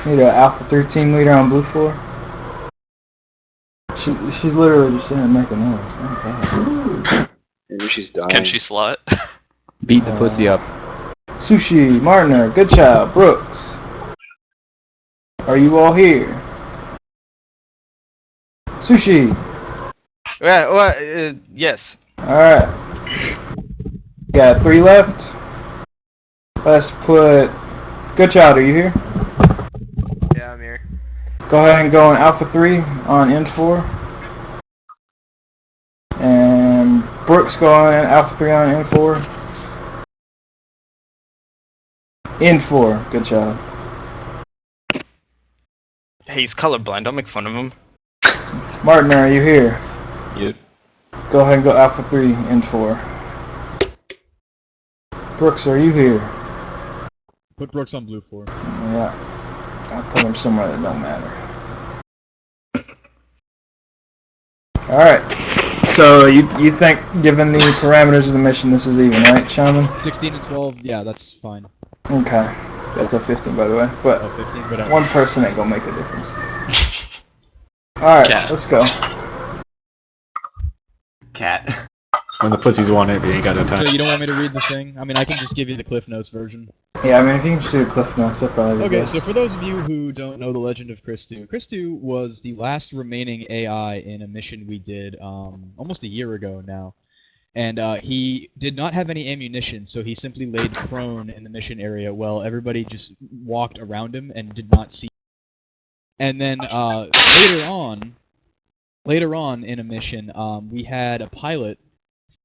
Need an Alpha 3 team leader on Blue 4. She's literally just sitting there making noise. Oh, God. Maybe she's dying. Can she slot? Beat the pussy up. Sushi, Martiner, Good Child, Brooks. Are you all here? Sushi! Yes. Alright. Got 3 left. Let's put... Good Child, are you here? Yeah, I'm here. Go ahead and go on Alpha 3 on N4. And Brooks go on Alpha 3 on N4. N4, Good Child. Hey, he's colorblind. Don't make fun of him. Martin, are you here? Yep. Go ahead and go Alpha 3 N4. Brooks, are you here? Put Brooks on Blue 4. Yeah. I'll put him somewhere that don't matter. Alright. So, you think, given the parameters of the mission, this is even, right, Shaman? 16 and 12, yeah, that's fine. Okay. That's a 15, by the way. But 15, but one person ain't gonna make a difference. Alright, Cat. let's go. Cat. When the pussies want it, we ain't got no time. So you don't want me to read the thing? I mean, I can just give you the Cliff Notes version. Yeah, I mean, if you can just do the Cliff Notes, that'd probably be Okay, best. so for those of you who don't know the legend of Christu, Christu was the last remaining AI in a mission we did almost a year ago now. And he did not have any ammunition, so he simply laid prone in the mission area while everybody just walked around him and did not see. And then later on in a mission, we had a pilot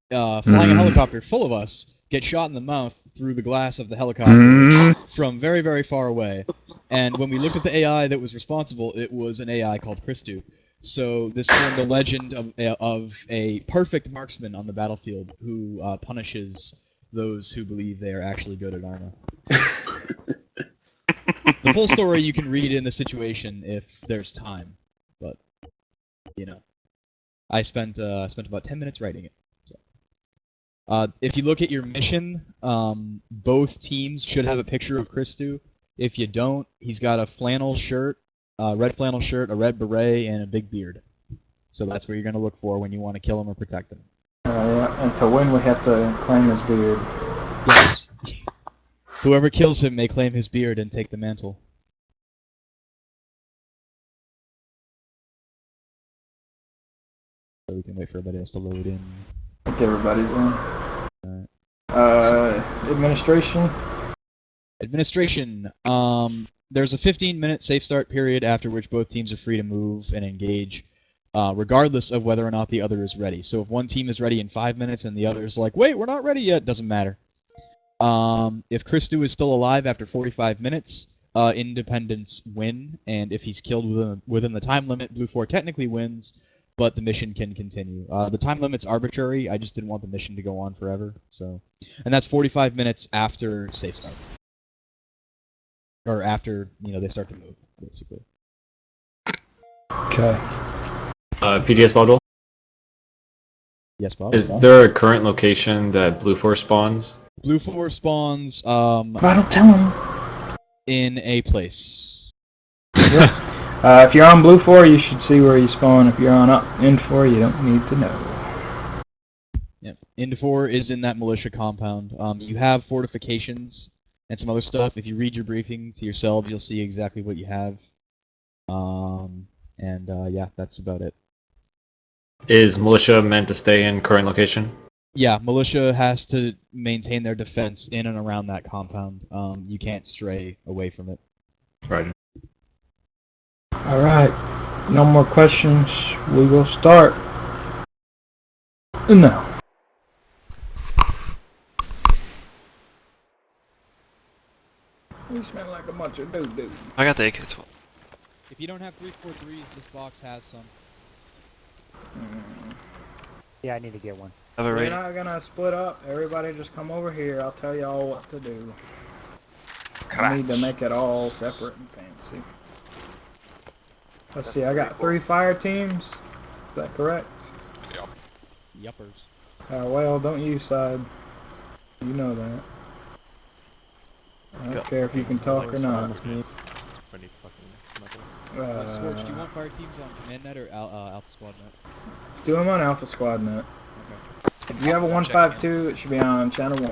flying a helicopter full of us get shot in the mouth through the glass of the helicopter from very, very far away. And when we looked at the AI that was responsible, it was an AI called Christu. So this formed the legend of a perfect marksman on the battlefield who punishes those who believe they are actually good at Arma. The full story you can read in the situation if there's time, but you know, I spent about 10 minutes writing it. So. If you look at your mission, both teams should have a picture of Christu. If you don't, he's got a flannel shirt. Red flannel shirt, a red beret, and a big beard. So that's what you're going to look for when you want to kill him or protect him. Yeah, and to win we have to claim his beard. Yes. Whoever kills him may claim his beard and take the mantle. So we can wait for everybody else to load in. I think everybody's in. Administration? Administration. There's a 15-minute safe start period after which both teams are free to move and engage, regardless of whether or not the other is ready. So if one team is ready in 5 minutes and the other is like, wait, we're not ready yet, doesn't matter. If Christu is still alive after 45 minutes, Independents win, and if he's killed within the time limit, Blue 4 technically wins, but the mission can continue. The time limit's arbitrary, I just didn't want the mission to go on forever, so... And that's 45 minutes after safe start. Or after, they start to move, basically. Okay. PTS Bottle? Yes, Bob? Is there a current location that Blue 4 spawns? Blue 4 spawns, I don't tell him. in a place. If you're on Blue 4, you should see where you spawn. If you're on End 4, you don't need to know. Yep. End 4 is in that militia compound. You have fortifications and some other stuff. If you read your briefing to yourselves, you'll see exactly what you have. Yeah, that's about it. Is militia meant to stay in current location? Yeah, militia has to maintain their defense in and around that compound. You can't stray away from it. Right. Alright. No more questions. We will start now. You smell like a bunch of doo-doo. I got the AK-12. If you don't have 343s, this box has some. Yeah, I need to get one. We're not gonna split up. Everybody just come over here. I'll tell y'all what to do. I need to make it all separate and fancy. Let's see, I got 3 fire teams. Is that correct? Yep. Yuppers. Well, don't you side. You know that. I don't care if you can talk or not. Scorch, do you want fire teams on Command Net or Alpha Squad Net? Do them on Alpha Squad Net. Okay. If you have a 152, it should be on channel 1.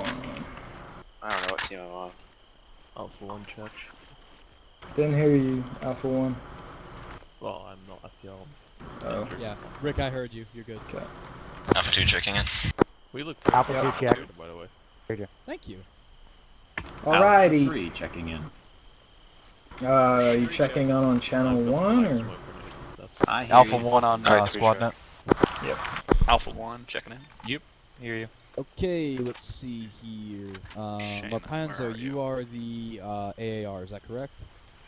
I don't know what team I'm on. Alpha 1 check. Didn't hear you, Alpha 1. Well, I'm not FPL. Oh. Yeah, Rick, I heard you. You're good. Okay. Alpha 2 checking in. We look Alpha 2 check. by the way. Thank you. Alrighty. Alpha 3 checking in. Are you checking on channel 1 or? Alpha 1 on Squad Net. Yep. Alpha 1 checking in. Yep. Hear you. Okay, let's see here. Shame, Marpanzo, where are you are the AAR, is that correct?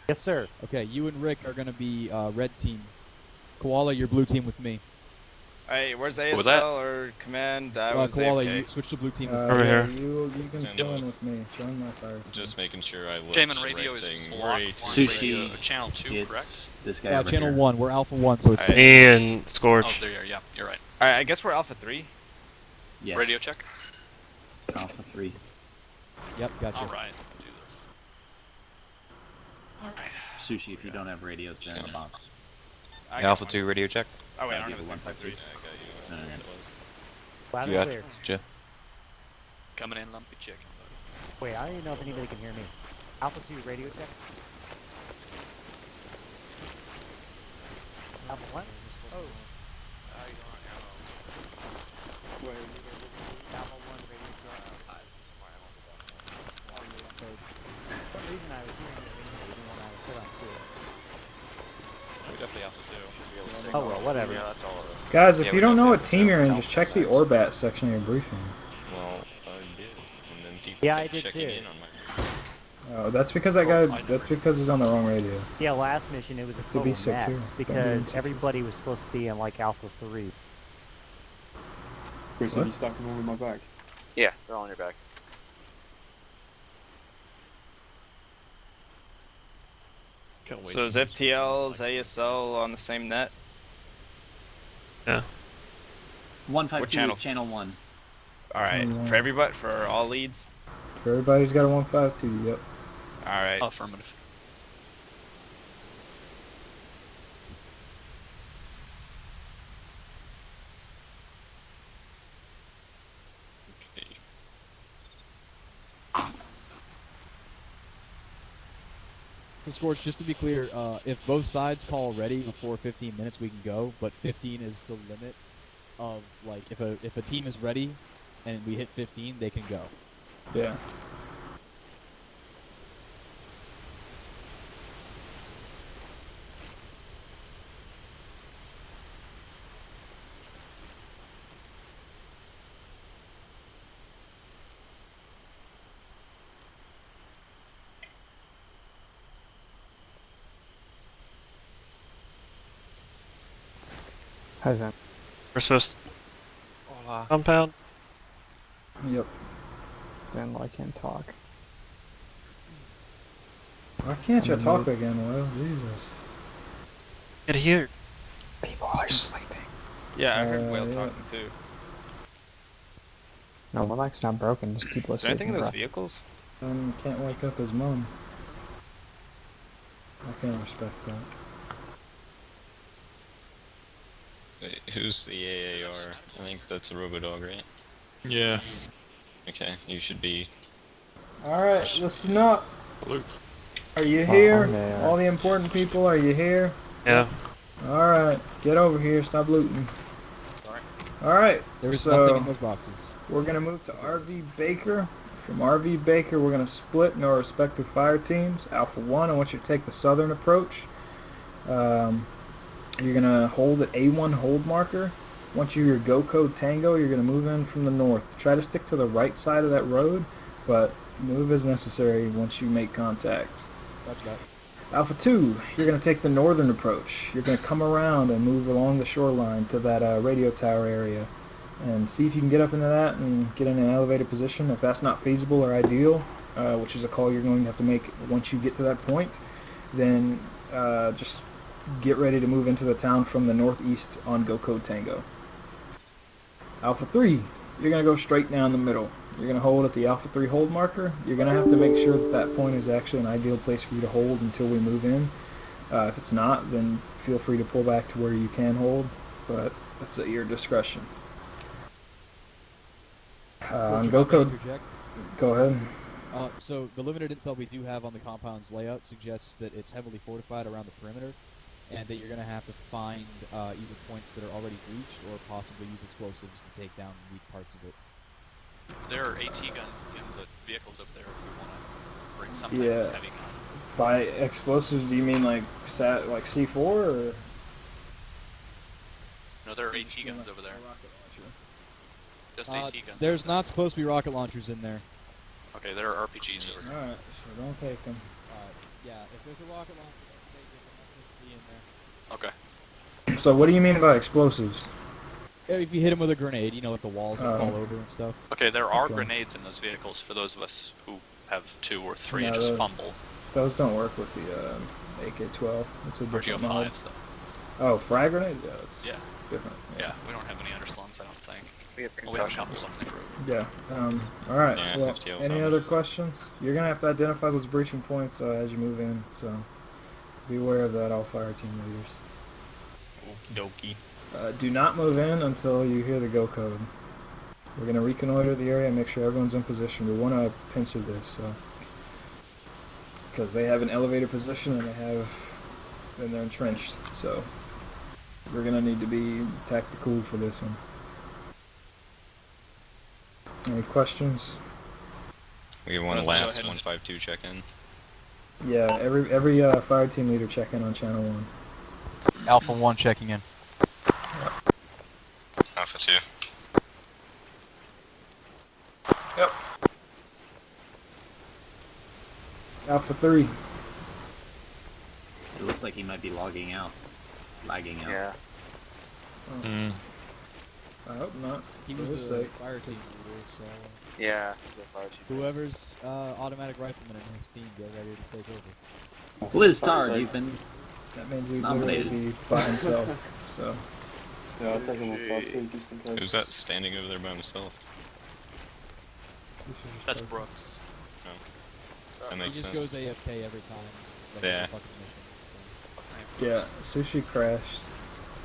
Yes, sir. Okay, you and Rick are going to be red team. Koala, you're blue team with me. Hey, where's ASL was that? or command? I was Koala, AFK. you switch to blue team. Over here. You can join with me. Join my fire team. Just making sure I look Jamin the radio right is thing. block We're 1, Sushi radio channel 2, correct? This guy Yeah, over channel here. 1. We're Alpha 1, so it's Alright. Me and Oh, Scorch. there you are. Yeah, you're right. Alright, I guess we're Alpha 3. Yes. Radio check. Alpha 3. Yep, gotcha. Alright, let's do this. Alright. Sushi, if you don't have radios, they're in the box. I Alpha got 2 one. radio check. Oh wait, I don't have a 353. Loud You and got clear. Jeff? Coming in, lumpy chicken. Wait, I don't even know if anybody can hear me. Alpha 2 radio check. Alpha 1? Oh. Wait. Alpha 1 radio check. For some reason I was hearing it ringing even when I was still on field. We're definitely Alpha 2. Oh well, whatever. Yeah, that's all of it. Guys, if Yeah, you we're don't know definitely what team you're in, Alpha just check the Orbat section of your briefing. Well, I did. And then people Yeah, I kept did checking too. in on my... Oh, that's because that guy. That's because he's on the wrong radio. Yeah, last mission it was a To be total secure. mess Don't be because insecure. everybody was supposed to be in like Alpha 3. Chris, What? have you stacked them all in my bag? Yeah, they're all in your bag. Can't wait. So is FTL's ASL on the same net? Yeah. 152 channel? is channel 1. All right, for everybody, for all leads. For everybody who's got a 152, yep. All right. Affirmative. So Scorch, just to be clear, if both sides call ready before 15 minutes, we can go. But 15 is the limit of like if a team is ready, and we hit 15, they can go. Yeah. How's that? We're supposed to... Compound? Yep. Then I can't talk. Why can't you talk again, Will? Jesus. Get here. People are sleeping. Yeah, I heard Whale yeah. talking too. No, my mic's not broken. Just people are Is there anything in sleeping, those bro. vehicles? Can't wake up his mom. I can't respect that. Wait, who's the AAR? I think that's a Robodog, right? Yeah. Okay, you should be... Alright, listen up. Luke. Are you here? I'm there. All the important people, are you here? Yeah. Alright, get over here, stop looting. Sorry. Alright, There's so nothing in those boxes. we're gonna move to RV Baker. From RV Baker, we're gonna split in our respective fire teams. Alpha 1, I want you to take the southern approach. You're gonna hold at A1 hold marker. Once you hear go code tango, you're gonna move in from the north. Try to stick to the right side of that road, but move as necessary once you make contact. Roger that. Alpha 2, you're going to take the northern approach. You're going to come around and move along the shoreline to that radio tower area and see if you can get up into that and get in an elevated position. If that's not feasible or ideal, which is a call you're going to have to make once you get to that point, then just get ready to move into the town from the northeast on Go Code Tango. Alpha 3, you're going to go straight down the middle. You're going to hold at the Alpha 3 hold marker. You're going to have to make sure that that point is actually an ideal place for you to hold until we move in. If it's not, then feel free to pull back to where you can hold, but that's at your discretion. On Go Code, go ahead. So the limited intel we do have on the compound's layout suggests that it's heavily fortified around the perimeter, and that you're going to have to find either points that are already breached or possibly use explosives to take down weak parts of it. There are AT guns in the vehicles over there if we want to bring some type Yeah. of heavy gun. By explosives, do you mean like C4 or? No, there are AT guns over there. Just AT guns. There's not supposed to be rocket launchers in there. Okay, there are RPGs over there. Alright, so don't take them. Yeah, if there's a rocket launcher, they can be in there. Okay. So what do you mean by explosives? If you hit them with a grenade, you know, like the walls that Oh. fall over and stuff. Okay, there are Okay. grenades in those vehicles for those of us who have 2 or 3 No, and just those- fumble. Those don't work with the AK-12. It's a Or different mod. GO5s though. Oh, frag grenade? Yeah, it's Yeah. different. Yeah, we don't have any underslungs, I don't think. We have Well, we have a couple of them in the group. Yeah. Alright. Yeah, Well, FTL's any obvious. other questions? You're going to have to identify those breaching points as you move in, so be aware of that, all fire team leaders. Okie Do not move in until you hear the go code. We're gonna reconnoiter the area and make sure everyone's in position. We want to pincer this, so because they have an elevated position and they're entrenched. So we're gonna need to be tactical for this one. Any questions? We have one last 152 check in. Yeah, every fire team leader check in on channel 1. Alpha 1 checking in. Alpha 2. Yep. Alpha 3. It looks like he might be lagging out. Yeah. Oh. I hope not. He for was his a sake. fire team leader, so Yeah. He's a fire team. whoever's automatic rifleman in his team, get ready to take over. Liz Tard, you've been That means he'd nominated. literally be by himself. So. Yeah, I'll take him off that too, just in case. Who's that standing over there by himself? That's Brooks. Oh. That makes He just sense. goes AFK every time. Like, Yeah. fucking mission, Yeah, Sushi crashed.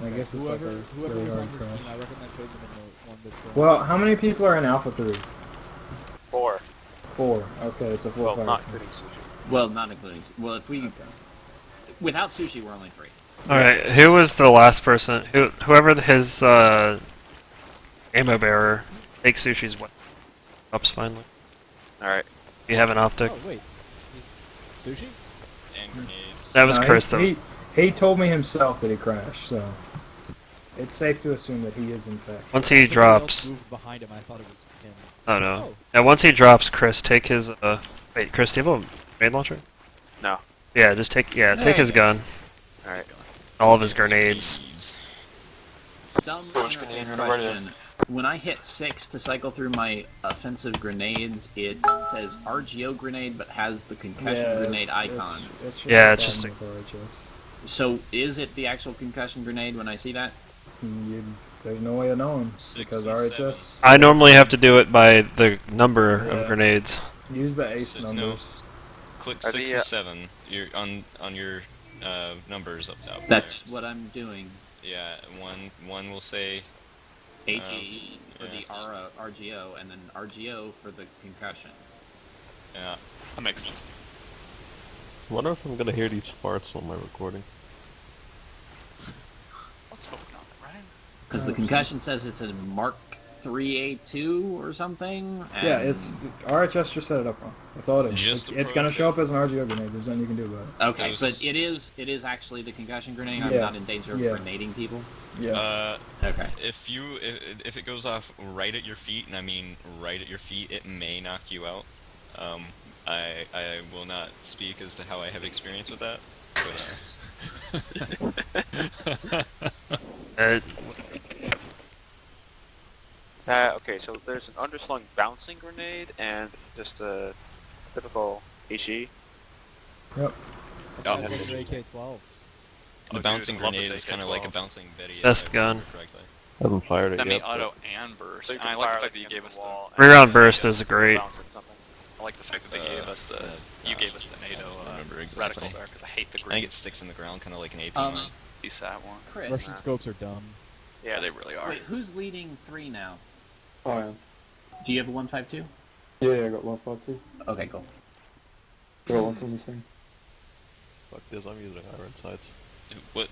I guess it's whoever like a was really hard on this crash. team, I recommend putting them in the one that's going. Well, how many people are in Alpha 3? 4. 4. Okay, it's a full Well, fire not team. including sushi. Well, not including. Well, if we without sushi, we're only 3. All right, who was the last person? Whoever his ammo bearer. Take Sushi's what? Ups finally. All right. You have an optic. Oh wait, sushi? And grenades. That was No, Chris. That was he told me himself that he crashed, so it's safe to assume that he is in fact. once he Somebody else drops. moved behind him. I thought it was him. Oh no. Oh. Yeah, once he drops, Chris, take his. Wait, Chris, do you have a grenade launcher? No. Yeah, just take. Yeah, take his gun. All right. All of his grenades. Dumb George, interface grenade right there. question. When I hit 6 to cycle through my offensive grenades, it says RGO grenade, but has the concussion grenade icon. Yeah, it's just a. So is it the actual concussion grenade when I see that? There's no way of knowing because RHS. I normally have to do it by the number Yeah. of grenades. Use the ace No. numbers. Click Are 6 the, and 7. You're on your numbers up top. That's there. what I'm doing. Yeah, one will say HE for yeah. the RGO, and then RGO for the concussion. Yeah. That makes sense. I wonder if I'm gonna hear these farts on my recording. Let's hope not, right? Because the concussion says it's a Mark 3A2 or something. Yeah, and- it's RHS just set it up wrong. That's all it is. Just It's gonna show up as an RGO grenade. There's nothing you can do about it. Okay, but it is actually the concussion grenade. I'm Yeah. not in danger of Yeah. grenading people. Yeah. Okay. If it goes off right at your feet, and I mean right at your feet, it may knock you out. I will not speak as to how I have experience with that. But, Okay, so there's an underslung bouncing grenade and just a typical HE. Yep. Oh, That's under AK-12s. the bouncing grenade is kind of like a bouncing Betty. if Best I gun. remember correctly. I haven't fired it That yet. may auto and burst. So you And I can like fire the fact like that you against gave the us wall the. Free round burst is great. Bounce or something. I like the fact that they gave us the. You gave us the NATO remember reticle exactly. there because I hate the I think green. it sticks in the ground, kind of like an AP Um, mine. CSAT one. Chris, Russian scopes are dumb. Yeah, they really are. wait, who's leading 3 now? Oh, yeah. Do you have a 152? Yeah, I got 152. Okay, cool. Got one from the thing. Fuck this, I'm using iron sights. What?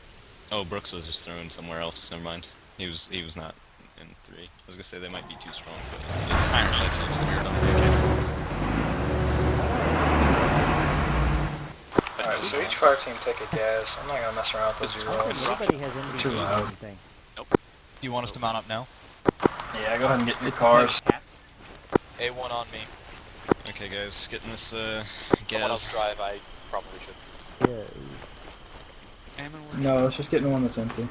Oh, Brooks was just thrown somewhere else. Never mind. He was not in 3. I was gonna say they might be too strong, but Iron sight sounds weird on the Alright, so each fire team take a gas. I'm not gonna mess around with those rolls. Nobody has any Too loud. anything. Do you want us to mount up now? Yeah, go ahead and get in your cars. A1 on me. okay, guys, getting this Someone gas. else drive, I probably should. No, let's just get in the one that's empty.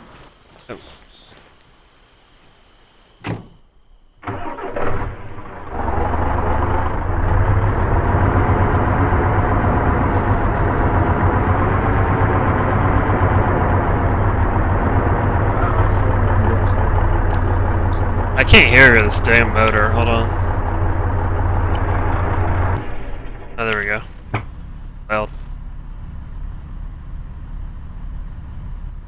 I can't hear this damn motor. Hold on. Oh, there we go. Well,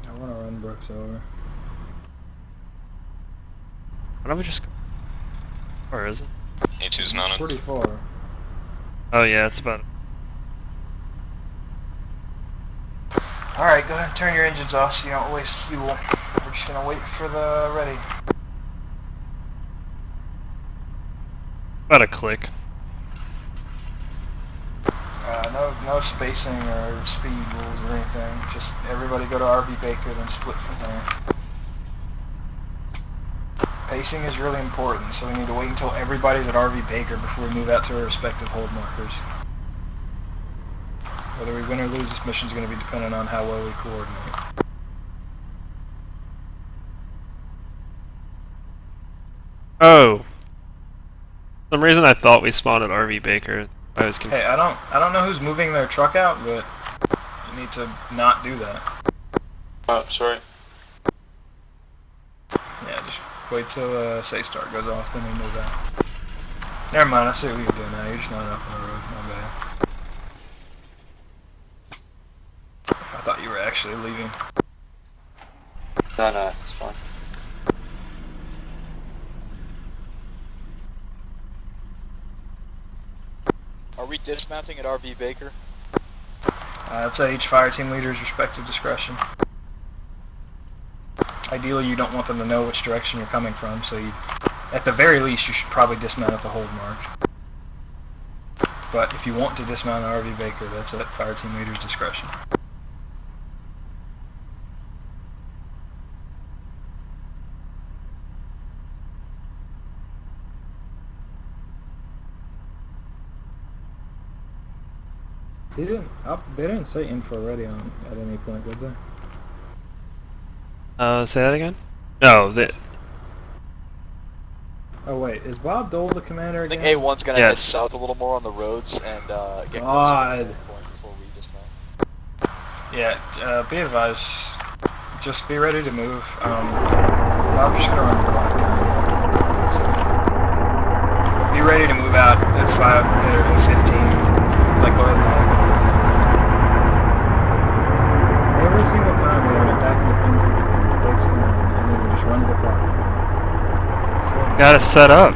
I want to run Brooks marks over. Why don't we just go? Where is it? A2's It's mounted. pretty far. Oh yeah, it's about. Alright, go ahead and turn your engines off so you don't waste fuel. We're just gonna wait for the ready. About a click. No spacing or speed rules or anything. Just everybody go to RV Baker, then split from there. Pacing is really important, so we need to wait until everybody's at RV Baker before we move out to our respective hold markers. Whether we win or lose, this mission is going to be dependent on how well we coordinate. Oh. For some reason I thought we spawned at RV Baker. I was confused. Hey, I don't know who's moving their truck out, but you need to not do that. Oh, sorry. Yeah, just wait till safe start goes off, then we move out. Never mind, I see what you're doing now. You're just not up on the road. My bad. I thought you were actually leaving. No, it's fine. Are we dismounting at RV Baker? It's at each fire team leader's respective discretion. Ideally, you don't want them to know which direction you're coming from, so you, at the very least, you should probably dismount at the hold mark. But if you want to dismount at RV Baker, that's at fire team leader's discretion. They didn't say info ready on at any point, did they? Say that again? No, Oh wait, is Bob Dole the commander I again? think A1's gonna head Yes. south a little more on the roads and get God. closer to the point before we dismount. Yeah, be advised. Just be ready to move. I'm just gonna run the clock down. Be ready to move out at 5 or 15. Like, go ahead and Every single time we have an attacking defense team, it takes command, and then it just runs the clock. Gotta set up.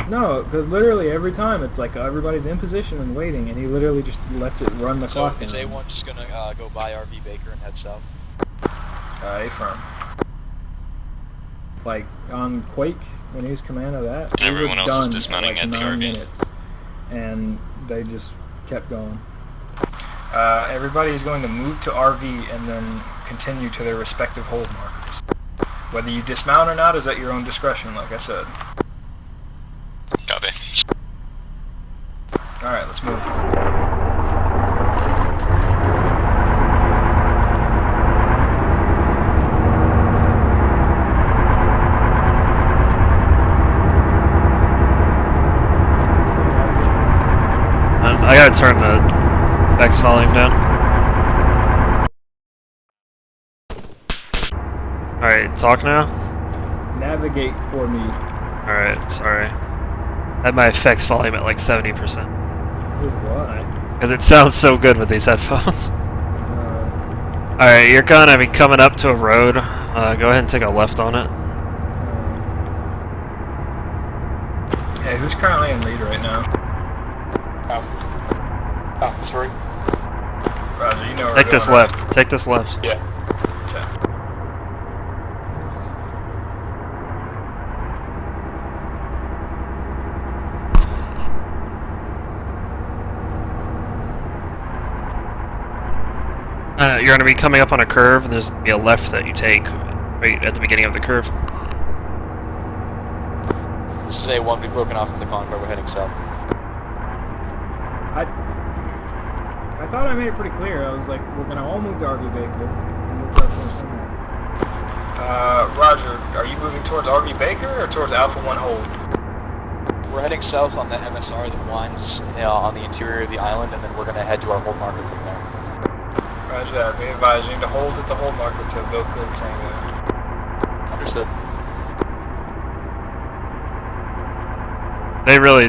No, because literally every time it's like everybody's in position and waiting, and he literally just lets it run the So clock is down. A1 just gonna go by RV Baker and head south? A-firm. Like on Quake, when he was command of that, we Everyone were else is done dismounting at like at the 9 RV. minutes, and they just kept going. Everybody is going to move to RV and then continue to their respective hold markers. Whether you dismount or not is at your own discretion, like I said. Copy. Alright, let's move. I gotta turn the X volume down. Alright, talk now? Navigate for me. Alright, sorry. I had my effects volume at like 70%. Why? Because it sounds so good with these headphones. Alright, you're gonna be coming up to a road. Go ahead and take a left on it. Hey, who's currently in lead right now? Sorry. Roger, you know where Take we're this going, right? left. Take this left. Yeah. Okay. You're gonna be coming up on a curve, and there's gonna be a left that you take right at the beginning of the curve. This is A1, we've broken off from the convoy, we're heading south. I thought I made it pretty clear. I was like, we're gonna all move to RV Baker, and we'll try to finish somewhere. Roger, are you moving towards RV Baker or towards Alpha 1 Hold? We're heading south on the MSR that winds on the interior of the island, and then we're gonna head to our hold marker from there. Roger that. Be advised, you need to hold at the hold marker to go clear the tango. Understood. They really...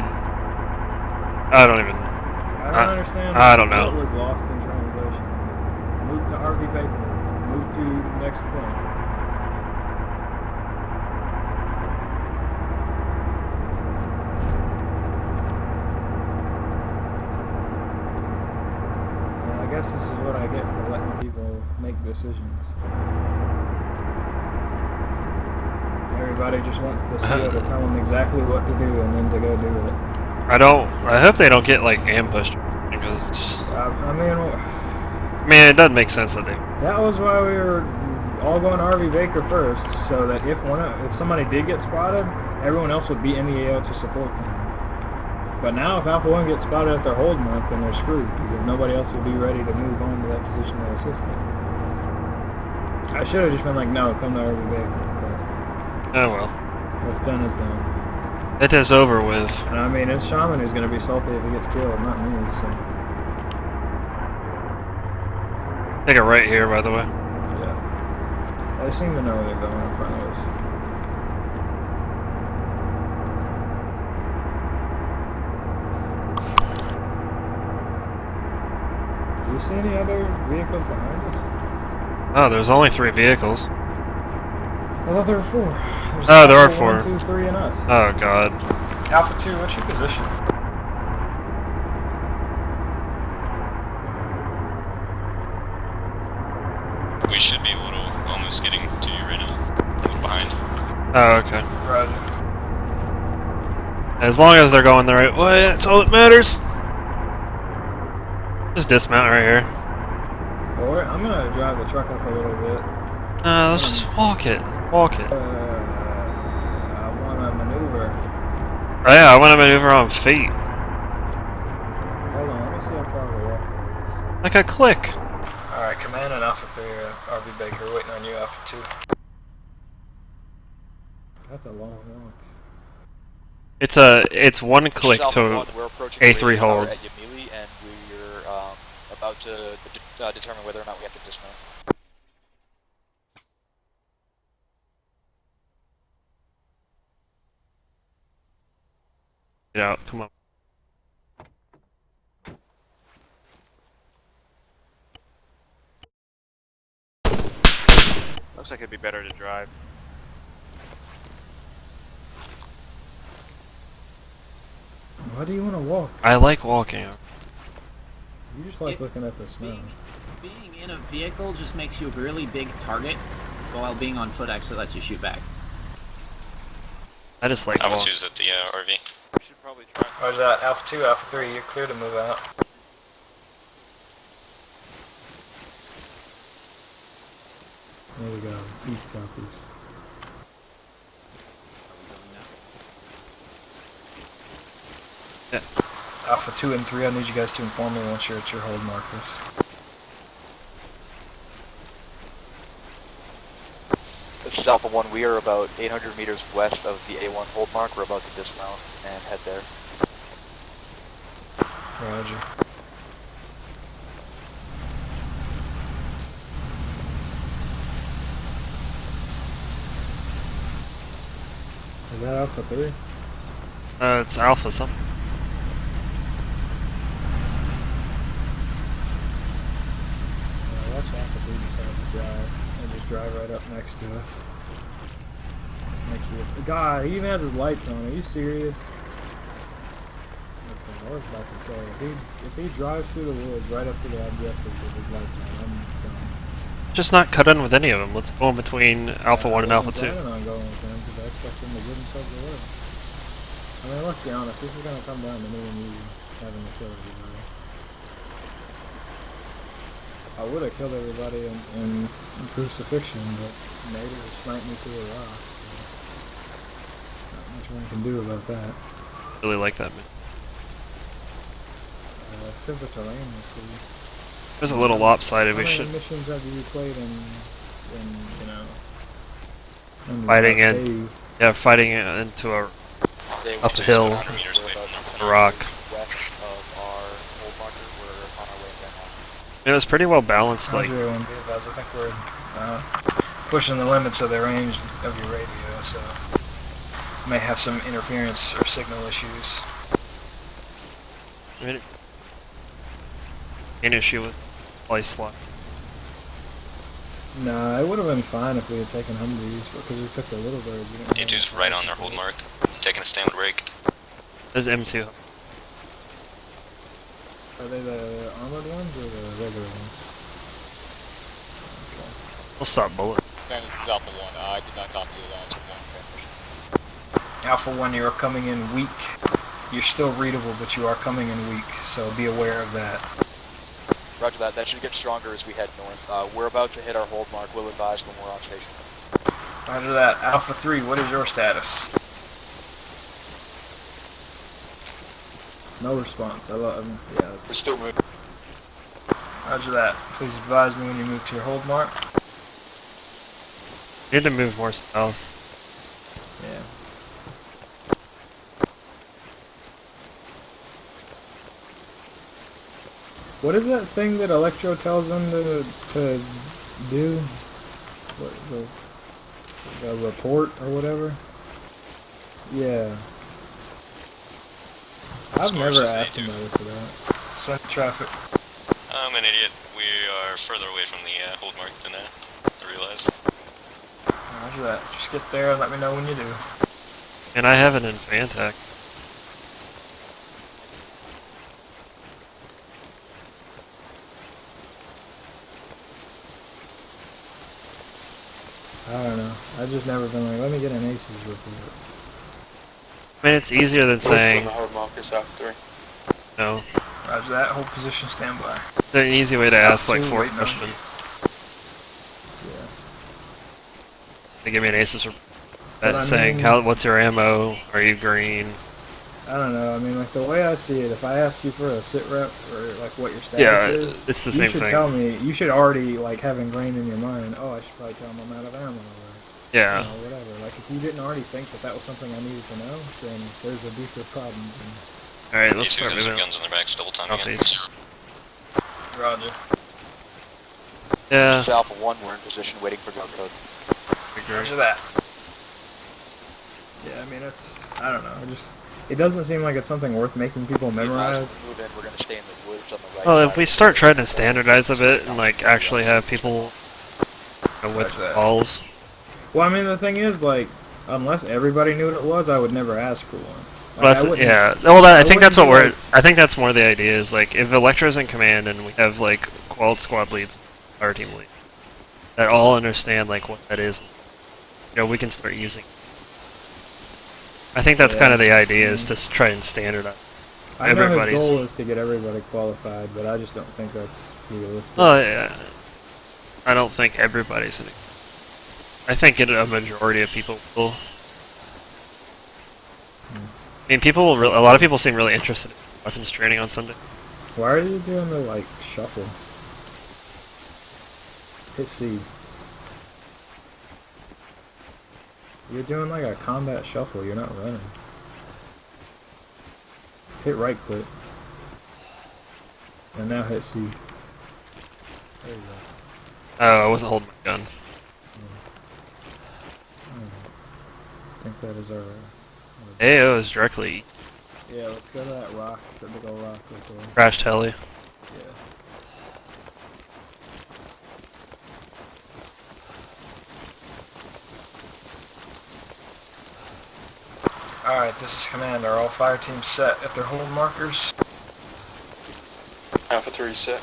I don't even... I don't understand. I don't know. What was lost in translation. Move to RV Baker. Move to What's the point? Well, I guess this is what I get for letting people make decisions. Everybody just wants the CO to tell them exactly what to do and then to go do it. I hope they don't get like ambushed because. I mean, it doesn't make sense that they. That was why we were all going RV Baker first, so that if somebody did get spotted, everyone else would be in the AO to support them. But now, if Alpha 1 gets spotted at their hold mark, then they're screwed because nobody else will be ready to move on to that position to assist them. I should have just been like, no, come to RV Baker. Oh well. What's done is done. It is over with. And I mean, it's Shaman who's going to be salty if he gets killed, not me, so. Take it right here, by the way. Yeah. They seem to know where they're going in front of us. Do you see any other vehicles behind us? Oh, there's only 3 vehicles. I thought there were 4. There's Oh, there are Alpha 4. 1, 2, 3, and us. Oh god. Alpha 2, what's your position? We should be able to almost getting to you right now. Look behind. Oh, okay. Roger. As long as they're going the right way, that's all that matters. Just dismount right here. Well, I'm gonna drive the truck up a little bit. Let's just walk it. Walk it. I wanna maneuver. Oh yeah, I want to maneuver on feet. Hold on, let me see how far we walk. Like a click. Alright, Command and Alpha 3 RV Baker, waiting on you, Alpha 2. That's a long walk. It's one click Alpha to 1, we're approaching A3 the radio hold. tower at Yamili, and we're about to determine whether or not we have to dismount. Get out, come on. Looks like it'd be better to drive. Why do you want to walk? I like walking. You just like looking at the snow. Being in a vehicle just makes you a really big target, while being on foot actually lets you shoot back. I just like Alpha walking. 2's at the RV. We should probably try. Roger that, Alpha 2, Alpha 3, you're clear to move out. There we go. East, southeast. Yeah. Alpha 2 and 3, I need you guys to inform me once you're at your hold markers. This is Alpha 1, we are about 800 meters west of the A1 hold mark. We're about to dismount and head there. Roger. Is that Alpha 3? It's Alpha something. Watch Alpha 3 decide to drive and just drive right up next to us. God, he even has his lights on. Are you serious? Okay, I was about to say, if he drives through the woods right up to the objective with his lights on, I'm done. Just not cut in with any of them. Let's go in between Alpha 1 and Alpha 2. I wasn't planning on going with them because I expect them to give themselves away. I mean, let's be honest, this is going to come down to me and you having to kill everybody. I would have killed everybody in crucifixion, but Nader sniped me through a rock, so not much one can do about that. Really like that, man. It's because the terrain is cool. It was a little lopsided. How We many should missions have you played in you know? In the fighting dark in, cave? yeah, fighting into a uphill rock. West of our hold marker, we're on our way down. It was pretty well balanced. Like Roger, and I think we're pushing the limits of the range of your radio, so may have some interference or signal issues. I mean, an issue with place slot. Nah, it would have been fine if we had taken Humvees, because we took the little birds. We didn't have A2's right on their hold mark. Taking a stand with rake. There's M2. Are they the armored ones or the regular ones? We'll stop bullet. This is Alpha 1. I did not copy you on transmission. Alpha 1, you are coming in weak. You're still readable, but you are coming in weak, so be aware of that. Roger that. That should get stronger as we head north. We're about to hit our hold mark. We'll advise when we're on station. Roger that. Alpha 3, what is your status? No response. Yeah, that's... We're still moving. Roger that. Please advise me when you move to your hold mark. We need to move more south. Yeah. What is that thing that Electro tells them to do? What, the report or whatever? Yeah. I've never asked somebody for that. Send traffic. I'm an idiot. We are further away from the hold mark than I realized. Roger that. Just get there and let me know when you do. And I have it in Phantactical. I don't know. I've just never been like, let me get an ACES report. I mean, it's easier than saying Hard markers after 3. no. Roger that. Hold position, stand by. It's an easy way to ask like Two, 4 waiting on questions. Yeah. They give me an ACES But I saying, mean- what's your ammo? Are you green? I don't know. I mean, like the way I see it, if I ask you for a sit rep or like what your status Yeah, is, it's the you same should thing. tell me. You should already like have ingrained in your mind. Oh, I should probably tell them I'm out of ammo. Or, Yeah. You know, whatever. Like if you didn't already think that that was something I needed to know, then there's a deeper problem. Alright, let's A2 start guns moving. with guns on their backs, double time again. Southeast. Roger. Yeah. This is Alpha 1. We're in position waiting for gun code. Roger that. Yeah, I mean it's. I don't know. It doesn't seem like it's something worth making people memorize. Move in. We're going to stay in the woods on the right Well, side. if we start trying to standardize a bit and like actually have people with balls. Well, I mean the thing is, like, unless everybody knew what it was, I would never ask for one. Like, Well, I that's, wouldn't- yeah. Well, I think wouldn't that's what be we're. like- I think that's more the idea is like if Electra's in command and we have like quad squad leads, our team lead, that all understand like what that is. You know, we can start using. I think that's kind of the idea is to try and standardize. I know his Everybody's. goal is to get everybody qualified, but I just don't think that's realistic. Oh yeah. I don't think everybody's in it. I think a majority of people will. I mean, people will. A lot of people seem really interested in weapons training on Sunday. Why are you doing the like shuffle? Hit C. You're doing like a combat shuffle. You're not running. Hit right click. And now hit C. There you go. Oh, I wasn't holding my gun. I think that is our. AO is directly Yeah, let's go to that rock, the big old rock right there. crashed heli. Yeah. Alright, this is command. Are all fire teams set at their hold markers? Alpha 3 set.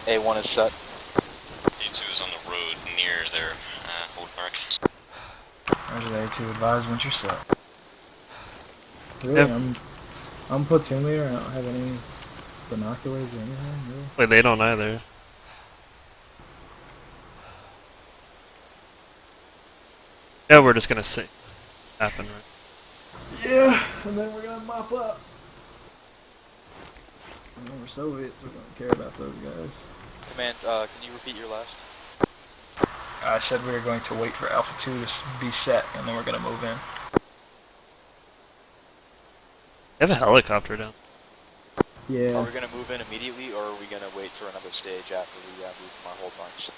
A1 is set. A2 is on the road near their hold mark. Roger that. A2 advise once you're set. Really, Yep. I'm platoon leader. I don't have any binoculars or anything. Really. Wait, they don't either. Yeah, we're just gonna see happen, right? Yeah, and then we're gonna mop up. And then we're Soviets. We don't care about those guys. Command, can you repeat your last? I said we were going to wait for Alpha 2 to be set, and then we're going to move in. They have a helicopter down. Yeah. Are we going to move in immediately, or are we going to wait for another stage after we move from our hold marks?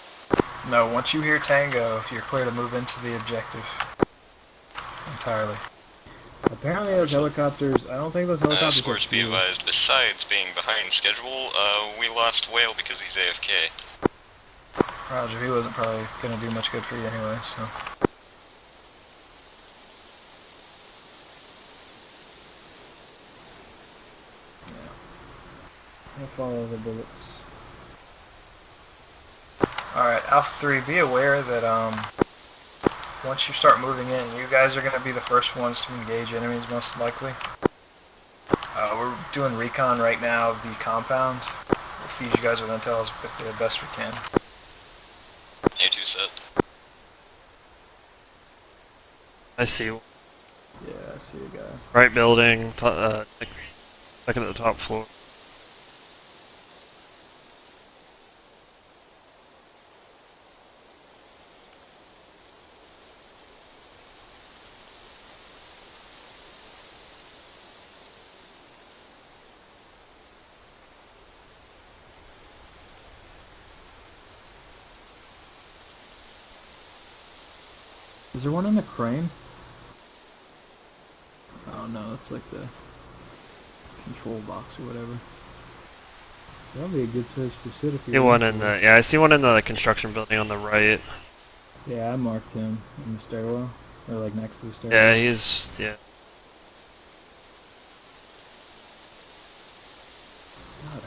No, once you hear Tango, you're clear to move into the objective. Entirely. Apparently those helicopters, I don't think those helicopters Sports are be fuel. advised, besides being behind schedule, we lost Whale because he's AFK. Roger, he wasn't probably gonna do much good for you anyway, so. I'll follow the bullets. Alright, Alpha 3, be aware that once you start moving in, you guys are going to be the first ones to engage enemies most likely. We're doing recon right now of the compound. We'll feed you guys with intel as best we can. A2 set. I see you. Yeah, I see a guy. Right building, second at the top floor. Is there one in the crane? Oh no, it's like the control box or whatever. That'll be a good place to sit if you See one in the I see one in the construction building on the right. Yeah, I marked him in the stairwell. Or like next to the stairwell. Yeah, he's God,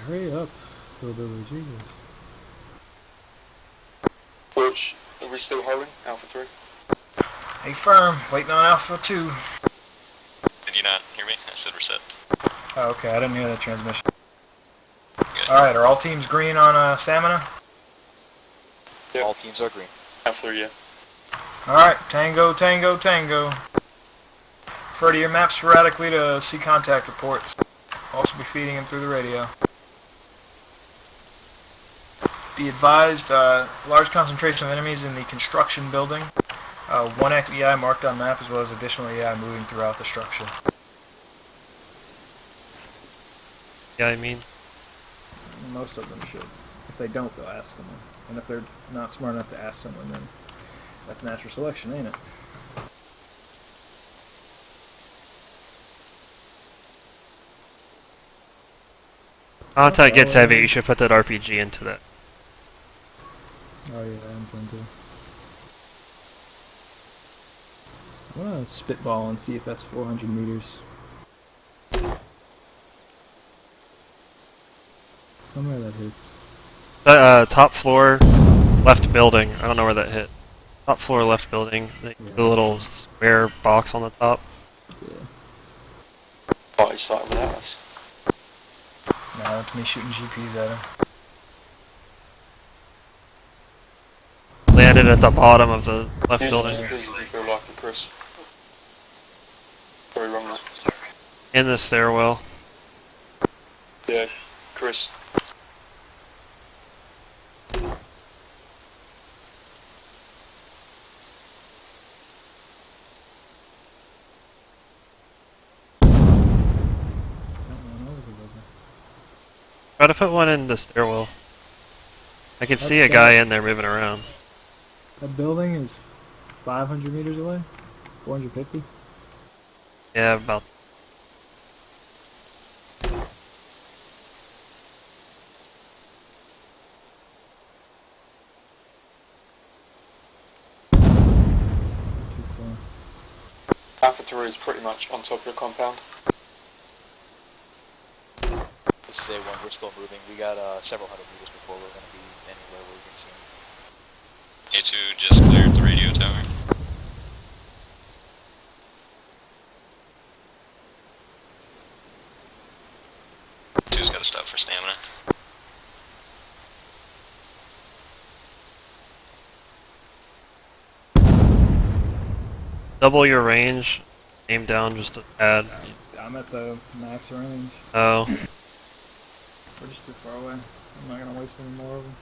hurry up, Philbilly, Jesus. Which, are we still holding? Alpha 3? Hey firm, waiting on Alpha 2. Did you not hear me? I said reset. Oh, okay, I didn't hear that transmission. Alright, are all teams green on stamina? Yeah. All teams are green. Alpha 3, yeah. Alright, tango, tango, tango. Refer to your map sporadically to see contact reports. Also be feeding him through the radio. Be advised, large concentration of enemies in the construction building. One EI marked on map as well as additional EI moving throughout the structure. Yeah, I mean. Most of them should. If they don't, they'll ask someone. And if they're not smart enough to ask someone, then that's natural selection, ain't it? Contact gets heavy, you should put that RPG into that. Oh yeah, I intend to. I want to spitball and see if that's 400 meters. Tell me where that hits. Top floor, left building. I don't know where that hit. Top floor, left building. The little square box on the top. Yeah. Oh, he's starting without us. No, that's me shooting GPs at him. Landed at the bottom of the left building. Feel like it, Chris. Sorry, wrong one. In the stairwell. Yeah, Chris. Try to put one in the stairwell. I can see a guy in there moving around. That building is 500 meters away? 450? Yeah, about. Alpha 3 is pretty much on top of the compound. This is A1, we're still moving. We got several hundred meters before we're going to be anywhere where we can see A2 them. just cleared the radio tower. Two's gotta stop for stamina. Double your range. Aim down just a tad. I'm at the max range. Oh. We're just too far away. I'm not gonna waste any more of them.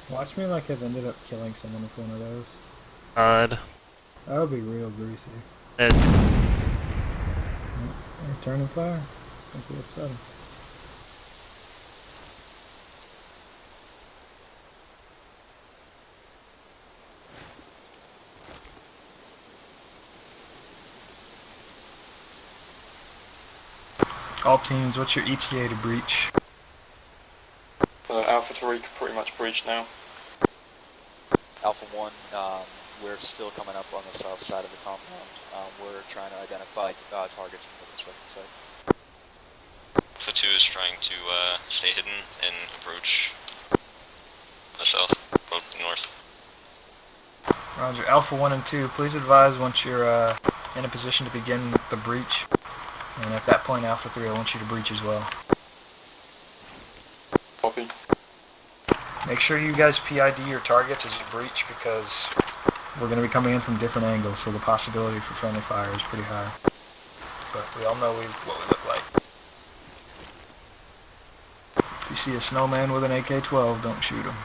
Watch me like I've ended up killing someone with one of those. Odd. That would be real greasy. It. Returning fire. Don't be upset. All teams, what's your ETA to breach? Alpha 3 can pretty much breach now. Alpha 1, we're still coming up on the south side of the compound. We're trying to identify targets in the construction site. Alpha 2 is trying to stay hidden and approach the south, or north. Roger. Alpha 1 and 2, please advise once you're in a position to begin the breach. And at that point, Alpha 3, I want you to breach as well. Copy. Make sure you guys PID your targets as you breach because we're going to be coming in from different angles, so the possibility for friendly fire is pretty high. But we all know what we look like. If you see a snowman with an AK-12, don't shoot him.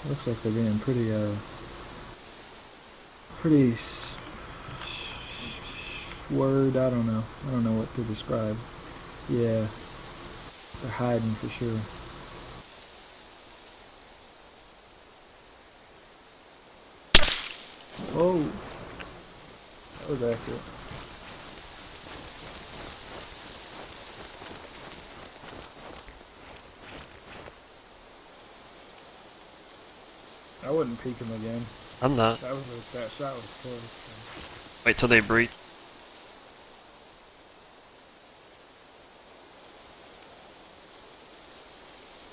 Looks like they're being pretty I don't know what to describe. Yeah, they're hiding for sure. Oh, that was accurate. I wouldn't peek him again. I'm not. That shot was close. Wait till they breach.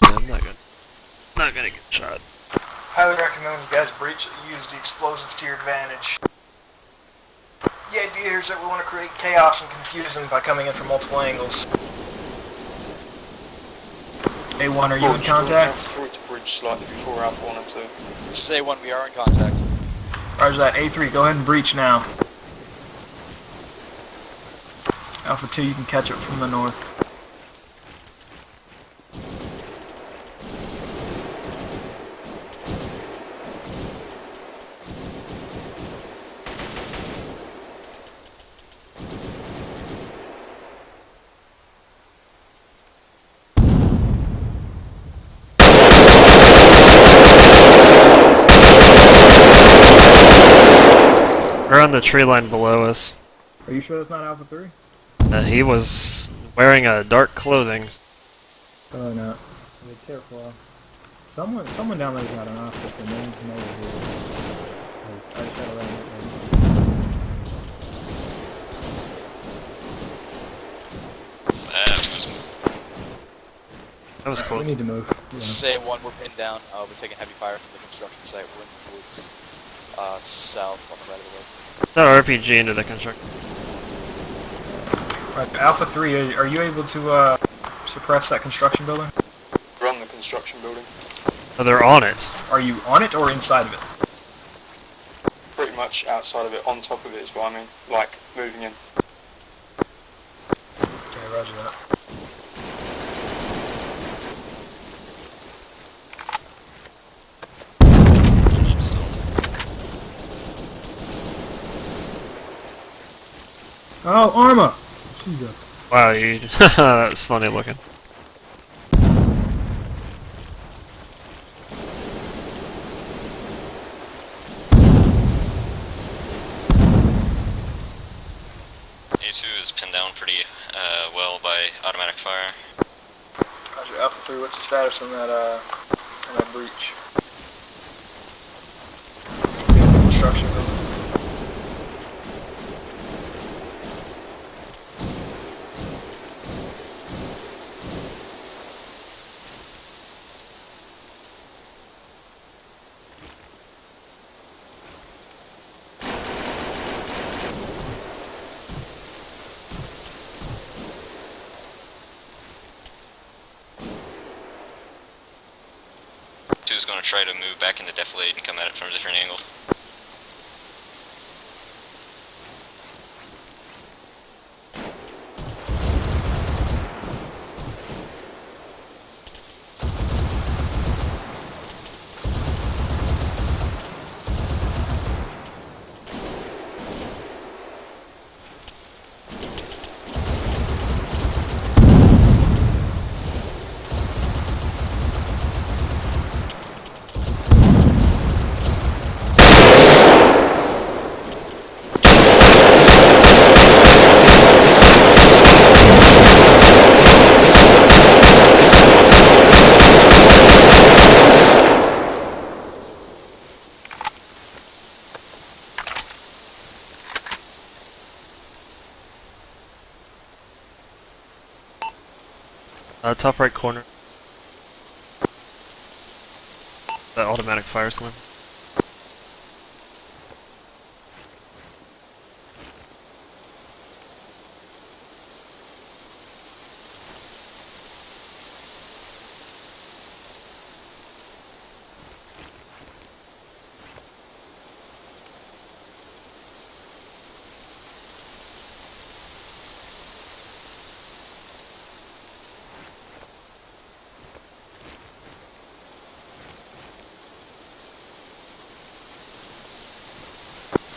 Yeah, I'm not gonna get shot. Highly recommend you guys breach use the explosive to your advantage. The idea here is that we want to create chaos and confusion by coming in from multiple angles. A1, are you in contact? Through to breach slightly before Alpha 1 and 2. This is A1, we are in contact. Roger that. A3, go ahead and breach now. Alpha 2, you can catch up from the north. They're on the tree line below us. Are you sure that's not Alpha 3? He was wearing dark clothing. Oh no. Be careful. Someone down there's got an optic and they know we're here. I just gotta let him. That was Right, cool. we need to move. This is A1, we're pinned down. We're taking heavy fire from the construction site. We're in the woods south on the right of the road. That RPG into the construction. Right, Alpha 3, are you able to suppress that construction building? Run the construction building. Oh, they're on it. Are you on it or inside of it? Pretty much outside of it, on top of it is what I mean. Like, moving in. Okay, roger that. Oh, Arma! Jesus. Wow, you that was funny looking. A2 is pinned down pretty well by automatic fire. Roger, Alpha 3, what's the status on that breach? Construction building. Two's going to try to move back into defilade and come at it from a different angle. Top right corner. That automatic fire's coming.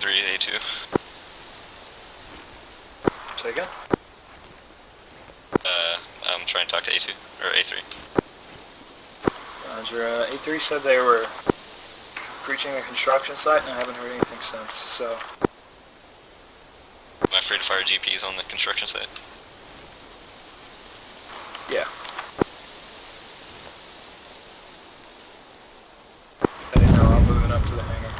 A2. Say again? I'm trying to talk to A2, or A3. Roger, A3 said they were breaching the construction site, and I haven't heard anything since, so... Am I free to fire GPs on the construction site? Yeah. I didn't know, I'm moving up to the hangar.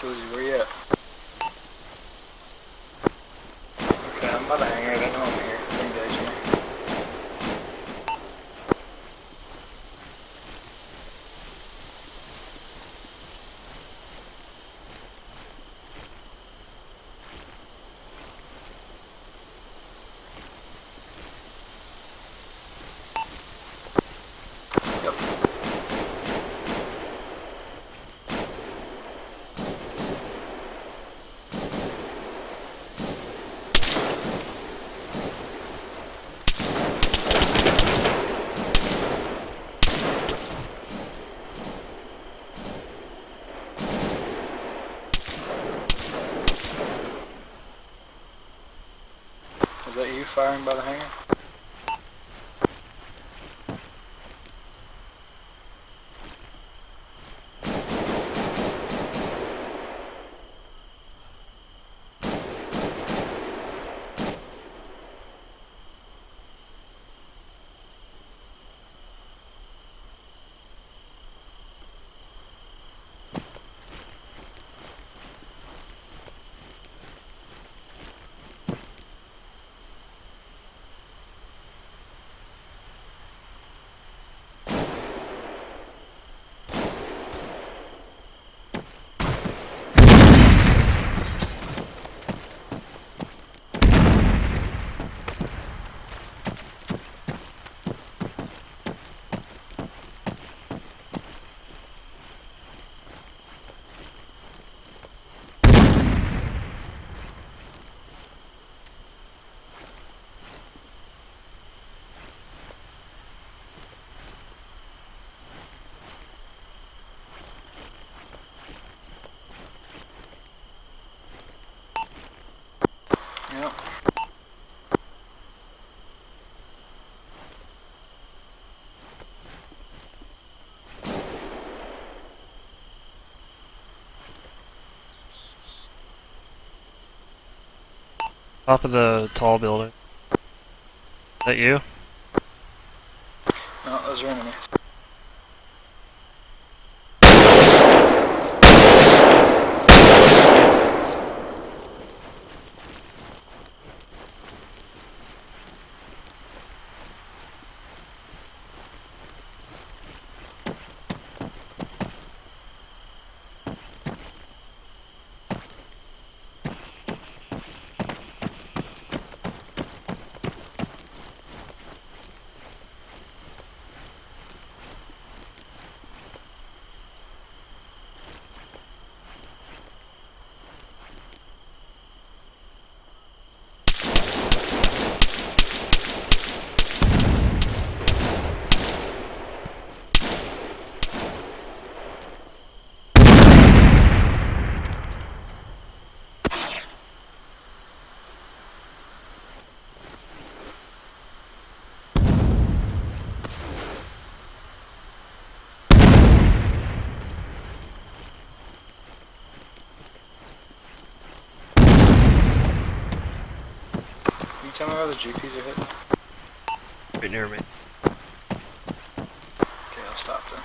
Boozy, where you at? Okay, I'm by the hangar, they know I'm here. They're engaging me. Is that you firing by the hangar? Yep. Top of the tall building. Is that you? No, those are enemies. Can you tell me where the GPs are hitting? Right near me. Okay, I'll stop then.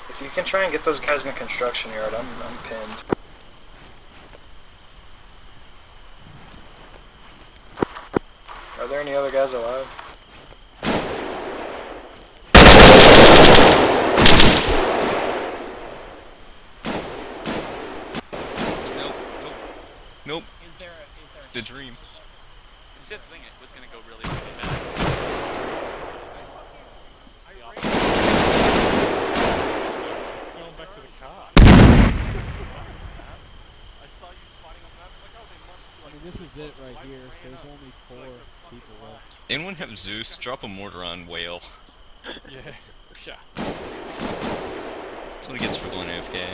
If you can try and get those guys in the construction yard, I'm pinned. Are there any other guys alive? Nope. The dream. See, that's the thing, it was gonna go really, really bad. Going back to the car. I saw you spotting on that. Like, oh, they must be like. I mean, this is it right here. There's only 4 people left. Anyone have Zeus? Drop a mortar on Whale. Yeah. Yeah. That's what he gets for going AFK.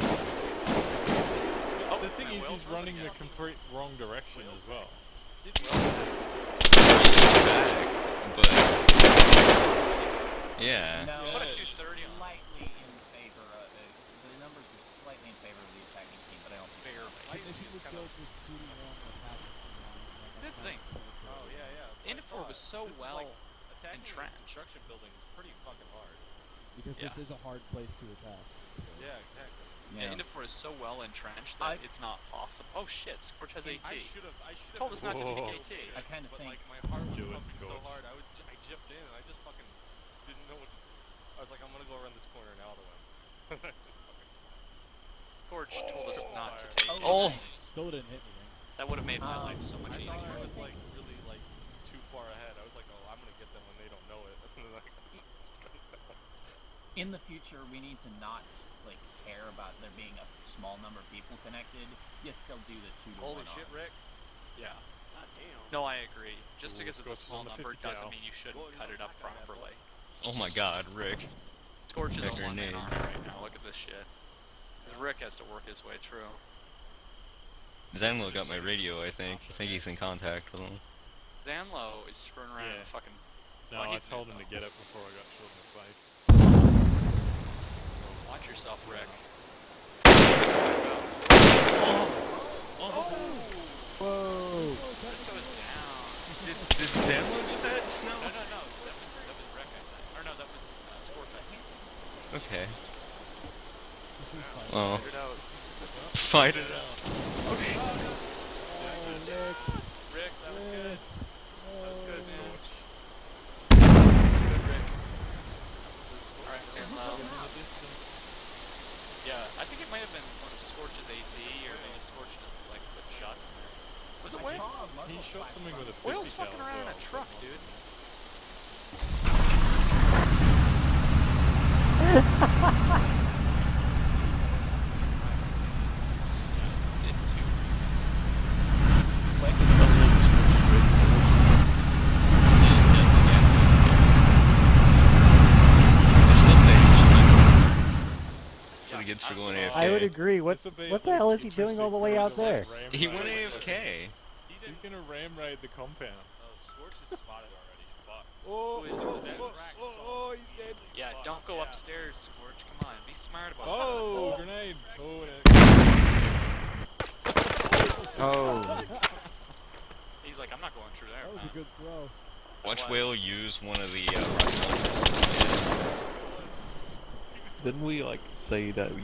Oh, the thing is, he's running the complete wrong direction as well. But yeah. No, What a 230 on. slightly in favor of it. The numbers are slightly in favor of the attacking team, but I don't think This thing. Oh yeah, yeah. Innifor was so This is well like attacking entrenched. construction building is pretty fucking hard. Because this is a hard place to attack. So. Yeah, exactly. Yeah, Innifor is so well entrenched that it's not possible. Oh shit, Scorch has AT. I should have Told us not to take AT. I kind of but think. like my heart was pumping so hard, I jumped in and I just fucking didn't know what to do. I was like, I'm gonna go around this corner now to win. I just fucking. Scorch told us not to take AT. Oh! Still didn't hit me. That would have made my life so much easier. I was like really like too far ahead. I was like, oh, I'm gonna get them when they don't know it. And then like, In the future, we need to not like care about there being a small number of people connected. You still do the 2 to 1. holy shit, Rick! Yeah. God damn. No, I agree. Just because it's a Scorch is small on the number 50 doesn't cal. mean you shouldn't cut it up properly. Oh my god, Rick. Scorch is a That one-man grenade. army right now. Look at this shit. 'Cause Rick has to work his way through. Zanlo got my radio, I think. I think he's in contact with him. Zanlo is screwing around in a fucking. No, well, I he's told new, him to though. get it before I got shot in the face. Watch yourself, Rick. Whoa! This goes down. Did Zanlo do that just now? No. That was Rick, I think. Or no, that was Scorch, I think. Okay. Oh. Oh. Fight it out. Fight it out. Oh shit. Nick. Rick, that was good. That was good, man. Scorch. That was good, Rick. Alright, Zanlo. Yeah, I think it might have been one of Scorch's AT, or maybe Scorch just like put shots in there. Was it Whale? He shot something with a 50 Whale's cal fucking as around in well, a truck, dude. It's two. That's what he gets for going AFK. I would agree. What the hell is he doing all the way out there? He went AFK. He's gonna ram raid the compound. Oh, Scorch is spotted already. Fuck. Who is this? Oh, he's dead. Yeah, don't go upstairs, Scorch. Come on, be smart about Oh, this. grenade. Oh. He's like, I'm not going through there. That was a good throw. Watch Whale use one of the rocket launchers. Didn't we like say that we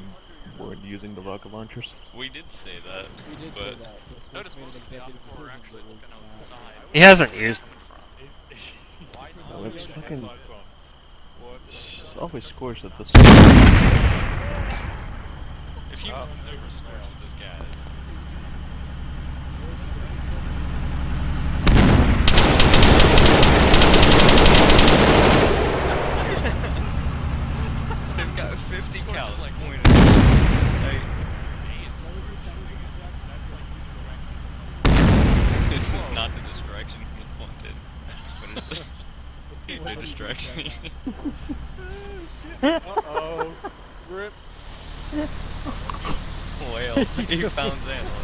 weren't using the rocket launchers? We did say that. We did but say that. So Notice Scorch most made of an the executive Op 4 are decision actually that looking was outside. He hasn't used them. Oh, it's fucking. It's always Scorch at this. If he runs over Scorch with this gas. They've got 50 cals like pointed. This is not the distraction he wanted, but it's a distraction. Uh-oh. Rip. Whale. He found Xanlo.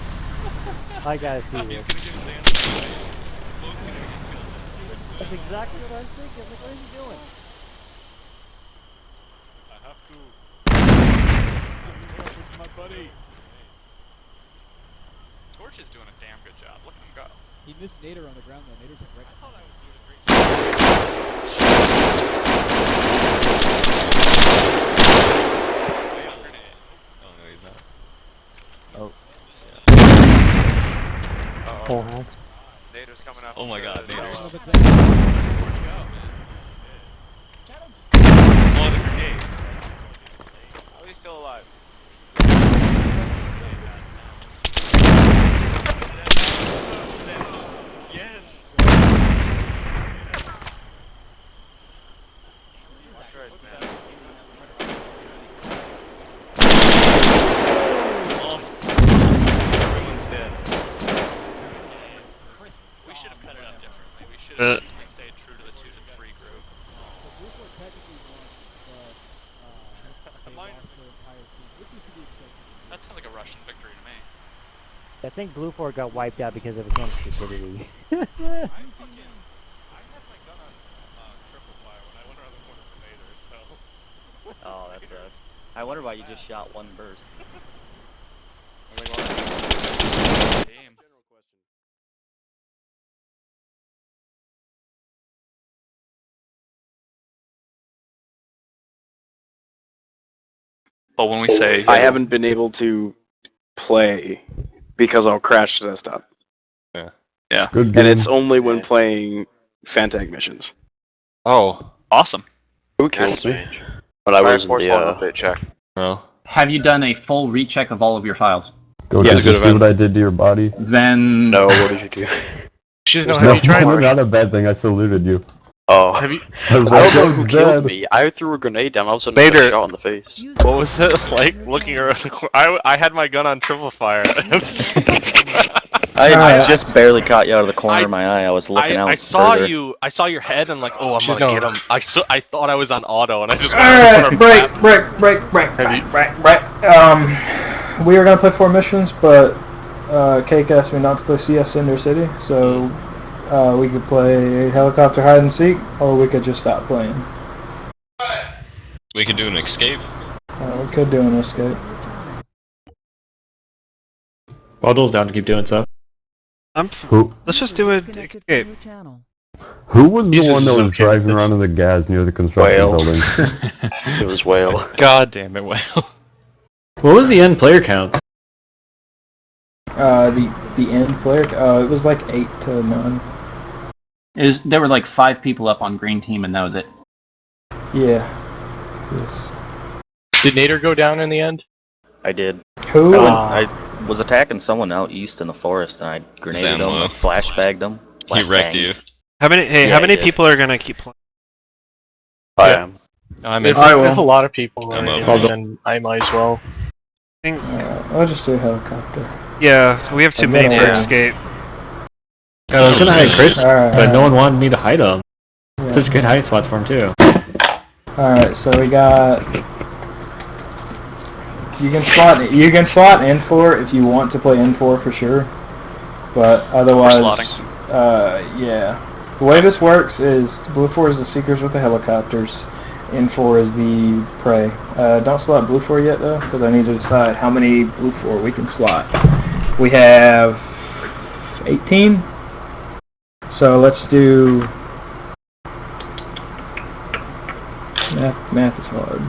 I gotta see He's this. gonna get Xanlo. Both gonna get killed. That's exactly what I'm thinking. Like, what are you doing? I have to. With my buddy. Scorch is doing a damn good job. Look at him go. He missed Nader on the ground though. Nader's like right. I thought I was doing a great Oh no, he's not. Oh. Full hacks. Nader's coming up. Oh my god, Nader. Scorch go, man. Oh, the grenade. How is he still alive? Yes! Christ, man. Everyone's dead. We should have cut it up differently. We should have stayed true to the 2 to 3 group. That sounds like a Russian victory to me. I think Blue Fort got wiped out because of his own stupidity. I had my gun on triple fire when I went around the corner from Nader, so. Oh, that sucks. I wonder why you just shot one burst. Team. But when we say I haven't been able to play because I'll crash the desktop. Yeah. And it's only when playing Phantactical missions. Oh, awesome. Who kills me? But I Fire was in Force the, one update check. Oh. Have you done a full recheck of all of your files? Go Did you see what I did to your body? Then No, what did you do? She's No, not a bad thing. I saluted you. Oh. Have you? I was I like, don't know who "It's killed dead." me. I threw a grenade down. All of a sudden, I got Vader. shot in the face. What was it like looking around the corner? I had my gun on triple fire. I just barely caught you out of the corner of my eye. I was looking out I saw further. you. I saw your head and like, oh, I'm gonna get him. I thought I was on auto and I just. Alright, break. We are gonna play 4 missions, but Cake asked me not to play CS Cinder City, so we could play helicopter hide and seek, or we could just stop playing. We could do an escape. We could do an escape. Baldul's down to keep doing so. Let's just do an escape. Who was the Jesus one that is was okay with driving this. around in the gas near the construction Whale. building? It was Whale. God damn it, Whale. What was the end player count? The end player, it was like 8 to 9. there were like 5 people up on green team, and that was it. Yeah. Yes. Did Nader go down in the end? I did. Who? I was attacking someone out east in the forest, and I grenaded them, like flashbagged them. He wrecked you. How many people are gonna keep playing? I am. I'm If, in. if a lot of people are I'm in, up. then I might as well. I'll just do a helicopter. Yeah, we have too I'm many gonna for win. escape. I was gonna hide Chris, Alright, but no alright. one wanted me to hide him. Yeah. Such good hiding spots for him too. Alright, so we got. You can slot N4 if you want to play N4 for sure, but otherwise, yeah. The way this works is Blue 4 is the Seekers with the helicopters, N4 is the prey. Don't slot Blue 4 yet though, because I need to decide how many Blue 4 we can slot. We have 18, so let's do. Math is hard.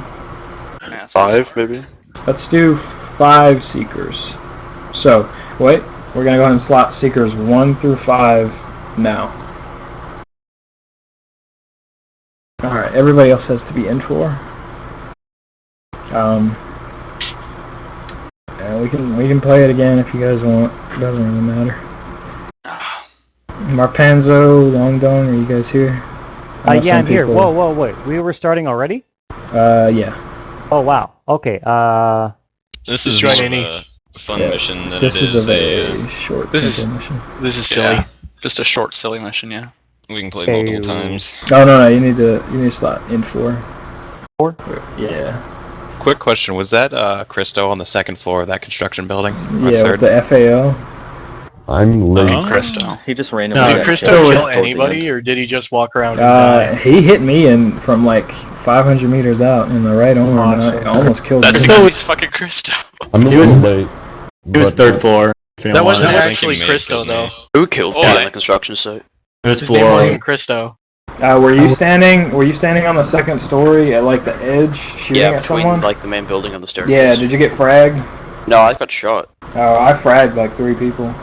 5 maybe. Let's do 5 Seekers. So, wait, we're going to go ahead and slot Seekers 1 through 5 now. Alright, everybody else has to be N4. Yeah, we can play it again if you guys want. It doesn't really matter. Marpanzo, Longdong, are you guys here? Yeah, I'm here. Whoa, wait. We were starting already? Yeah. Oh, wow. Okay, This is more of a fun mission than this it is is a very short, simple mission. This is silly. Yeah, just a short, silly mission. Yeah. We can play multiple times. Oh no, you need to slot N4. 4? Yeah. Quick question: was that Christo on the second floor of that construction building? Yeah, with the FAO. I'm living Christo. He just randomly. Did Christo kill anybody, or did he just walk around and die? He hit me in from like 500 meters out in the right arm, and I almost killed him. That's because he's fucking Christo. He was late. He was third floor. That wasn't actually Christo though. Who killed me on the construction site? It was His name wasn't Christo. Were you standing on the second story at like the edge shooting at between someone? like the main building and the staircase. Yeah, did you get fragged? No, I got shot. Oh, I fragged like 3 people.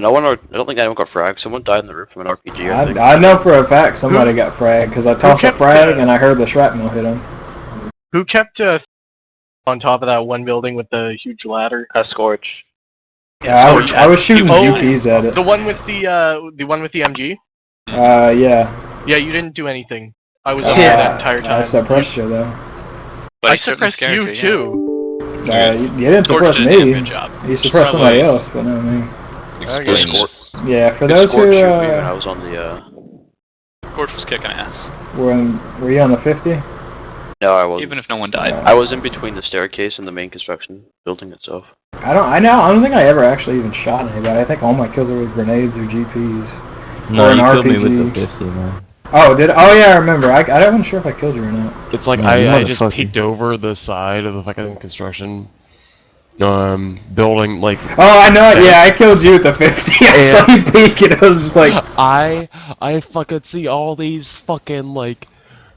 No one. I don't think anyone got fragged. Someone died in the roof from an RPG. I think. I know for a fact somebody got fragged because I tossed a frag and I heard the shrapnel hit him. Who kept on top of that one building with the huge ladder? Scorch. Yeah, I was shooting UPs at it. The one with the MG. Yeah. Yeah, you didn't do anything. I was up there that entire time. I suppressed you though. But I suppressed you too. You didn't suppress me. You suppressed somebody else, but not me. Yeah, for those who I was on the Scorch was kicking ass. were you on the 50? No, I wasn't. Even if no one died. I was in between the staircase and the main construction building itself. I don't think I ever actually even shot anybody. I think all my kills were with grenades or GPs. No, or an you killed RPG. me with the 50, man. Oh, yeah, I remember. I wasn't sure if I killed you or not. It's like I just peeked over the side of the fucking construction building, like. Oh, I know. Yeah, I killed you with the 50. I saw you peek, and I was just like, I fucking see all these fucking like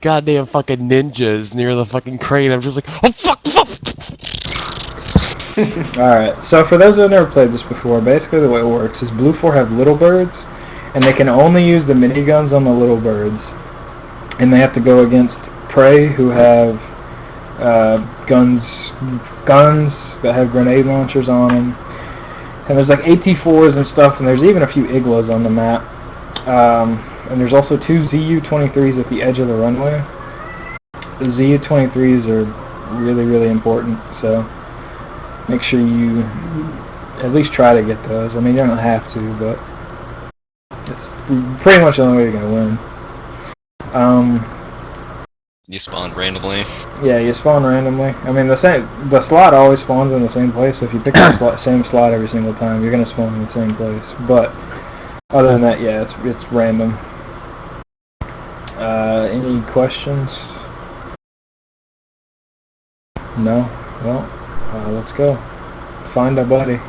goddamn fucking ninjas near the fucking crane. I'm just like, oh fuck. Alright, so for those who have never played this before, basically the way it works is Blue 4 have little birds, and they can only use the miniguns on the little birds. And they have to go against prey who have guns that have grenade launchers on them. And there's like AT-4s and stuff, and there's even a few iglos on the map. And there's also 2 ZU-23s at the edge of the runway. The ZU-23s are really, really important, so make sure you at least try to get those. I mean, you don't have to, but it's pretty much the only way you're going to win. You spawn randomly. Yeah, you spawn randomly. I mean, the slot always spawns in the same place, so if you pick the same slot every single time, you're going to spawn in the same place. But other than that, yeah, it's random. Any questions? No? Well, let's go. Find a buddy.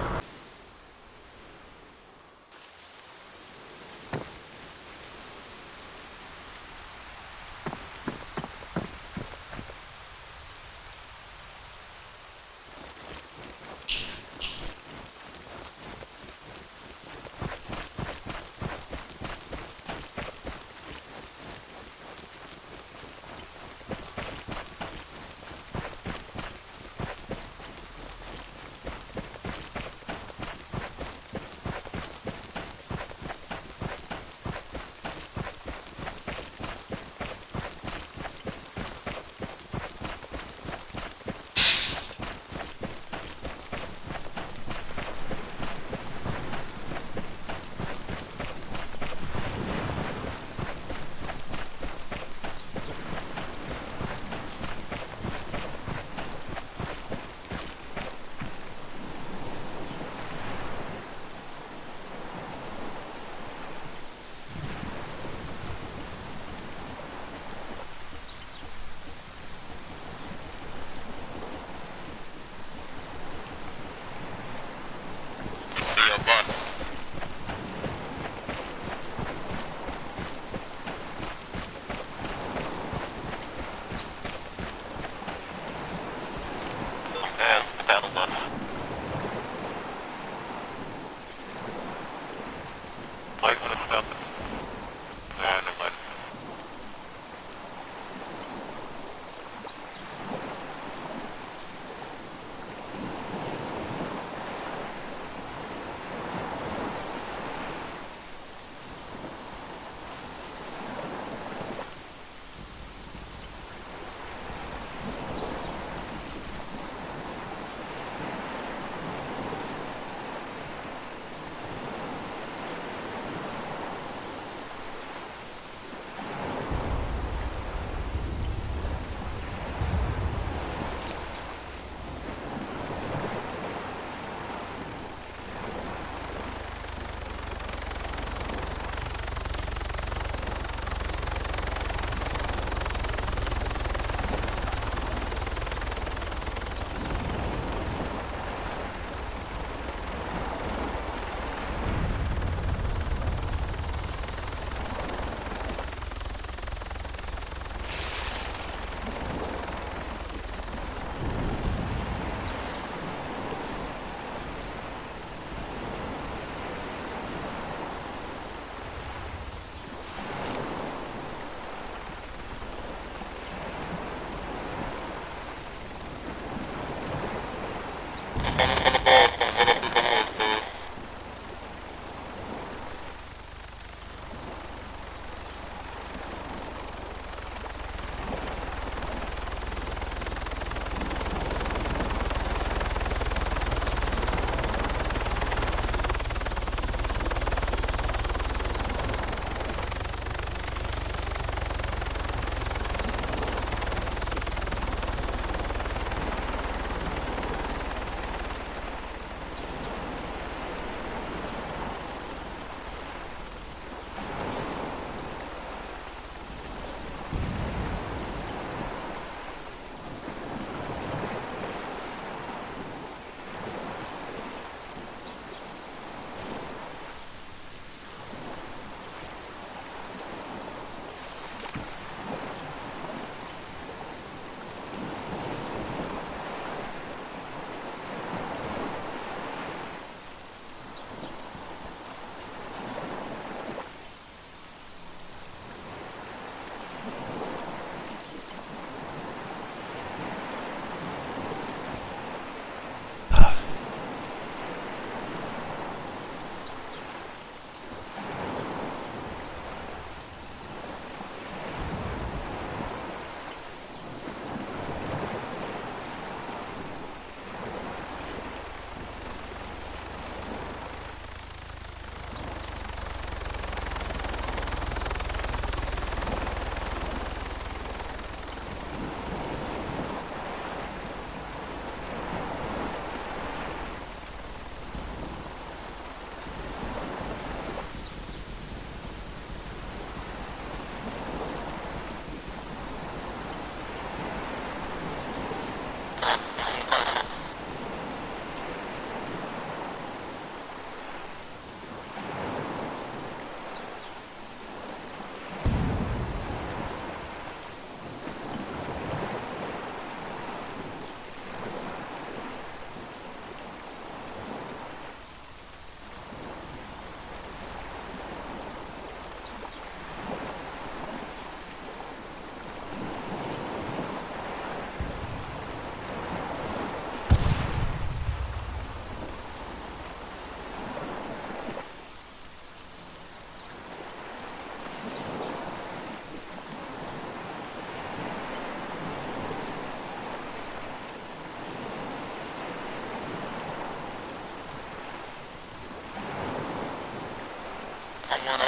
I'm on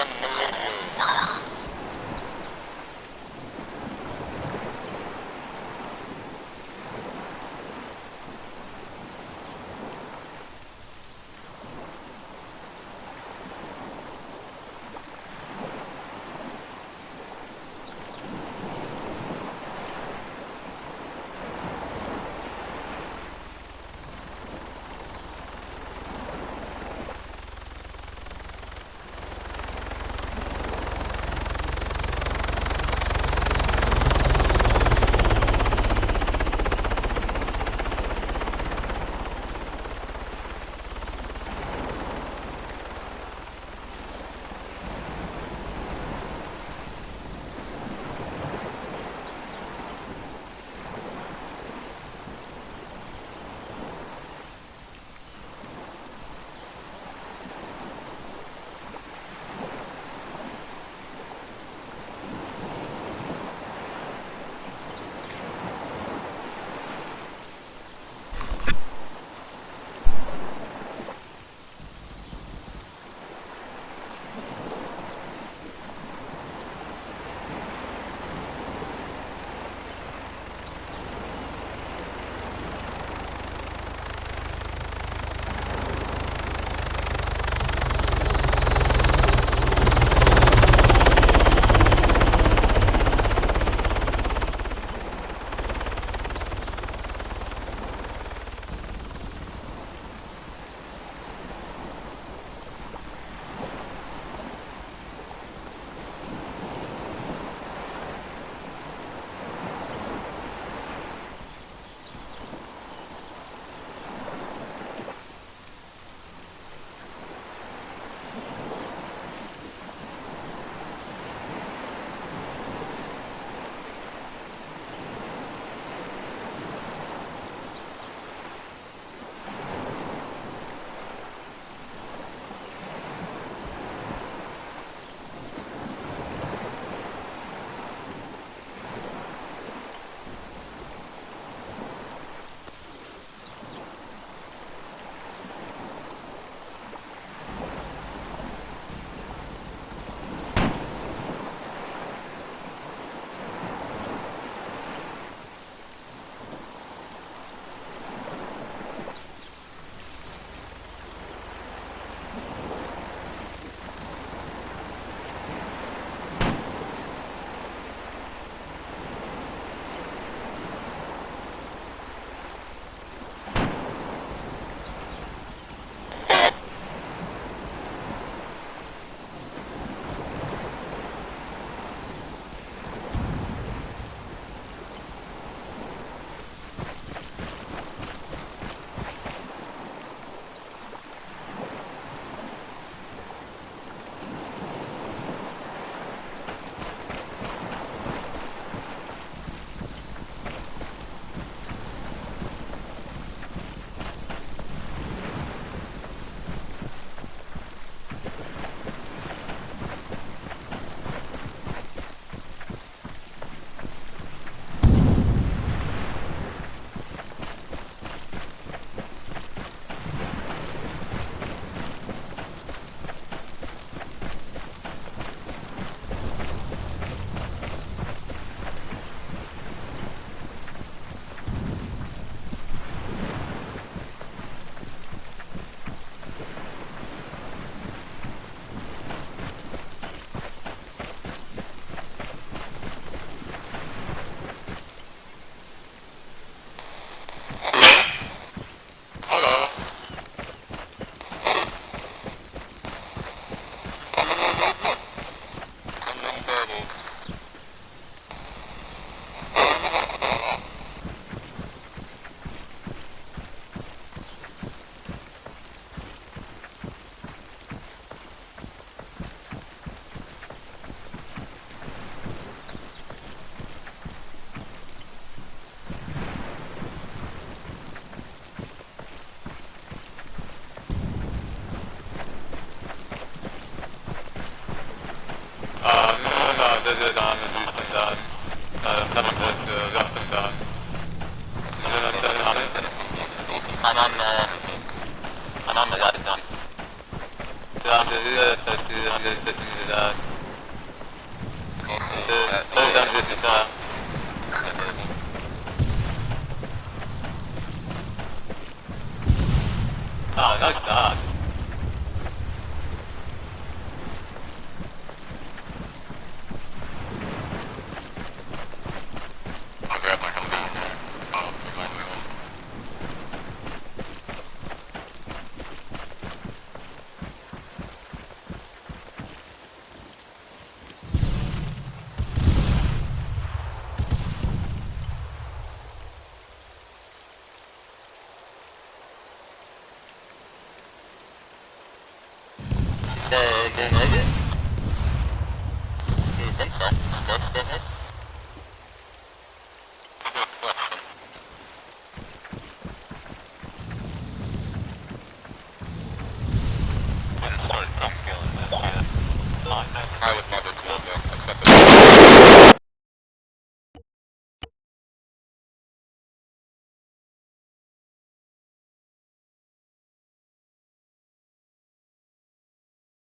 the left.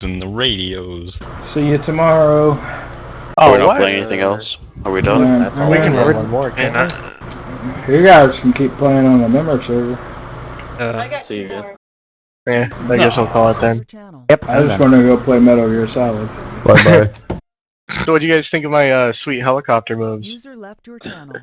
And the radios. See you tomorrow. Oh, We're not what? playing anything else. Are we done? Yeah, That's all we can run one more, can't we? You guys can keep playing on the member server. See you guys. Yeah, I guess I'll call it then. Yep. I just want to go play Metal Gear Solid. Bye bye. So, what do you guys think of my sweet helicopter moves? User left your channel.